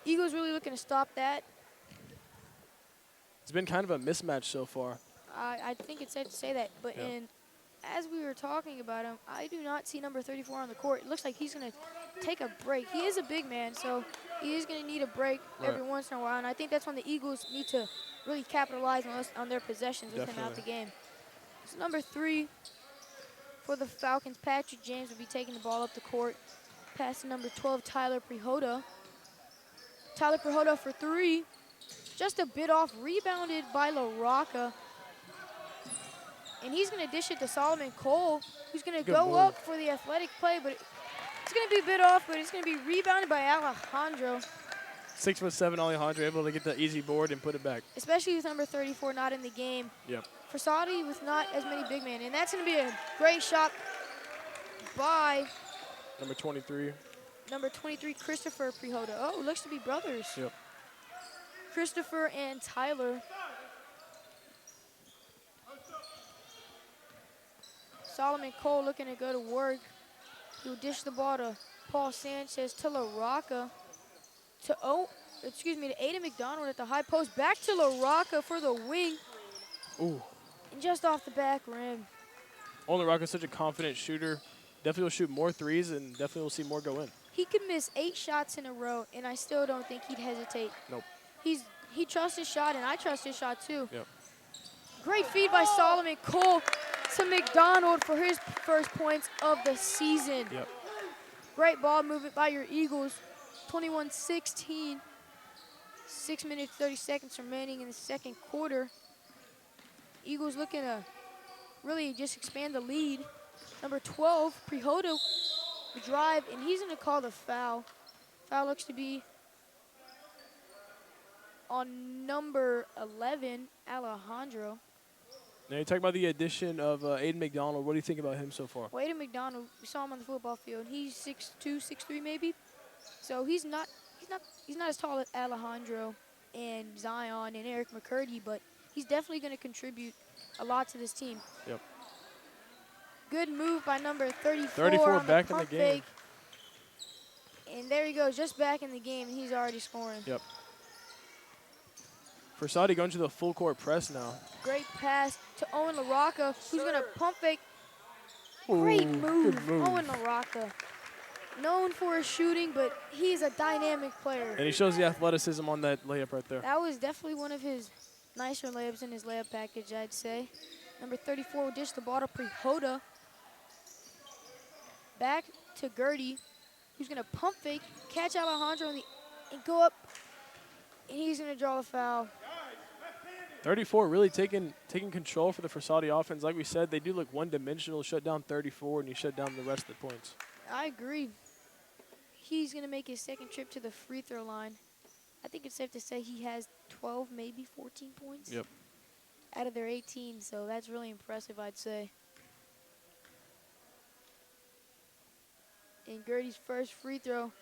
Eagles really looking to stop that. It's been kind of a mismatch so far. I think it's safe to say that. But as we were talking about him, I do not see number 34 on the court. It looks like he's going to take a break. He is a big man, so he is going to need a break every once in a while. And I think that's when the Eagles need to really capitalize on their possessions with him out the game. So number 3 for the Falcons, Patrick James will be taking the ball up the court. Pass to number 12, Tyler Prihota. Tyler Prihota for 3. Just a bit off, rebounded by LaRocca. And he's going to dish it to Solomon Cole, who's going to go up for the athletic play, but it's going to be a bit off, but it's going to be rebounded by Alejandro. 6'7" Alejandro able to get the easy board and put it back. Especially with number 34 not in the game. Yep. Frassati with not as many big men, and that's going to be a great shot by number 23. Number 23, Christopher Prihota. Oh, looks to be brothers. Yep. Christopher and Tyler. Solomon Cole looking to go to work. He'll dish the ball to Paul Sanchez to LaRocca. To Aiden McDonald at the high post. Back to LaRocca for the wing. Ooh. And just off the back rim. Owen LaRocca is such a confident shooter. Definitely will shoot more threes and definitely will see more go in. He could miss 8 shots in a row, and I still don't think he'd hesitate. Nope. He trusts his shot, and I trust his shot too. Yep. Great feed by Solomon Cole to McDonald for his first points of the season. Yep. Great ball movement by your Eagles. 21-16. 6 minutes, 30 seconds remaining in the second quarter. Eagles looking to really just expand the lead. Number 12, Prihoda, drive, and he's going to call the foul. Foul looks to be on number 11, Alejandro. Now you're talking about the addition of Aiden McDonald. What do you think about him so far? Well, Aiden McDonald, we saw him on the football field. He's 6'2", 6'3", maybe. So he's not as tall as Alejandro and Zion and Eric McCurdy, but he's definitely going to contribute a lot to this team. Yep. Good move by number 34. 34 on back the in the pump game. fake. And there he goes, just back in the game, and he's already scoring. Yep. Frassati going to the full court press now. Great pass to Owen LaRocca, who's going to pump fake. Ooh, Great move, good move. Owen LaRocca. Known for his shooting, but he's a dynamic player. And he shows the athleticism on that layup right there. That was definitely one of his nicer layups in his layup package, I'd say. Number 34 will dish the ball to Prihoda. Back to Gertie, who's going to pump fake, catch Alejandro and go up, and he's going to draw the foul. 34 really taking control for the Frassati offense. Like we said, they do look one-dimensional. Shut down 34, and you shut down the rest of the points. I agree. He's going to make his second trip to the free throw line. I think it's safe to say he has 12, maybe 14 points. Yep. Out of their 18, so that's really impressive, I'd say. And Gertie's first free throw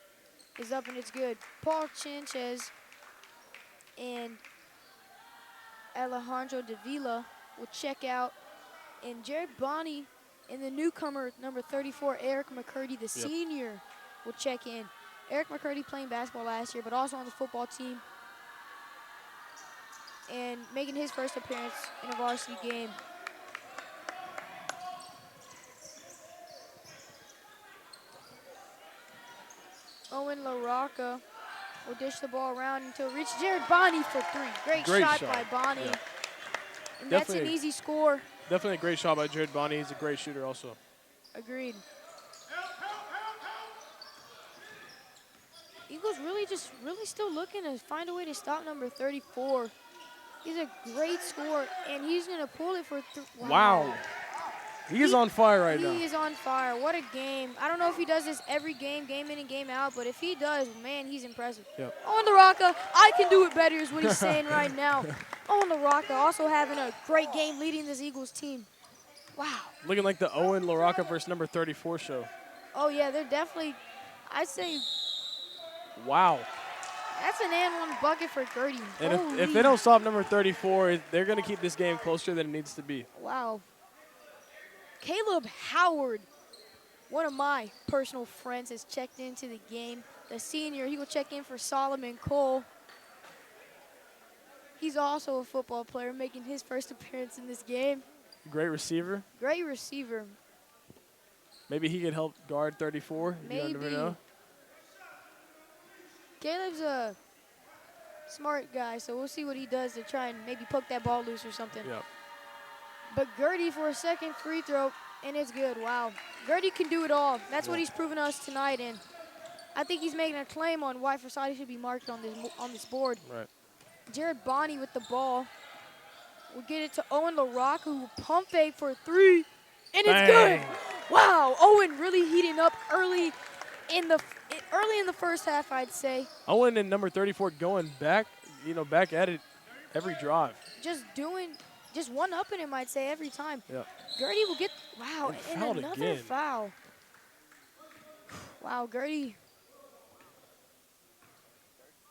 is up and it's good. Paul Sanchez and Alejandro Davila will check out. And Jared Bonney and the newcomer, number 34, Eric McCurdy, the senior, will check in. Eric McCurdy playing basketball last year, but also on the football team. And making his first appearance in a varsity game. Owen LaRocca will dish the ball around until it reaches Jared Bonney for 3. Great shot by Bonney. Yeah. And that's an easy score. Definitely a great shot by Jared Bonney. He's a great shooter also. Agreed. Eagles really still looking to find a way to stop number 34. He's a great scorer, and he's going to pull it for Wow. He is on fire right now. He is on fire. What a game. I don't know if he does this every game in and game out, but if he does, man, he's impressive. Yep. Owen LaRocca, I can do it better is what he's saying right now. Owen LaRocca also having a great game leading this Eagles team. Wow. Looking like the Owen LaRocca versus number 34 show. Oh, yeah, they're definitely, I'd say. Wow. That's an and one bucket for Gertie. And if they don't stop number 34, they're going to keep this game closer than it needs to be. Wow. Caleb Howard, one of my personal friends, has checked into the game. The senior, he will check in for Solomon Cole. He's also a football player, making his first appearance in this game. Great receiver. Great receiver. Maybe he could help guard 34. Maybe. You never know. Caleb's a smart guy, so we'll see what he does to try and maybe poke that ball loose or something. Yep. But Gertie for a second free throw, and it's good. Wow. Gertie can do it all. That's what he's proven us tonight, and I think he's making a claim on why Frassati should be marked on this board. Right. Jared Bonney with the ball. We'll get it to Owen LaRocca, who will pump fake for 3, and it's good. Wow, Owen really heating up early in the first half, I'd say. Owen and number 34 going back, back at it every drive. Just one-upping him, I'd say, every time. Yeah. Gertie will get, and another again. foul. Wow, Gertie.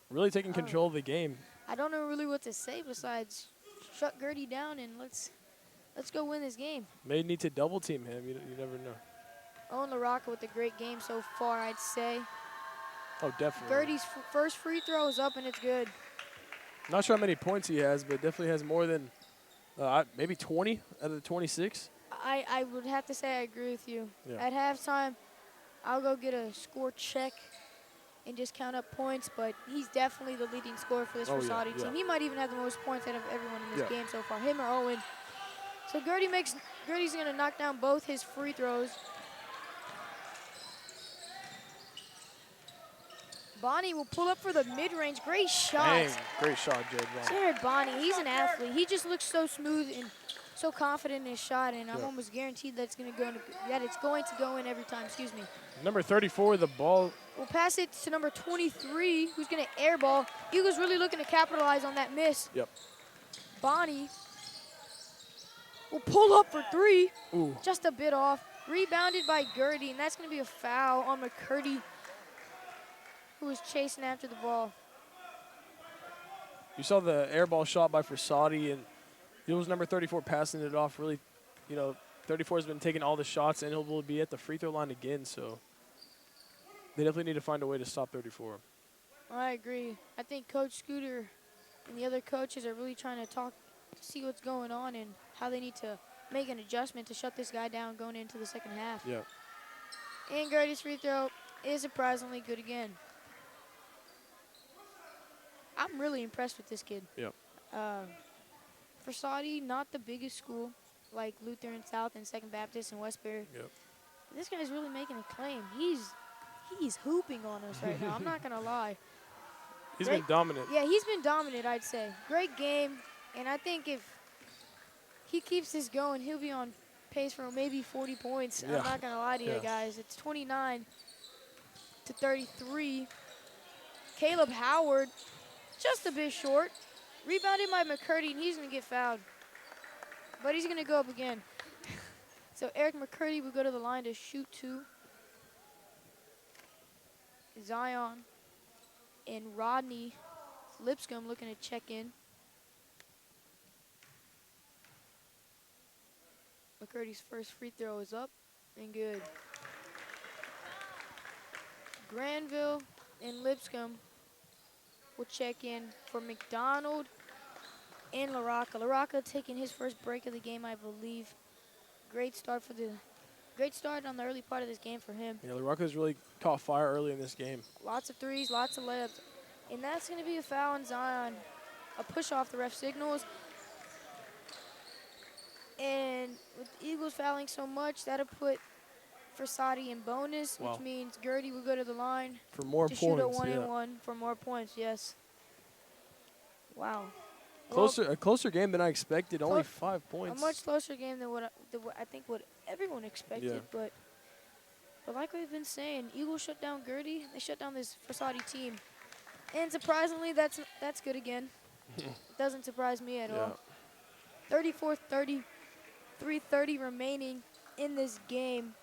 Really taking control of the game. I don't know really what to say besides shut Gertie down and let's go win this game. May need to double team him. You never know. Owen LaRocca with a great game so far, I'd say. Oh, definitely. Gertie's first free throw is up, and it's good. Not sure how many points he has, but definitely has more than maybe 20 out of the 26. I would have to say I agree with you. Yeah. At halftime, I'll go get a score check and just count up points, but he's definitely the leading scorer for this Frassati team. He might even have the most points out of everyone in this game so far, him or Owen. So Gertie's going to knock down both his free throws. Bonnie will pull up for the mid-range. Great shot. Dang, great shot, Jared Bonnie, he's an athlete. He just looks so smooth and so confident in his shot, and I'm almost guaranteed that it's going to go in every time. Excuse me. Number 34, the ball. We'll pass it to number 23, who's going to airball. Eagles really looking to capitalize on that miss. Yep. Bonnie will pull up for three. Ooh. Just a bit off. Rebounded by Gertie, and that's going to be a foul on McCurdy, who was chasing after the ball. You saw the air ball shot by Frassati, and it was number 34 passing it off. Really, 34 has been taking all the shots, and he'll be at the free throw line again. So they definitely need to find a way to stop 34. I agree. I think Coach Scooter and the other coaches are really trying to talk to see what's going on and how they need to make an adjustment to shut this guy down going into the second half. Yeah. And Gertie's free throw is surprisingly good again. I'm really impressed with this kid. Yep. Frassati, not the biggest school like Lutheran South and Second Baptist and Westbury. Yep. This guy's really making a claim. He's hooping on us right now. I'm not going to lie. He's been dominant. Yeah, he's been dominant, I'd say. Great game. And I think if he keeps this going, he'll be on pace for maybe 40 points. Yeah. I'm not going to lie to you guys. It's 29 to 33. Caleb Howard, just a bit short. Rebounded by McCurdy, and he's going to get fouled. But he's going to go up again. So Eric McCurdy will go to the line to shoot two. Zion and Rodney Lipscomb looking to check in. McCurdy's first free throw is up and good. Granville and Lipscomb will check in for McDonald and LaRocca. LaRocca taking his first break of the game, I believe. Great start on the early part of this game for him. Yeah, LaRocca's really caught fire early in this game. Lots of threes, lots of layups. And that's going to be a foul on Zion. A push off the ref signals. And with the Eagles fouling so much, that'll put Frassati in bonus, which means Gertie will go to the line for more to points. Shoot a 1-and-1 for more points, yes. Wow. A closer game than I expected, only 5 points. A much closer game than what I think what everyone expected, but like we've been saying, Eagles shut down Gertie, they shut down this Frassati team. And surprisingly, that's good again. It doesn't surprise me at all. 34-30, 3:30 remaining in this game.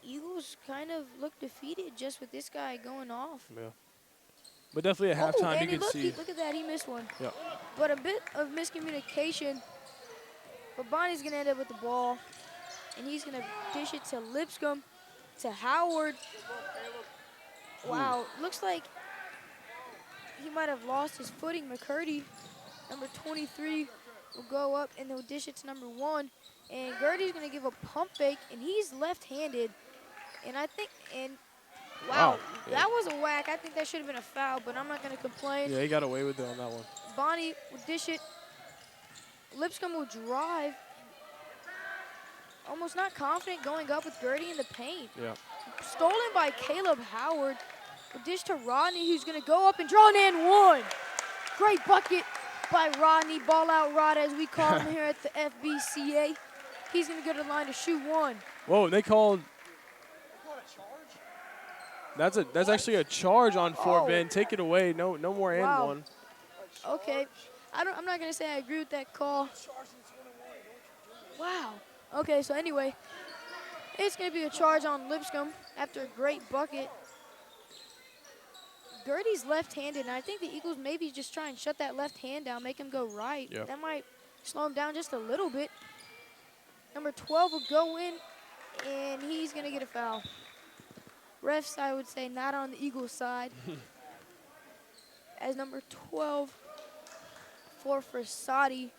Eagles kind of look defeated just with this guy going off. Yeah. But definitely at halftime, you could see. Look at that, he missed one. Yeah. But a bit of miscommunication. But Bonnie's going to end up with the ball. And he's going to dish it to Lipscomb, to Howard. Wow, looks like he might have lost his footing. McCurdy, number 23, will go up and they'll dish it to number 1. And Gertie's going to give a pump fake, and he's left-handed. And I think, wow, that was a whack. I think that should have been a foul, but I'm not going to complain. Yeah, he got away with it on that one. Bonnie will dish it. Lipscomb will drive. Almost not confident going up with Gertie in the paint. Yeah. Stolen by Caleb Howard. Will dish to Rodney, who's going to go up and draw an and one. Great bucket by Rodney. Ball out Rod, as we call him here at the FBCA. He's going to go to the line to shoot one. Whoa, they called. That's actually a charge on Fort Bend. Take it away. No more and one. Okay. I'm not going to say I agree with that call. Wow. Okay, so anyway, it's going to be a charge on Lipscomb after a great bucket. Gertie's left-handed, and I think the Eagles maybe just try and shut that left hand down, make him go right. Yep. That might slow him down just a little bit. Number 12 will go in, and he's going to get a foul. Refs, I would say, not on the Eagles side. As number 12 for Frassati,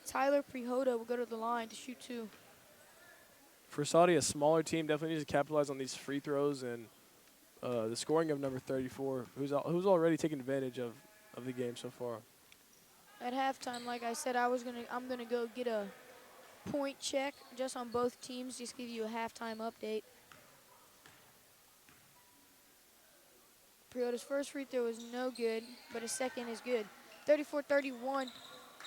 Tyler Prihoda will go to the line to shoot 2. Frassati, a smaller team, definitely needs to capitalize on these free throws and the scoring of number 34, who's already taken advantage of the game so far. At halftime, like I said, I'm gonna go get a point check just on both teams, just give you a halftime update. Prihoda's first free throw is no good, but his second is good. 34-31,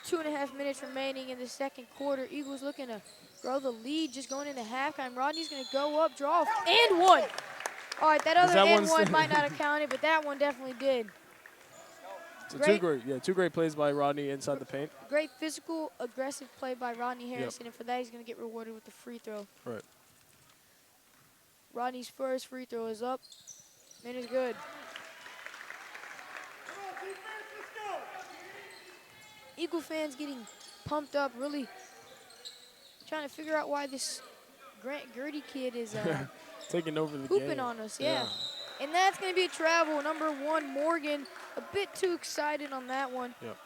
2.5 minutes remaining in the second quarter. Eagles looking to grow the lead just going into halftime. Rodney's going to go up, draw, and one. All right, that other and one might not have counted, but that one definitely did. So two great plays by Rodney inside the paint. Great physical, aggressive play by Rodney Harrison, and for that he's going to get rewarded with the free throw. Right. Rodney's first free throw is up, and it's good. Eagle fans getting pumped up, really trying to figure out why this Grant Gertie kid is taking over the hooping game on us, yeah. And that's going to be a travel. Number 1, Morgan, a bit too excited on that one. Yep.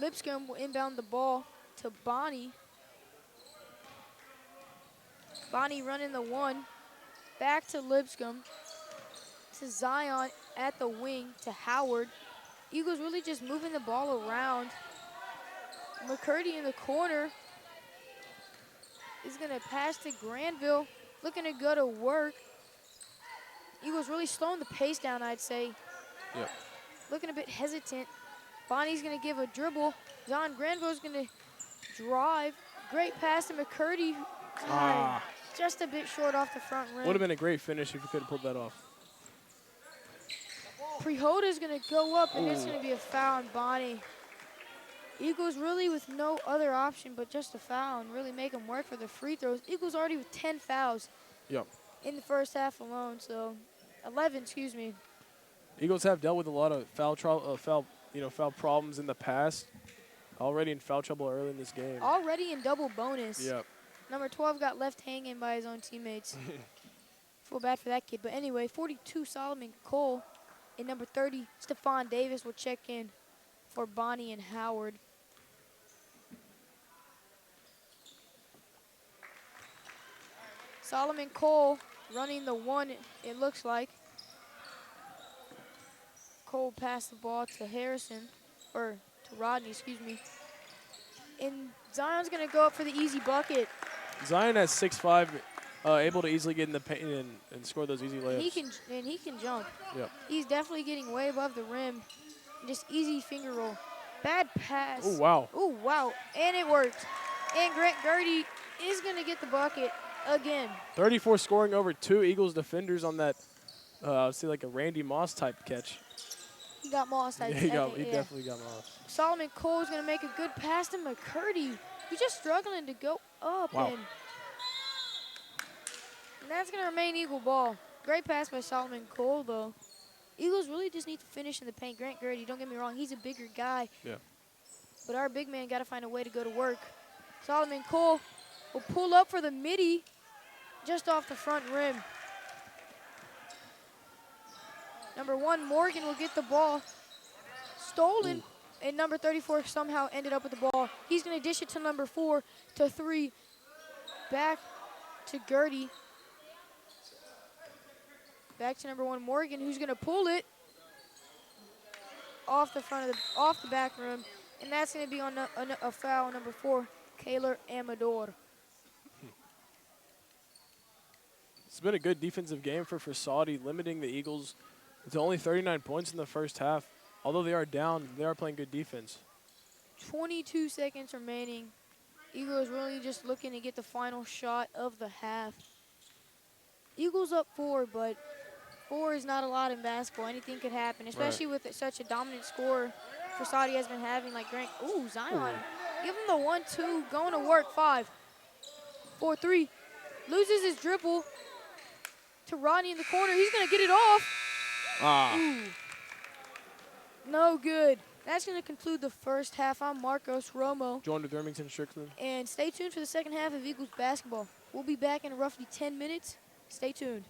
Lipscomb will inbound the ball to Bonnie. Bonnie running the 1. Back to Lipscomb. To Zion at the wing to Howard. Eagles really just moving the ball around. McCurdy in the corner is going to pass to Granville, looking to go to work. Eagles really slowing the pace down, I'd say. Yep. Looking a bit hesitant. Bonnie's going to give a dribble. John Granville's going to drive. Great pass to McCurdy. Just a bit short off the front rim. Would have been a great finish if you could have pulled that off. Prihoda's going to go up, and it's going to be a foul on Bonnie. Eagles really with no other option but just a foul and really make them work for the free throws. Eagles already with 10 fouls in the first half alone, so 11, excuse me. Eagles have dealt with a lot of foul problems in the past. Already in foul trouble early in this game. Already in double bonus. Yep. Number 12 got left hanging by his own teammates. Feel bad for that kid. But anyway, 42, Solomon Cole. And number 30, Stephon Davis will check in for Bonnie and Howard. Solomon Cole running the 1, it looks like. Cole passed the ball to Harrison, or to Rodney, excuse me. And Zion's going to go up for the easy bucket. Zion at 6'5", able to easily get in the paint and score those easy layups. He can jump. Yep. He's definitely getting way above the rim. Just easy finger roll. Bad pass. Oh, wow. Oh, wow. And it worked. And Grant Gertie is going to get the bucket again. 34 scoring over 2 Eagles defenders on that, I'd say like a Randy Moss type catch. He got Moss. He definitely got Moss. Solomon Cole is going to make a good pass to McCurdy. He's just struggling to go up. Wow. And that's going to remain Eagle ball. Great pass by Solomon Cole, though. Eagles really just need to finish in the paint. Grant Gertie, don't get me wrong, he's a bigger guy. Yeah. But our big man got to find a way to go to work. Solomon Cole will pull up for the midi just off the front rim. Number 1, Morgan will get the ball. Stolen, and number 34 somehow ended up with the ball. He's going to dish it to number 4 to 3. Back to Gertie. Back to number 1, Morgan, who's going to pull it off the back rim, and that's going to be on a foul on number 4, Kaylor Amador. It's been a good defensive game for Frassati, limiting the Eagles to only 39 points in the first half. Although they are down, they are playing good defense. 22 seconds remaining. Eagles really just looking to get the final shot of the half. Eagles up 4, but 4 is not a lot in basketball. Anything could happen, especially with such a dominant scorer Frassati has been having, like Grant. Ooh, Zion. Give him the 1-2, going to work. 5, 4, 3. Loses his dribble to Rodney in the corner. He's going to get it off. Ooh. No good. That's going to conclude the first half. I'm Marcos Romo. Joined with Remington Strickland. And stay tuned for the second half of Eagles basketball. We'll be back in roughly 10 minutes. Stay tuned.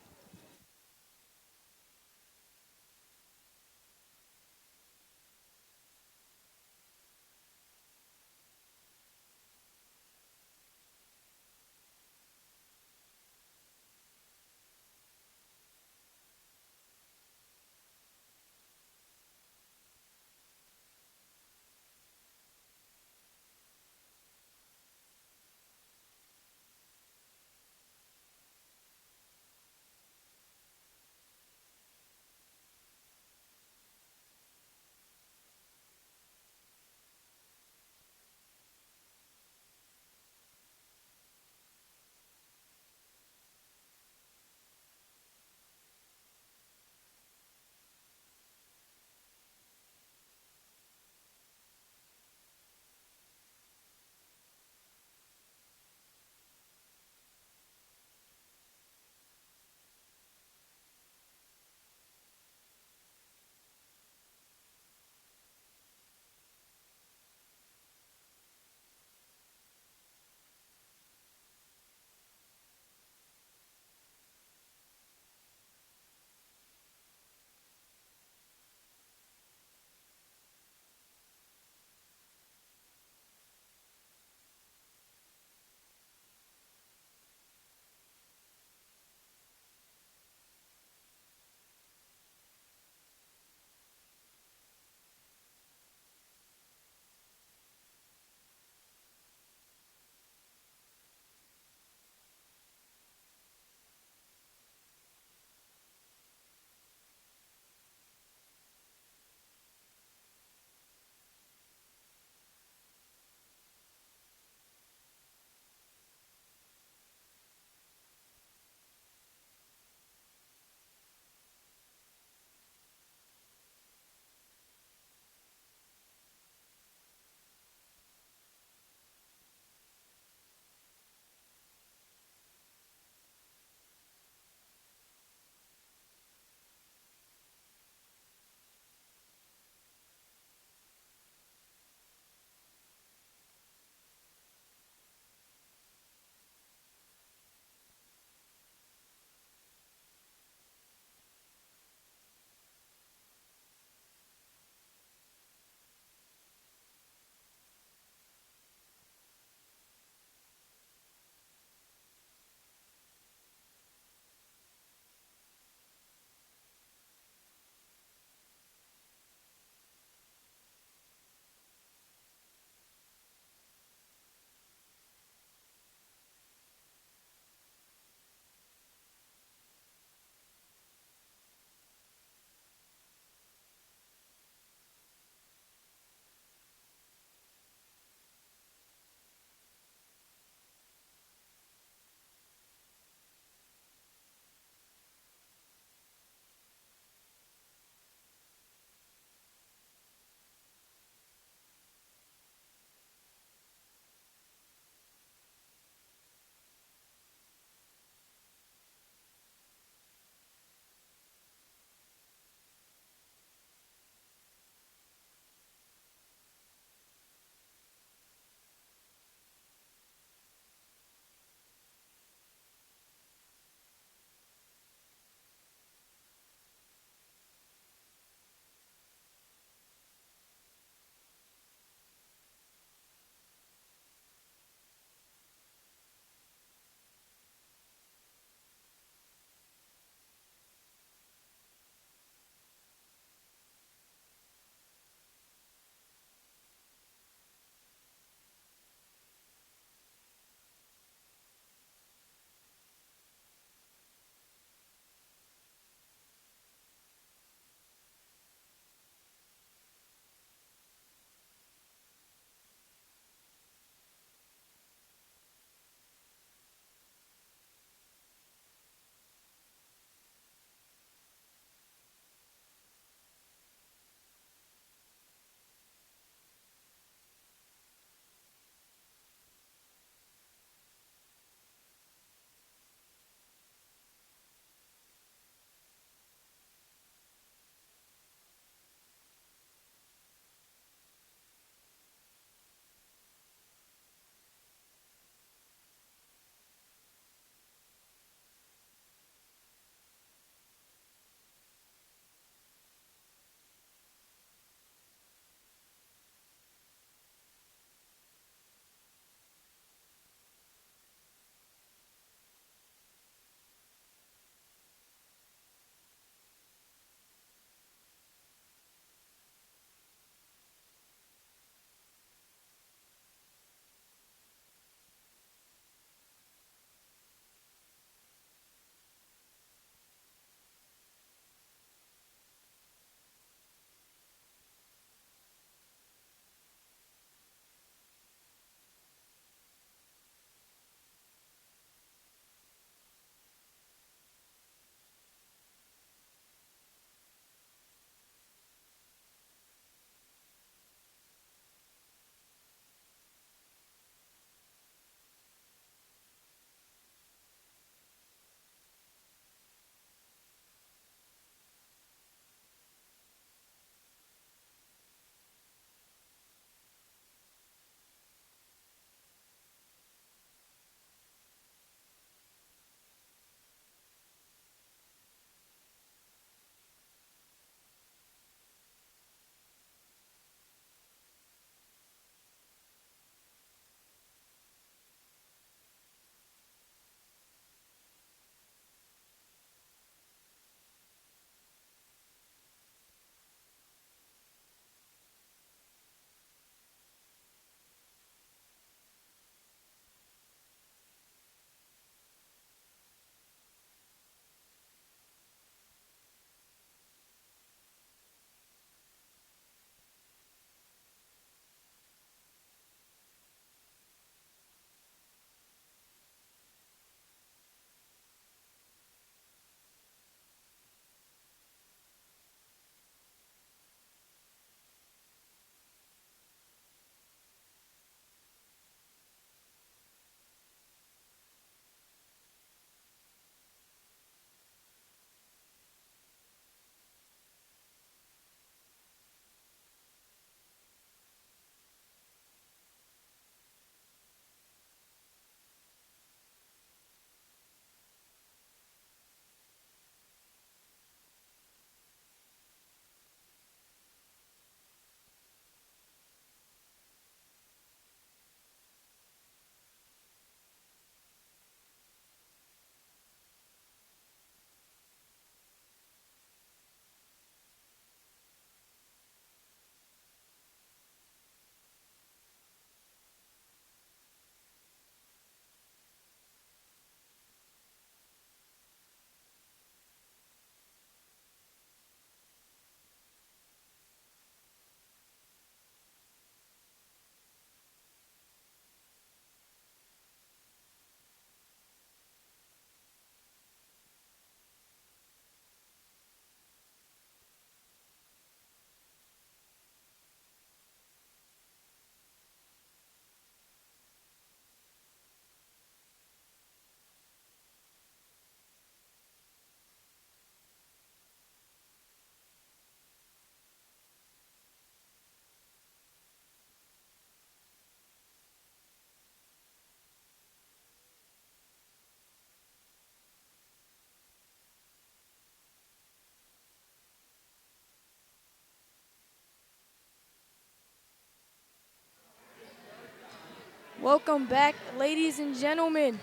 Welcome back, ladies and gentlemen.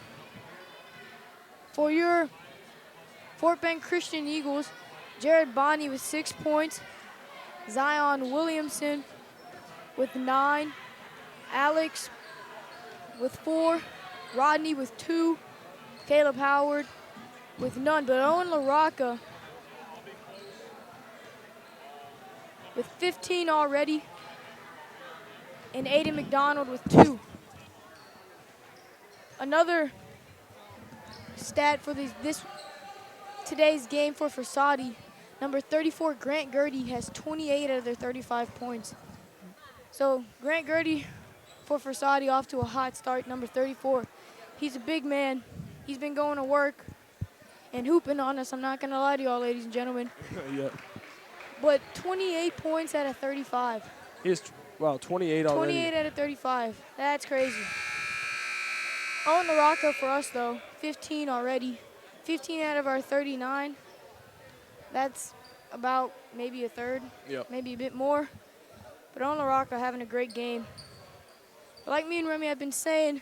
For your Fort Bend Christian Eagles, Jared Bonney with 6 points, Zion Williamson with 9, Alex with 4, Rodney with 2, Caleb Howard with none, but Owen LaRocca with 15 already, and Aiden McDonald with 2. Another stat for today's game for Frassati, number 34, Grant Gertie, has 28 out of their 35 points. So Grant Gertie for Frassati off to a hot start, number 34. He's a big man. He's been going to work and hooping on us. I'm not going to lie to y'all, ladies and gentlemen. Yeah. But 28 points out of 35. He is, wow, 28 already. 28 out of 35. That's crazy. Owen LaRocca for us, though, 15 already. 15 out of our 39. That's about maybe a third, maybe a bit more. But Owen LaRocca having a great game. But like me and Remy have been saying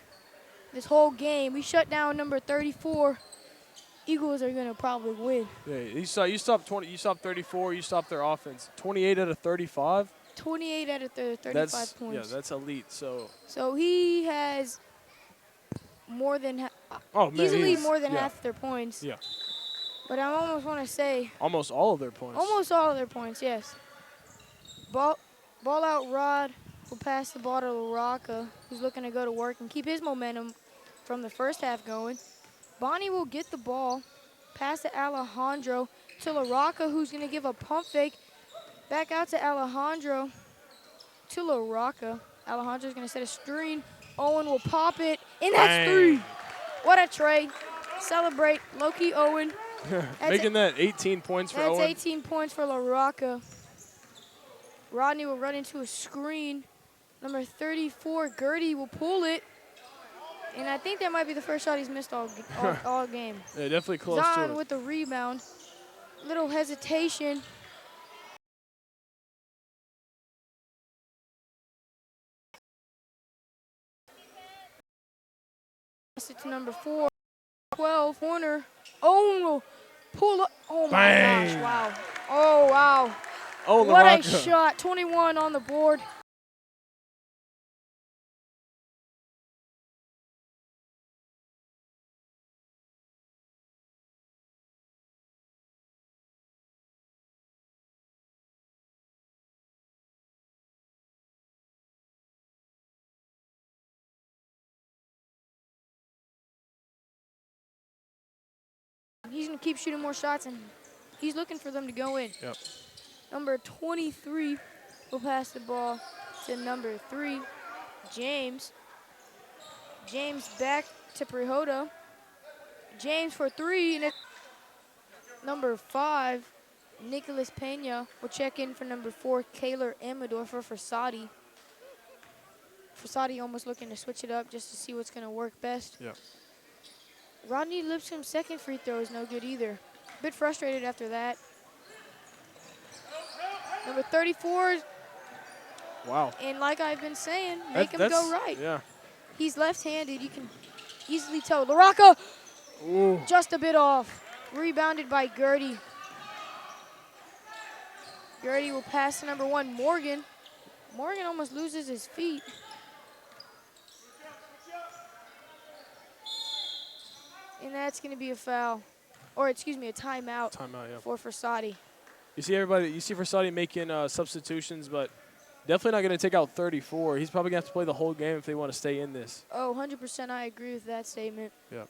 this whole game, we shut down number 34. Eagles are going to probably win. Yeah, you stopped 20. You stopped 34. You stopped their offense. 28 out of 35. 28 out of 35 points. Yeah, that's elite. So he has more than easily more than half their points. Yeah. But I almost want to say almost all of their points. Almost all of their points, yes. Ball out Rod will pass the ball to LaRocca, who's looking to go to work and keep his momentum from the first half going. Bonnie will get the ball, pass to Alejandro, to LaRocca, who's going to give a pump fake. Back out to Alejandro, to LaRocca. Alejandro's going to set a screen. Owen will pop it, and that's 3. What a trade. Celebrate, low-key Owen. Making that 18 points for Owen. That's 18 points for LaRocca. Rodney will run into a screen. Number 34, Gertie, will pull it. And I think that might be the first shot he's missed all game. Yeah, definitely close to Zion it. with the rebound. Little hesitation. Pass it to number 4, 12, corner. Owen will pull up. Oh, my gosh, wow. Oh, wow. Oh, what LaRocca. a shot. 21 on the board. He's going to keep shooting more shots, and he's looking for them to go in. Yep. Number 23 will pass the ball to number 3, James. James back to Prihoda. James for 3, and it's number 5, Nicholas Pena will check in for number 4, Kaylor Amador for Frassati. Frassati almost looking to switch it up just to see what's going to work best. Yeah. Rodney Lipscomb's second free throw is no good either. A bit frustrated after that. Number 34. Wow. And like I've been saying, make him go right. Yeah. He's left-handed. You can easily tell. LaRocca, just a bit off. Rebounded by Gertie. Gertie will pass to number 1, Morgan. Morgan almost loses his feet. And that's going to be a foul. Or, excuse me, a timeout. Timeout, yeah. For Frassati. You see Frassati making substitutions, but definitely not going to take out 34. He's probably going to have to play the whole game if they want to stay in this. Oh, 100% I agree with that statement. Yeah.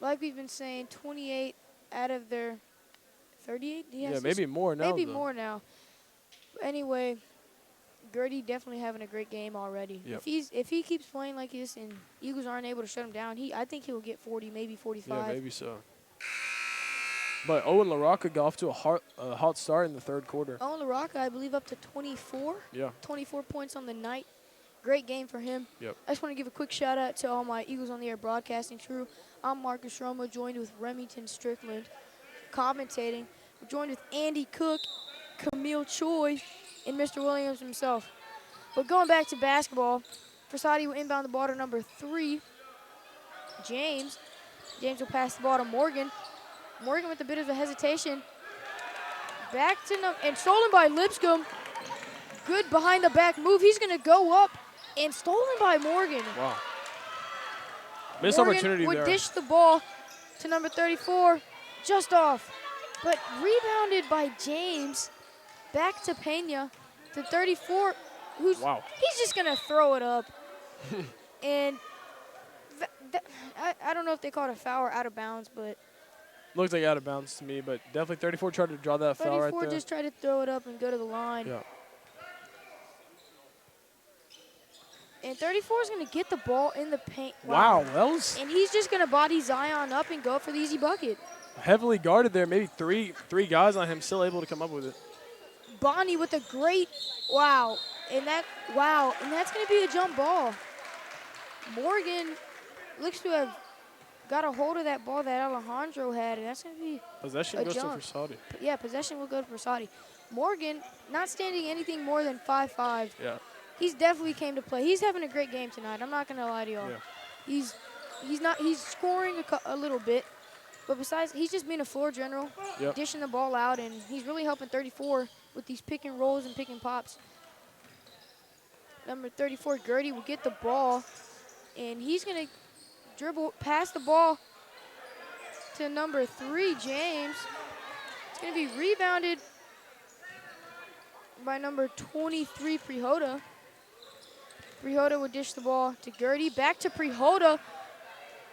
Like we've been saying, 28 out of their 38? Yeah, maybe more now. Maybe more now. Anyway, Gertie definitely having a great game already. Yep. If he keeps playing like this and Eagles aren't able to shut him down, I think he will get 40, maybe 45. Yeah, maybe so. But Owen LaRocca got off to a hot start in the third quarter. Owen LaRocca, I believe, up to 24. Yeah. 24 points on the night. Great game for him. Yep. I just want to give a quick shout-out to all my Eagles on the Air broadcasting crew. I'm Marcus Romo, joined with Remington Strickland, commentating. We're joined with Andy Cook, Camille Choi, and Mr. Williams himself. But going back to basketball, Frassati will inbound the ball to number 3, James. James will pass the ball to Morgan. Morgan with a bit of a hesitation. Back to and stolen by Lipscomb. Good behind the back move. He's going to go up and stolen by Morgan. Wow. Missed Morgan opportunity would there. dish the ball to number 34, just off. But rebounded by James. Back to Pena to 34. He's just going to throw it up. And I don't know if they called a foul or out of bounds, but Looks like out of bounds to me, but definitely 34 tried to draw that foul right 34 there. just tried to throw it up and go to the line. Yeah. And 34 is going to get the ball in the paint. Wow, that was And he's just going to body Zion up and go for the easy bucket. heavily guarded there. Maybe three guys on him, still able to come up with it. Bonnie with a great and that's going to be a jump ball. Morgan looks to have got a hold of that ball that Alejandro had, and that's going to be Possession a goes jump. to Frassati. Yeah, possession will go to Frassati. Morgan not standing anything more than 5'5". Yeah. He's definitely came to play. He's having a great game tonight. I'm not going to lie to y'all. Yeah. He's scoring a little bit, but besides, he's just being a floor general, Yep. dishing the ball out, and he's really helping 34 with these pick and rolls and pick and pops. Number 34, Gertie, will get the ball, and he's going to pass the ball to number 3, James. It's going to be rebounded by number 23, Prihoda. Prihoda would dish the ball to Gertie. Back to Prihoda,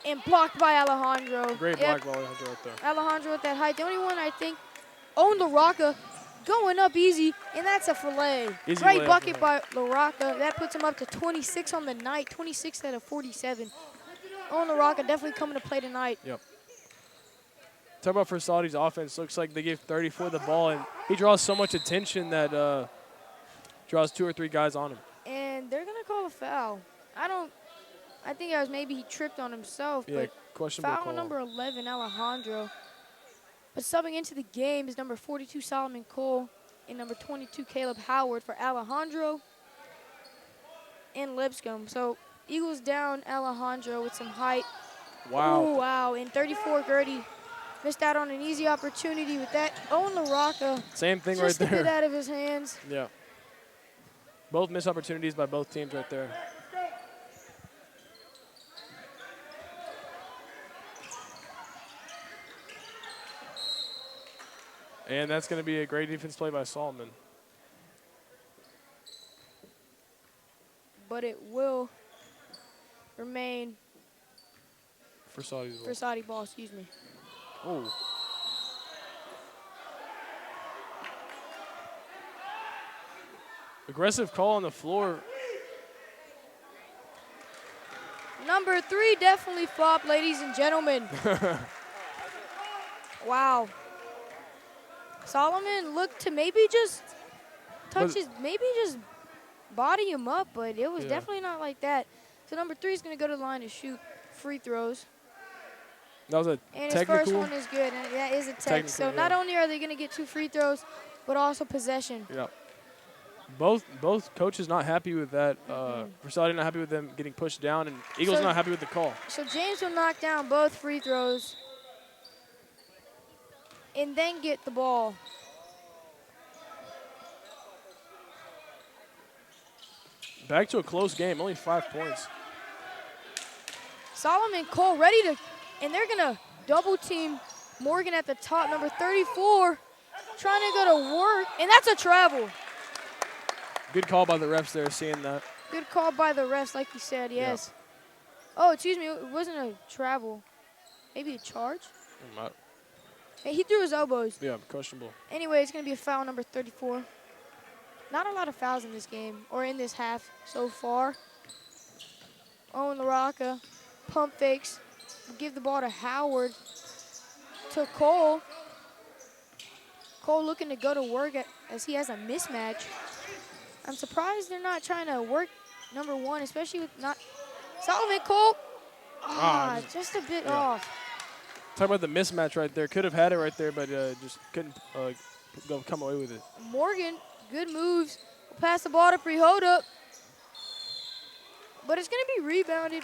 and blocked by Alejandro. Great block by Alejandro right there. Alejandro at that height. The only one I think owned LaRocca, going up easy, and that's a fillet. Easy Great layup bucket for by LaRocca. That puts him up to 26 on the night, 26 out of 47. Owen LaRocca definitely coming to play tonight. Yep. Talk about Frassati's offense. Looks like they gave 34 the ball, and he draws so much attention that draws 2 or 3 guys on him. And they're going to call a foul. I think it was maybe he tripped on himself, Yeah, but questionable foul call. number 11, Alejandro. But subbing into the game is number 42, Solomon Cole, and number 22, Caleb Howard for Alejandro and Lipscomb. So Eagles down Alejandro with some height. Wow. Ooh, wow. And 34, Gertie missed out on an easy opportunity with that. Owen LaRocca. Same thing just right a bit there. out of his hands. Yeah. Both missed opportunities by both teams right there. And that's going to be a great defense play by Solomon. But it will remain Frassati's ball, excuse me. Oh. Aggressive call on the floor. Number 3 definitely flopped, ladies and gentlemen. Wow. Solomon looked to maybe just body him up, but it was definitely not like that. So number 3 is going to go to the line to shoot free throws. That was a And technical. his first one is good, and that is a tech. Technical, So not only are they going to get 2 free throws, but also possession. Yeah. Both coaches not happy with that. Frassati not happy with them getting pushed down, and Eagles not happy with the call. So James will knock down both free throws and then get the ball. Back to a close game, only 5 points. Solomon Cole ready to, and they're going to double team Morgan at the top, number 34, trying to go to work, and that's a travel. Good call by the refs there, seeing that. Good call by the refs, like you said, yes. Oh, excuse me, it wasn't a travel. Maybe a charge? Hey, he threw his elbows. Yeah, questionable. Anyway, it's going to be a foul, number 34. Not a lot of fouls in this game, or in this half so far. Owen LaRocca, pump fakes, give the ball to Howard, to Cole. Cole looking to go to work as he has a mismatch. I'm surprised they're not trying to work number 1, especially with not Solomon Cole. Just a bit off. Talk about the mismatch right there. Could have had it right there, but just couldn't come away with it. Morgan, good moves. Will pass the ball to Prihoda. But it's going to be rebounded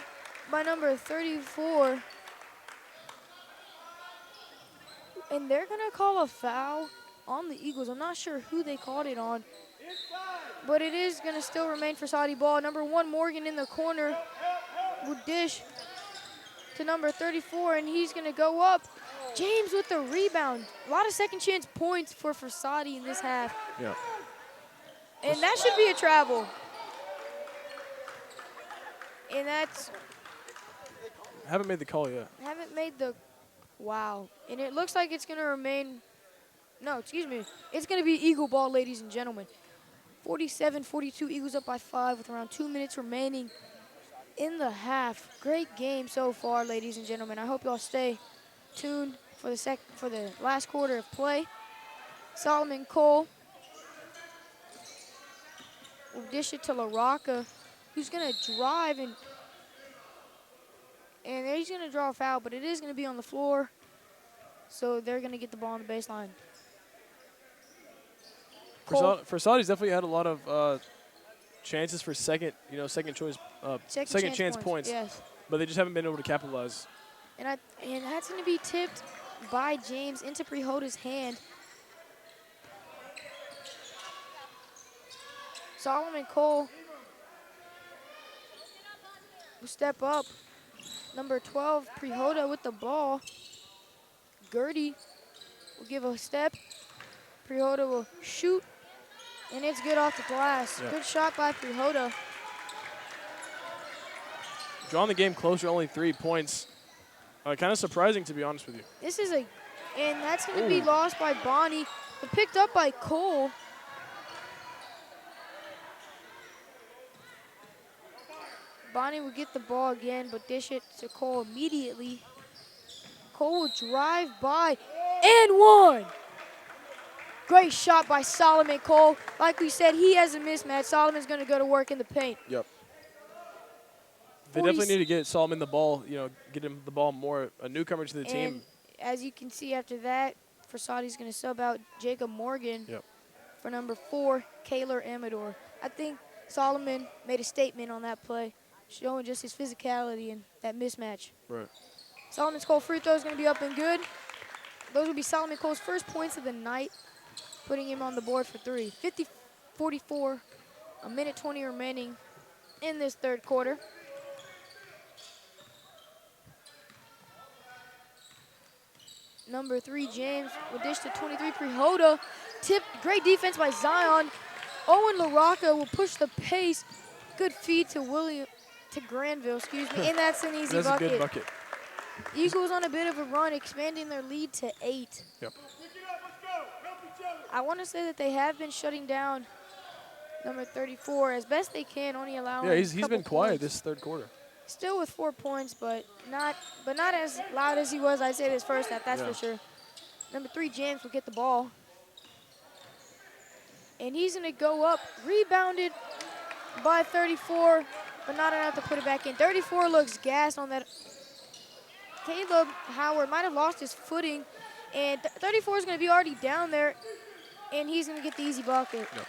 by number 34. And they're going to call a foul on the Eagles. I'm not sure who they called it on. But it is going to still remain Frassati ball. Number 1, Morgan in the corner will dish to number 34, and he's going to go up. James with the rebound. A lot of second chance points for Frassati in this half. Yeah. And that should be a travel. And that's, Haven't made the call yet. haven't made the, wow. And it looks like it's going to remain, no, excuse me. It's going to be Eagle ball, ladies and gentlemen. 47-42, Eagles up by 5 with around 2 minutes remaining in the half. Great game so far, ladies and gentlemen. I hope y'all stay tuned for the last quarter of play. Solomon Cole will dish it to LaRocca, who's going to drive and he's going to draw a foul, but it is going to be on the floor, so they're going to get the ball on the baseline. Frassati's definitely had a lot of chances for second choice, second chance points. Yes. But they just haven't been able to capitalize. And that's going to be tipped by James into Prihoda's hand. Solomon Cole will step up. Number 12, Prihoda with the ball. Gertie will give a step. Prihoda will shoot, and it's good off the glass. Yep. Good shot by Prihoda. Drawing the game closer, only 3 points. Kind of surprising, to be honest with you. And that's going to be lost by Bonnie, but picked up by Cole. Bonnie will get the ball again, but dish it to Cole immediately. Cole will drive by and one. Great shot by Solomon Cole. Like we said, he has a mismatch. Solomon's going to go to work in the paint. Yep. They definitely need to get Solomon the ball, get him the ball more, a newcomer to the team. And as you can see after that, Frassati's going to sub out Jacob Morgan for number 4, Kaylor Amador. I think Solomon made a statement on that play, showing just his physicality and that mismatch. Right. Solomon Cole's free throw is going to be up and good. Those will be Solomon Cole's first points of the night, putting him on the board for 3. 50-44, a minute 20 remaining in this third quarter. Number 3, James will dish to 23, Prihoda. Tip, great defense by Zion. Owen LaRocca will push the pace. Good feed to Granville, and that's an easy bucket. That's a good bucket. Eagles on a bit of a run, expanding their lead to 8. Yep. I want to say that they have been shutting down number 34 as best they can, only allowing he's been quiet this third quarter. Still with 4 points, but not as loud as he was, I'd say, this first half, that's for sure. Number 3, James will get the ball. And he's going to go up, rebounded by 34, but not enough to put it back in. 34 looks gassed on that. Caleb Howard might have lost his footing, and 34 is going to be already down there, and he's going to get the easy bucket. Yep.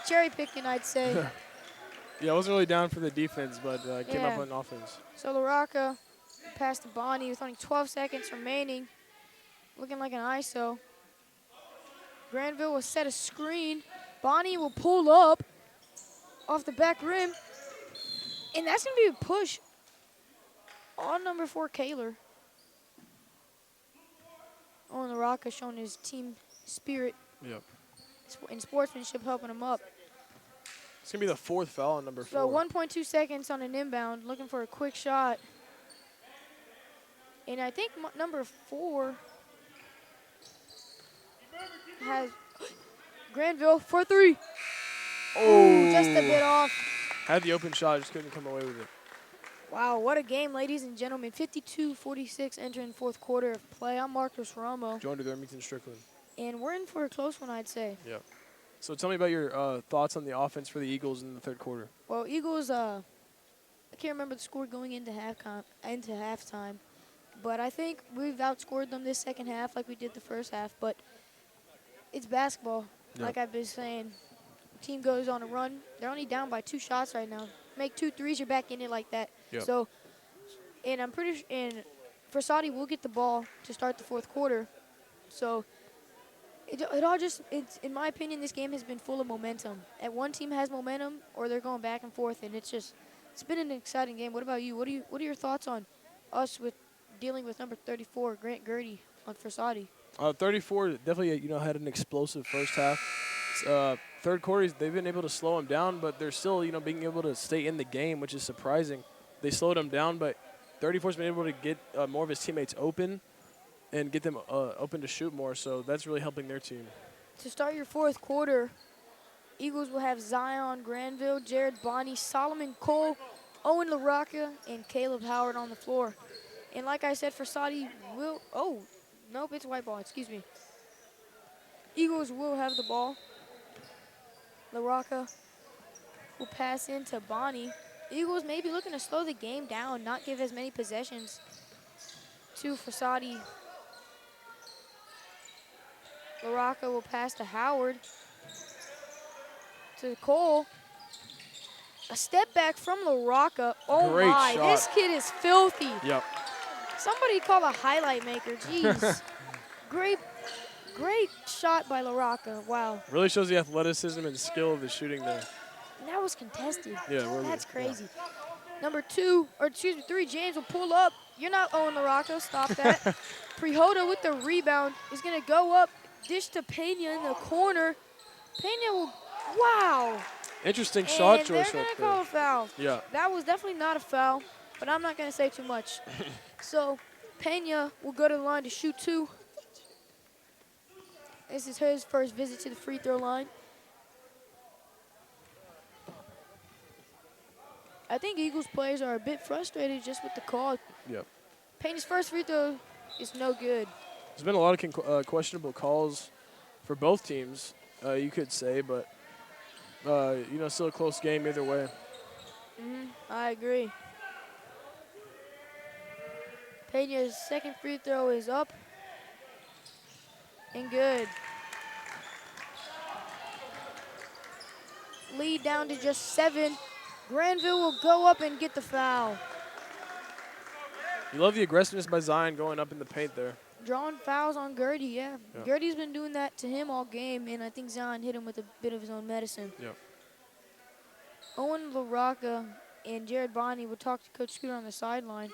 Cherry picking, I'd say. I wasn't really down for the defense, but came up on offense. So LaRocca passed to Bonnie with only 12 seconds remaining, looking like an ISO. Granville will set a screen. Bonnie will pull up off the back rim, and that's going to be a push on number 4, Kaylor. Owen LaRocca showing his team spirit and sportsmanship, helping him up. It's going to be the 4th foul on number 4. So 1.2 seconds on an inbound, looking for a quick shot. And I think number 4 has Granville for 3. Oh, just a bit off. Had the open shot, just couldn't come away with it. Wow, what a game, ladies and gentlemen. 52-46 entering fourth quarter of play. I'm Marcus Romo. Joined with Remington Strickland. And we're in for a close one, I'd say. Yeah. So tell me about your thoughts on the offense for the Eagles in the third quarter. Well, Eagles, I can't remember the score going into halftime. But I think we've outscored them this second half like we did the first half. But it's basketball, like I've been saying. The team goes on a run. They're only down by 2 shots right now. make 2 threes, you're back in it like that. Yep. So, and I'm pretty sure, and Frassati will get the ball to start the fourth quarter. So, it all just, it's, in my opinion, this game has been full of momentum. And one team has momentum, or they're going back and forth, and it's been an exciting game. What about you? What are your thoughts on us with dealing with number 34, Grant Gertie, on Frassati? 34 definitely, had an explosive first half. Third quarter, they've been able to slow him down, but they're still, being able to stay in the game, which is surprising. They slowed him down, but 34's been able to get more of his teammates open and get them open to shoot more, so that's really helping their team. To start your fourth quarter, Eagles will have Zion Granville, Jared Bonney, Solomon Cole, Owen LaRocca, and Caleb Howard on the floor. And like I said, Frassati will, nope, it's a white ball, excuse me. Eagles will have the ball. LaRocca will pass into Bonney. Eagles may be looking to slow the game down, not give as many possessions to Frassati. LaRocca will pass to Howard. To Cole. A step back from LaRocca. Oh Great my, shot. this kid is filthy. Yep. Somebody call a highlight maker, jeez. Great shot by LaRocca, wow. Really shows the athleticism and skill of the shooting there. And that was contested. Yeah, really. That's crazy. Number 3, James will pull up. You're not Owen LaRocca, stop that. Prihoda with the rebound is gonna go up, dish to Pena in the corner. Pena will, wow. Interesting shot And choice they're right gonna call there. a foul. Yeah. That was definitely not a foul, but I'm not gonna say too much. So Pena will go to the line to shoot 2. This is his first visit to the free throw line. I think Eagles players are a bit frustrated just with the call. Yep. Pena's first free throw is no good. There's been a lot of questionable calls for both teams, you could say, but still a close game either way. I agree. Pena's second free throw is up and good. Lead down to just 7. Granville will go up and get the foul. You love the aggressiveness by Zion going up in the paint there. Drawing fouls on Gertie, yeah. Yeah. Gertie's been doing that to him all game, and I think Zion hit him with a bit of his own medicine. Yep. Owen LaRocca and Jared Bonney will talk to Coach Scooter on the sideline.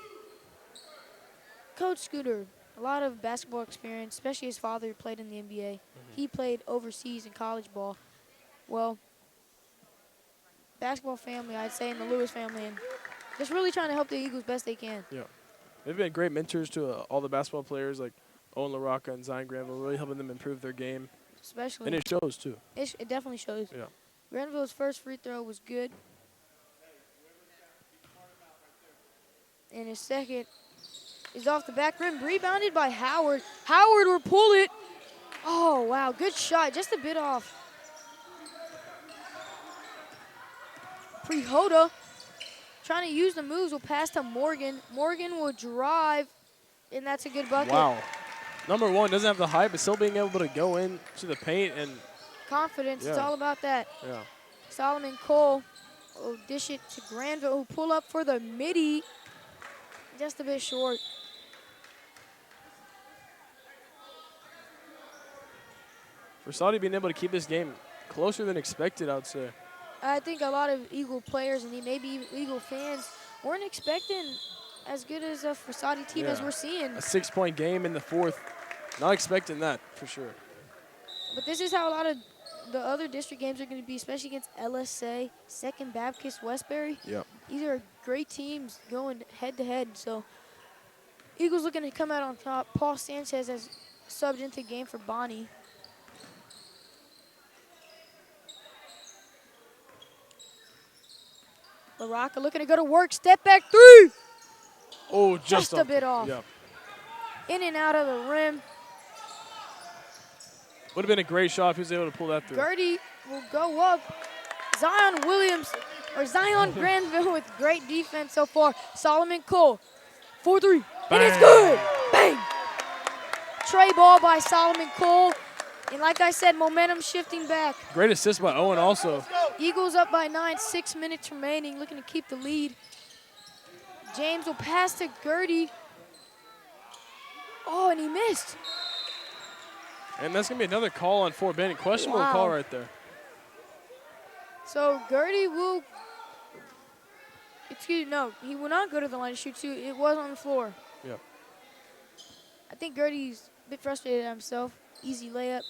Coach Scooter, a lot of basketball experience, especially his father who played in the NBA. He played overseas in college ball. Well, basketball family, I'd say, and the Lewis family, and just really trying to help the Eagles best they can. Yeah. They've been great mentors to all the basketball players like Owen LaRocca and Zion Granville, really helping them improve their game. Especially. And it shows, too. It definitely shows. Yeah. Granville's first free throw was good. And his second is off the back rim, rebounded by Howard. Howard will pull it. Oh, wow, good shot, just a bit off. Prihoda trying to use the moves, will pass to Morgan. Morgan will drive, and that's a good bucket. Wow. Number 1 doesn't have the height, but still being able to go into the paint and Confidence, it's Yeah. all about that. yeah. Solomon Cole will dish it to Granville, who pull up for the midi. Just a bit short. Frassati being able to keep this game closer than expected, I would say. I think a lot of Eagle players and maybe even Eagle fans weren't expecting as good as a Frassati team as Yeah. we're seeing. A 6-point game in the fourth. Not expecting that, for sure. But this is how a lot of the other district games are going to be, especially against LSA, Second Baptist, Westbury. Yep. These are great teams going head-to-head. So Eagles looking to come out on top. Paul Sanchez has subbed into the game for Bonney. LaRocca looking to go to work. Step back 3. Oh, Just a bit off. Yep. In and out of the rim. Would have been a great shot if he was able to pull that through. Gertie will go up. Zion Granville with great defense so far. Solomon Cole, 4-3, and it's good. Bang! Tray ball by Solomon Cole. And like I said, momentum shifting back. Great assist by Owen also. Eagles up by 9, 6 minutes remaining, looking to keep the lead. James will pass to Gertie. Oh, and he missed. And that's going to be another call on Fort Bend. Questionable call right there. So Gertie will, no, he will not go to the line to shoot two. It was on the floor. Yep. I think Gertie's a bit frustrated at himself. Easy layup,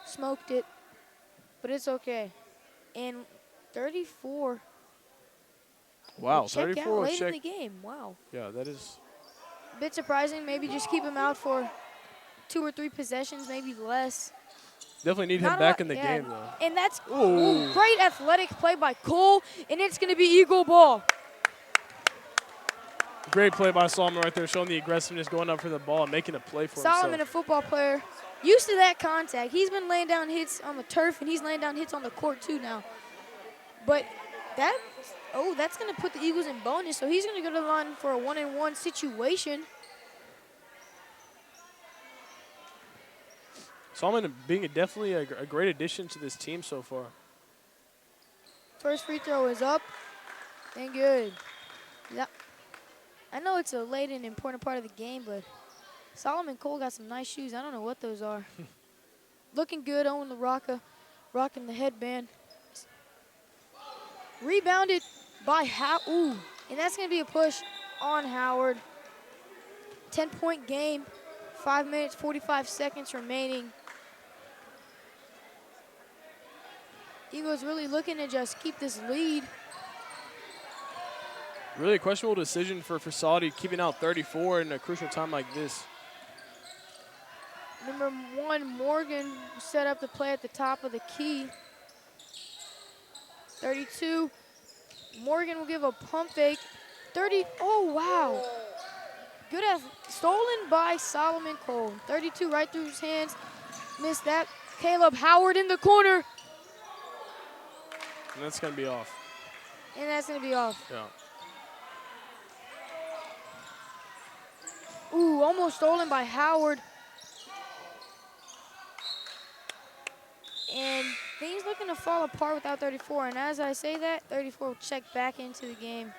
smoked it, but it's okay. And 34. Wow, check 34 out late check. in the game. Wow. Yeah, that is A bit surprising. Maybe just keep him out for 2 or 3 possessions, maybe less. definitely need Not him a back lot- in the yeah. game, though. And that's Ooh. great athletic play by Cole, and it's going to be Eagle ball. Great play by Solomon right there, showing the aggressiveness, going up for the ball, and making a play for Solomon, a himself. football player, used to that contact. He's been laying down hits on the turf, and he's laying down hits on the court too now. But that's going to put the Eagles in bonus, so he's going to go to the line for a 1-and-1 situation. Solomon being definitely a great addition to this team so far. First free throw is up and good. Yeah. I know it's a late and important part of the game, but Solomon Cole got some nice shoes. I don't know what those are. Looking good, Owen LaRocca, rocking the headband. Rebounded by Howard. And that's going to be a push on Howard. 10-point game, 5 minutes, 45 seconds remaining. Eagles really looking to just keep this lead. Really a questionable decision for Frassati, keeping out 34 in a crucial time like this. Number 1, Morgan, set up the play at the top of the key. 32. Morgan will give a pump fake. 30. Oh, wow. Good stolen by Solomon Cole. 32 right through his hands. Missed that. Caleb Howard in the corner. And that's going to be off. And that's going to be off. Yeah. Ooh, almost stolen by Howard. And things looking to fall apart without 34. And as I say that, 34 will check back into the game.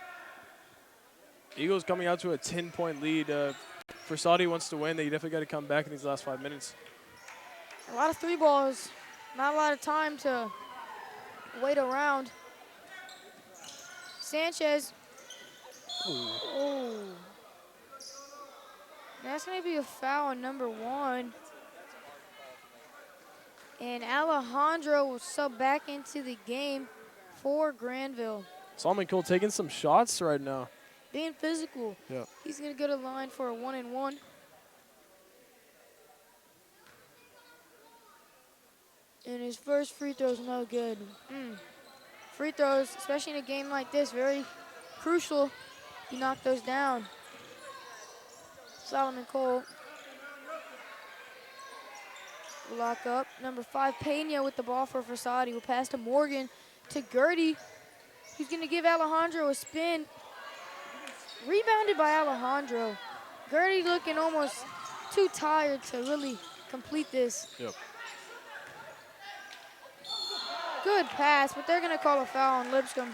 Eagles coming out to a 10-point lead. Frassati wants to win. They definitely got to come back in these last 5 minutes. A lot of 3 balls. Not a lot of time to wait around. Sanchez. Oh. That's going to be a foul on number 1. And Alejandro will sub back into the game for Granville. Solomon Cole taking some shots right now. Being physical. Yeah. He's going to go to the line for a 1-and-1. And his first free throw's no good. Free throws, especially in a game like this, very crucial. He knocked those down. Solomon Cole will lock up. Number 5, Pena with the ball for Frassati. Will pass to Morgan, to Gertie. He's going to give Alejandro a spin. Rebounded by Alejandro. Gertie looking almost too tired to really complete this. Yep. Good pass, but they're going to call a foul on Lipscomb.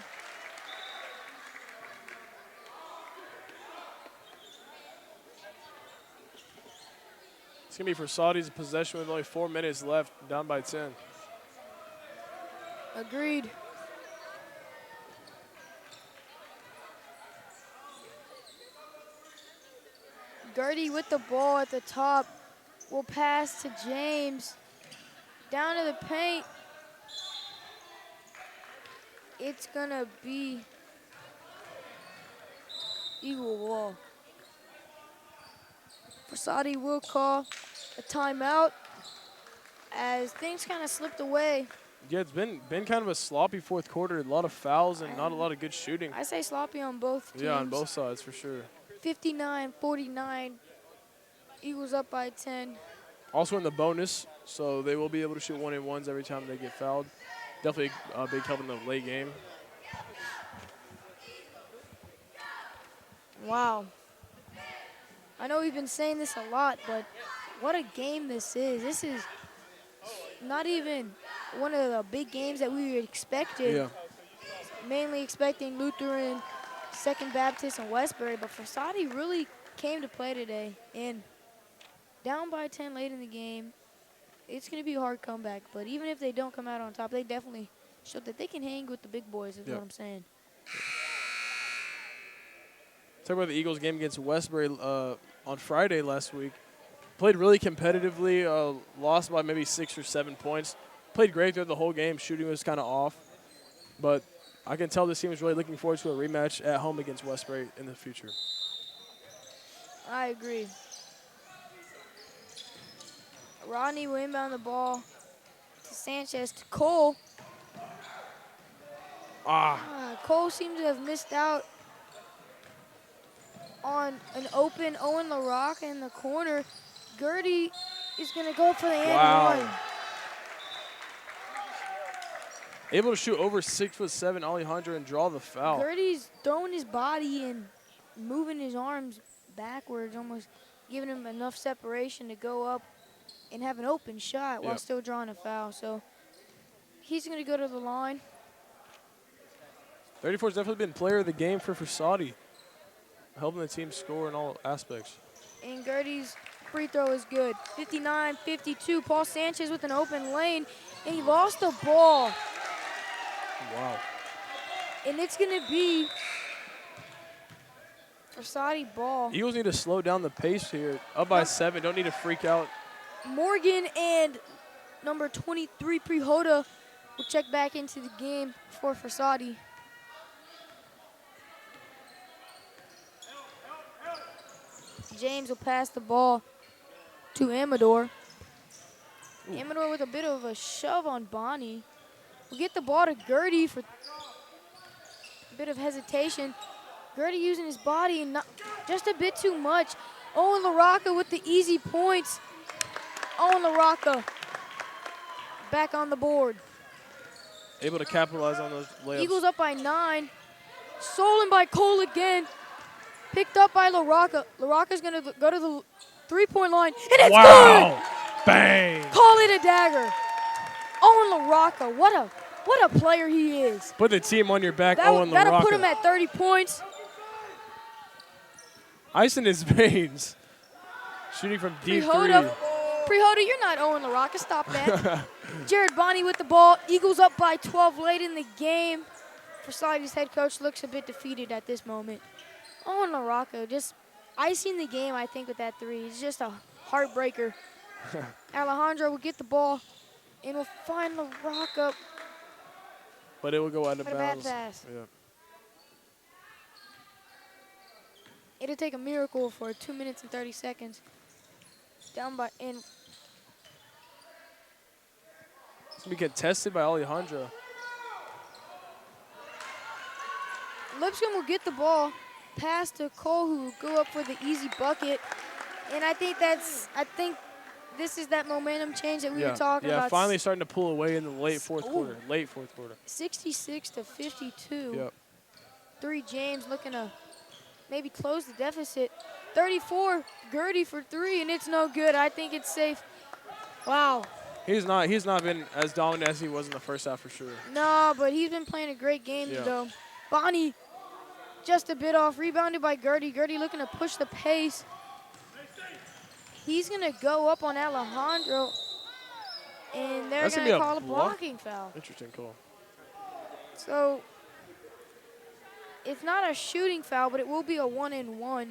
It's going to be Frassati's possession with only 4 minutes left, down by 10. Agreed. Gertie with the ball at the top will pass to James. Down to the paint. It's going to be Eagle wall. Frassati will call a timeout as things kind of slipped away. Yeah, it's been kind of a sloppy fourth quarter. A lot of fouls and not a lot of good shooting. I say sloppy on both teams. Yeah, on both sides for sure. 59-49. Eagles up by 10. Also in the bonus, so they will be able to shoot 1-and-1s every time they get fouled. Definitely a big help in the late game. Wow. I know we've been saying this a lot, but what a game this is. This is not even one of the big games that we expected. Yeah. mainly expecting Lutheran, Second Baptist, and Westbury, but Frassati really came to play today. And down by 10 late in the game, it's going to be a hard comeback. But even if they don't come out on top, they definitely showed that they can hang with the big boys, is what I'm saying. Talk about the Eagles game against Westbury on Friday last week. Played really competitively, lost by maybe 6 or 7 points. Played great throughout the whole game. Shooting was kind of off. But I can tell this team is really looking forward to a rematch at home against Westbury in the future. I agree. Rodney will inbound the ball to Sanchez to Cole. Cole seems to have missed out on an open Owen LaRocca in the corner. Gertie is going to go for the and one. Able to shoot over 6'7" Alejandro and draw the foul. Gertie's throwing his body and moving his arms backwards, almost giving him enough separation to go up and have an open shot while still drawing a foul. So he's going to go to the line. 34's definitely been player of the game for Frassati, helping the team score in all aspects. And Gertie's free throw is good. 59-52. Paul Sanchez with an open lane, and he lost the ball. Wow. And it's going to be Frassati ball. Eagles need to slow down the pace here. Up by 7. Don't need to freak out. Morgan and number 23, Prihoda, will check back into the game for Frassati. James will pass the ball to Amador. Amador with a bit of a shove on Bonnie. We'll get the ball to Gertie for a bit of hesitation. Gertie using his body and not just a bit too much. Owen LaRocca with the easy points. Owen LaRocca back on the board. Able to capitalize on those layups. Eagles up by 9. Stolen by Cole again. Picked up by LaRocca. LaRocca's going to go to the three-point line. And it's good! Bang! Call it a dagger. Owen LaRocca, what a player he is. Put the team on your back, Owen LaRocca. That'll put him at 30 points. Ice in his veins. Shooting from deep Prihoda, you're not Owen LaRocca. Stop that. Jared Bonnie with the ball. Eagles up by 12 late in the game. Frassati's head coach looks a bit defeated at this moment. Owen LaRocca just icing the game, I think, with that three. It's just a heartbreaker. Alejandro will get the ball and will find LaRocca. But it will go out of What a bounds. bad pass. Yeah. It'll take a miracle for 2 minutes and 30 seconds. Down by, and It's going to be contested by Alejandro. Lipscomb will get the ball. Pass to Cole, who will go up for the easy bucket. And I think this is that momentum change that we were talking about. Yeah, finally starting to pull away in the late fourth quarter. 66-52. Yep. 3 James looking to maybe close the deficit. 34 Gertie for 3, and it's no good. I think it's safe. Wow. He's not been as dominant as he was in the first half for sure. No, but he's been playing a great game though. Bonnie just a bit off, rebounded by Gertie. Gertie looking to push the pace. He's going to go up on Alejandro, and they're going to call a blocking foul. Interesting call. So it's not a shooting foul, but it will be a 1-and-1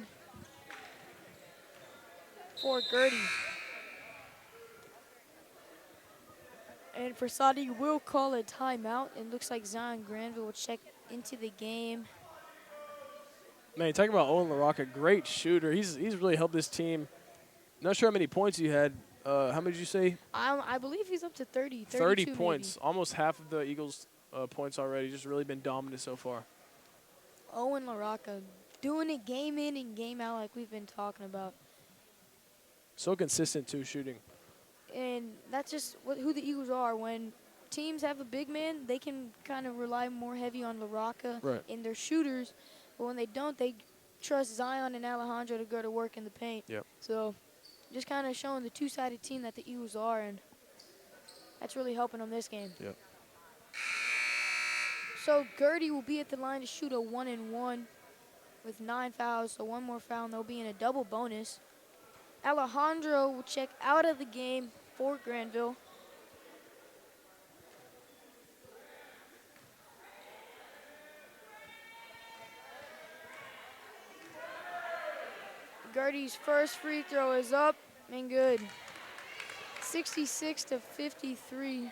for Gertie. And Frassati will call a timeout. It looks like Zion Granville will check into the game. Man, talking about Owen LaRocca, great shooter. He's really helped this team. Not sure how many points you had. How many did you say? I believe he's up to 30. 30 points. Maybe. Almost half of the Eagles' points already. Just really been dominant so far. Owen LaRocca doing it game in and game out like we've been talking about. So consistent, too, shooting. And that's just who the Eagles are. When teams have a big man, they can kind of rely more heavy on LaRocca in their shooters. But when they don't, they trust Zion and Alejandro to go to work in the paint. Yep. So just kind of showing the two-sided team that the Eagles are, and that's really helping them this game. Yep. So Gertie will be at the line to shoot a 1-and-1 with 9 fouls. So one more foul and they'll be in a double bonus. Alejandro will check out of the game for Granville. Gertie's first free throw is up and good. 66-53.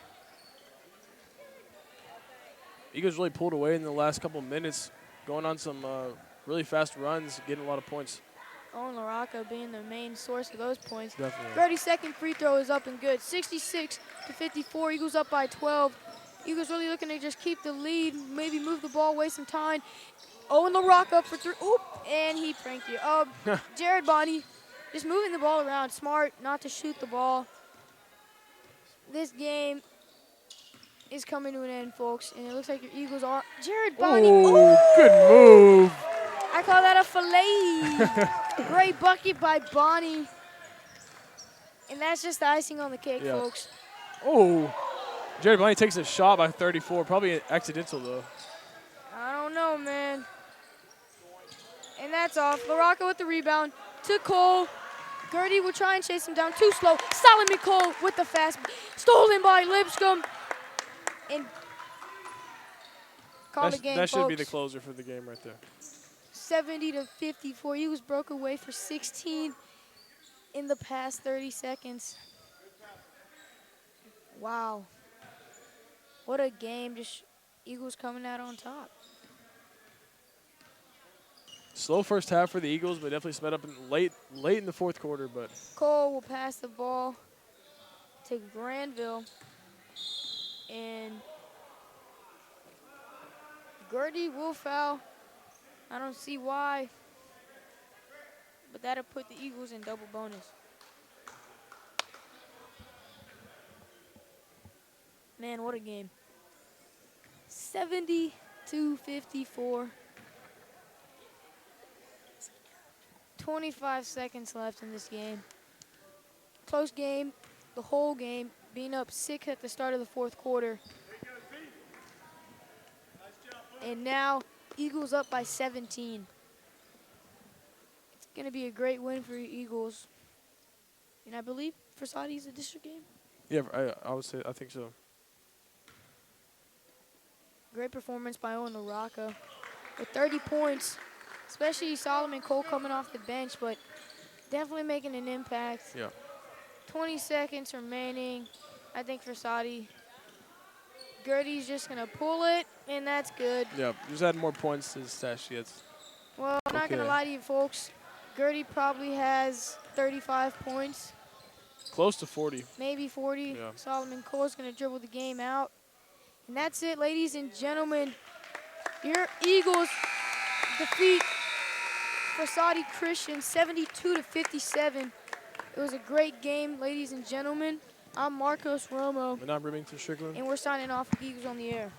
Eagles really pulled away in the last couple minutes, going on some really fast runs, getting a lot of points. Owen LaRocca being the main source of those points. Definitely. Gertie's second free throw is up and good. 66-54. Eagles up by 12. Eagles really looking to just keep the lead, maybe move the ball, waste some time. Owen LaRocca for 3. Oop, and he pranked you. Jared Bonnie just moving the ball around. Smart not to shoot the ball. This game is coming to an end, folks, and it looks like your Eagles are. Jared Bonnie. Oh, good move. I call that a fillet. Great bucket by Bonnie. And that's just the icing on the cake, Yeah. folks. Oh, Jared Blaney takes a shot by 34, probably accidental though. I don't know, man. And that's off. LaRocca with the rebound to Cole. Gertie will try and chase him down. Too slow. Solomon Cole with the fast. Stolen by Lipscomb. And call the game, That should be folks. the closer for the game right there. 70-54. Eagles broke away for 16 in the past 30 seconds. Wow. What a game. Just Eagles coming out on top. Slow first half for the Eagles, but definitely sped up late in the fourth quarter. But Cole will pass the ball to Granville. And Gertie will foul. I don't see why. But that'll put the Eagles in double bonus. Man, what a game. 70-54. 25 seconds left in this game. Close game, the whole game, being up 6 at the start of the fourth quarter. And now, Eagles up by 17. It's going to be a great win for the Eagles. And I believe Frassati is a district game. yeah, I would say I think so. Great performance by Owen LaRocca with 30 points, especially Solomon Cole coming off the bench, but definitely making an impact. Yeah. 20 seconds remaining. I think Frassati. Gertie's just going to pull it, and that's good. Yeah, just add more points to his stat sheets. Well, I'm not going to lie to you, folks. Gertie probably has 35 points, Close to 40. maybe 40. Yeah. Solomon Cole's going to dribble the game out. And that's it, ladies and gentlemen. Your Eagles defeat Frassati Christian 72-57. It was a great game, ladies and gentlemen. I'm Marcos Romo, And I'm Remington Strickland. and we're signing off with Eagles on the Air.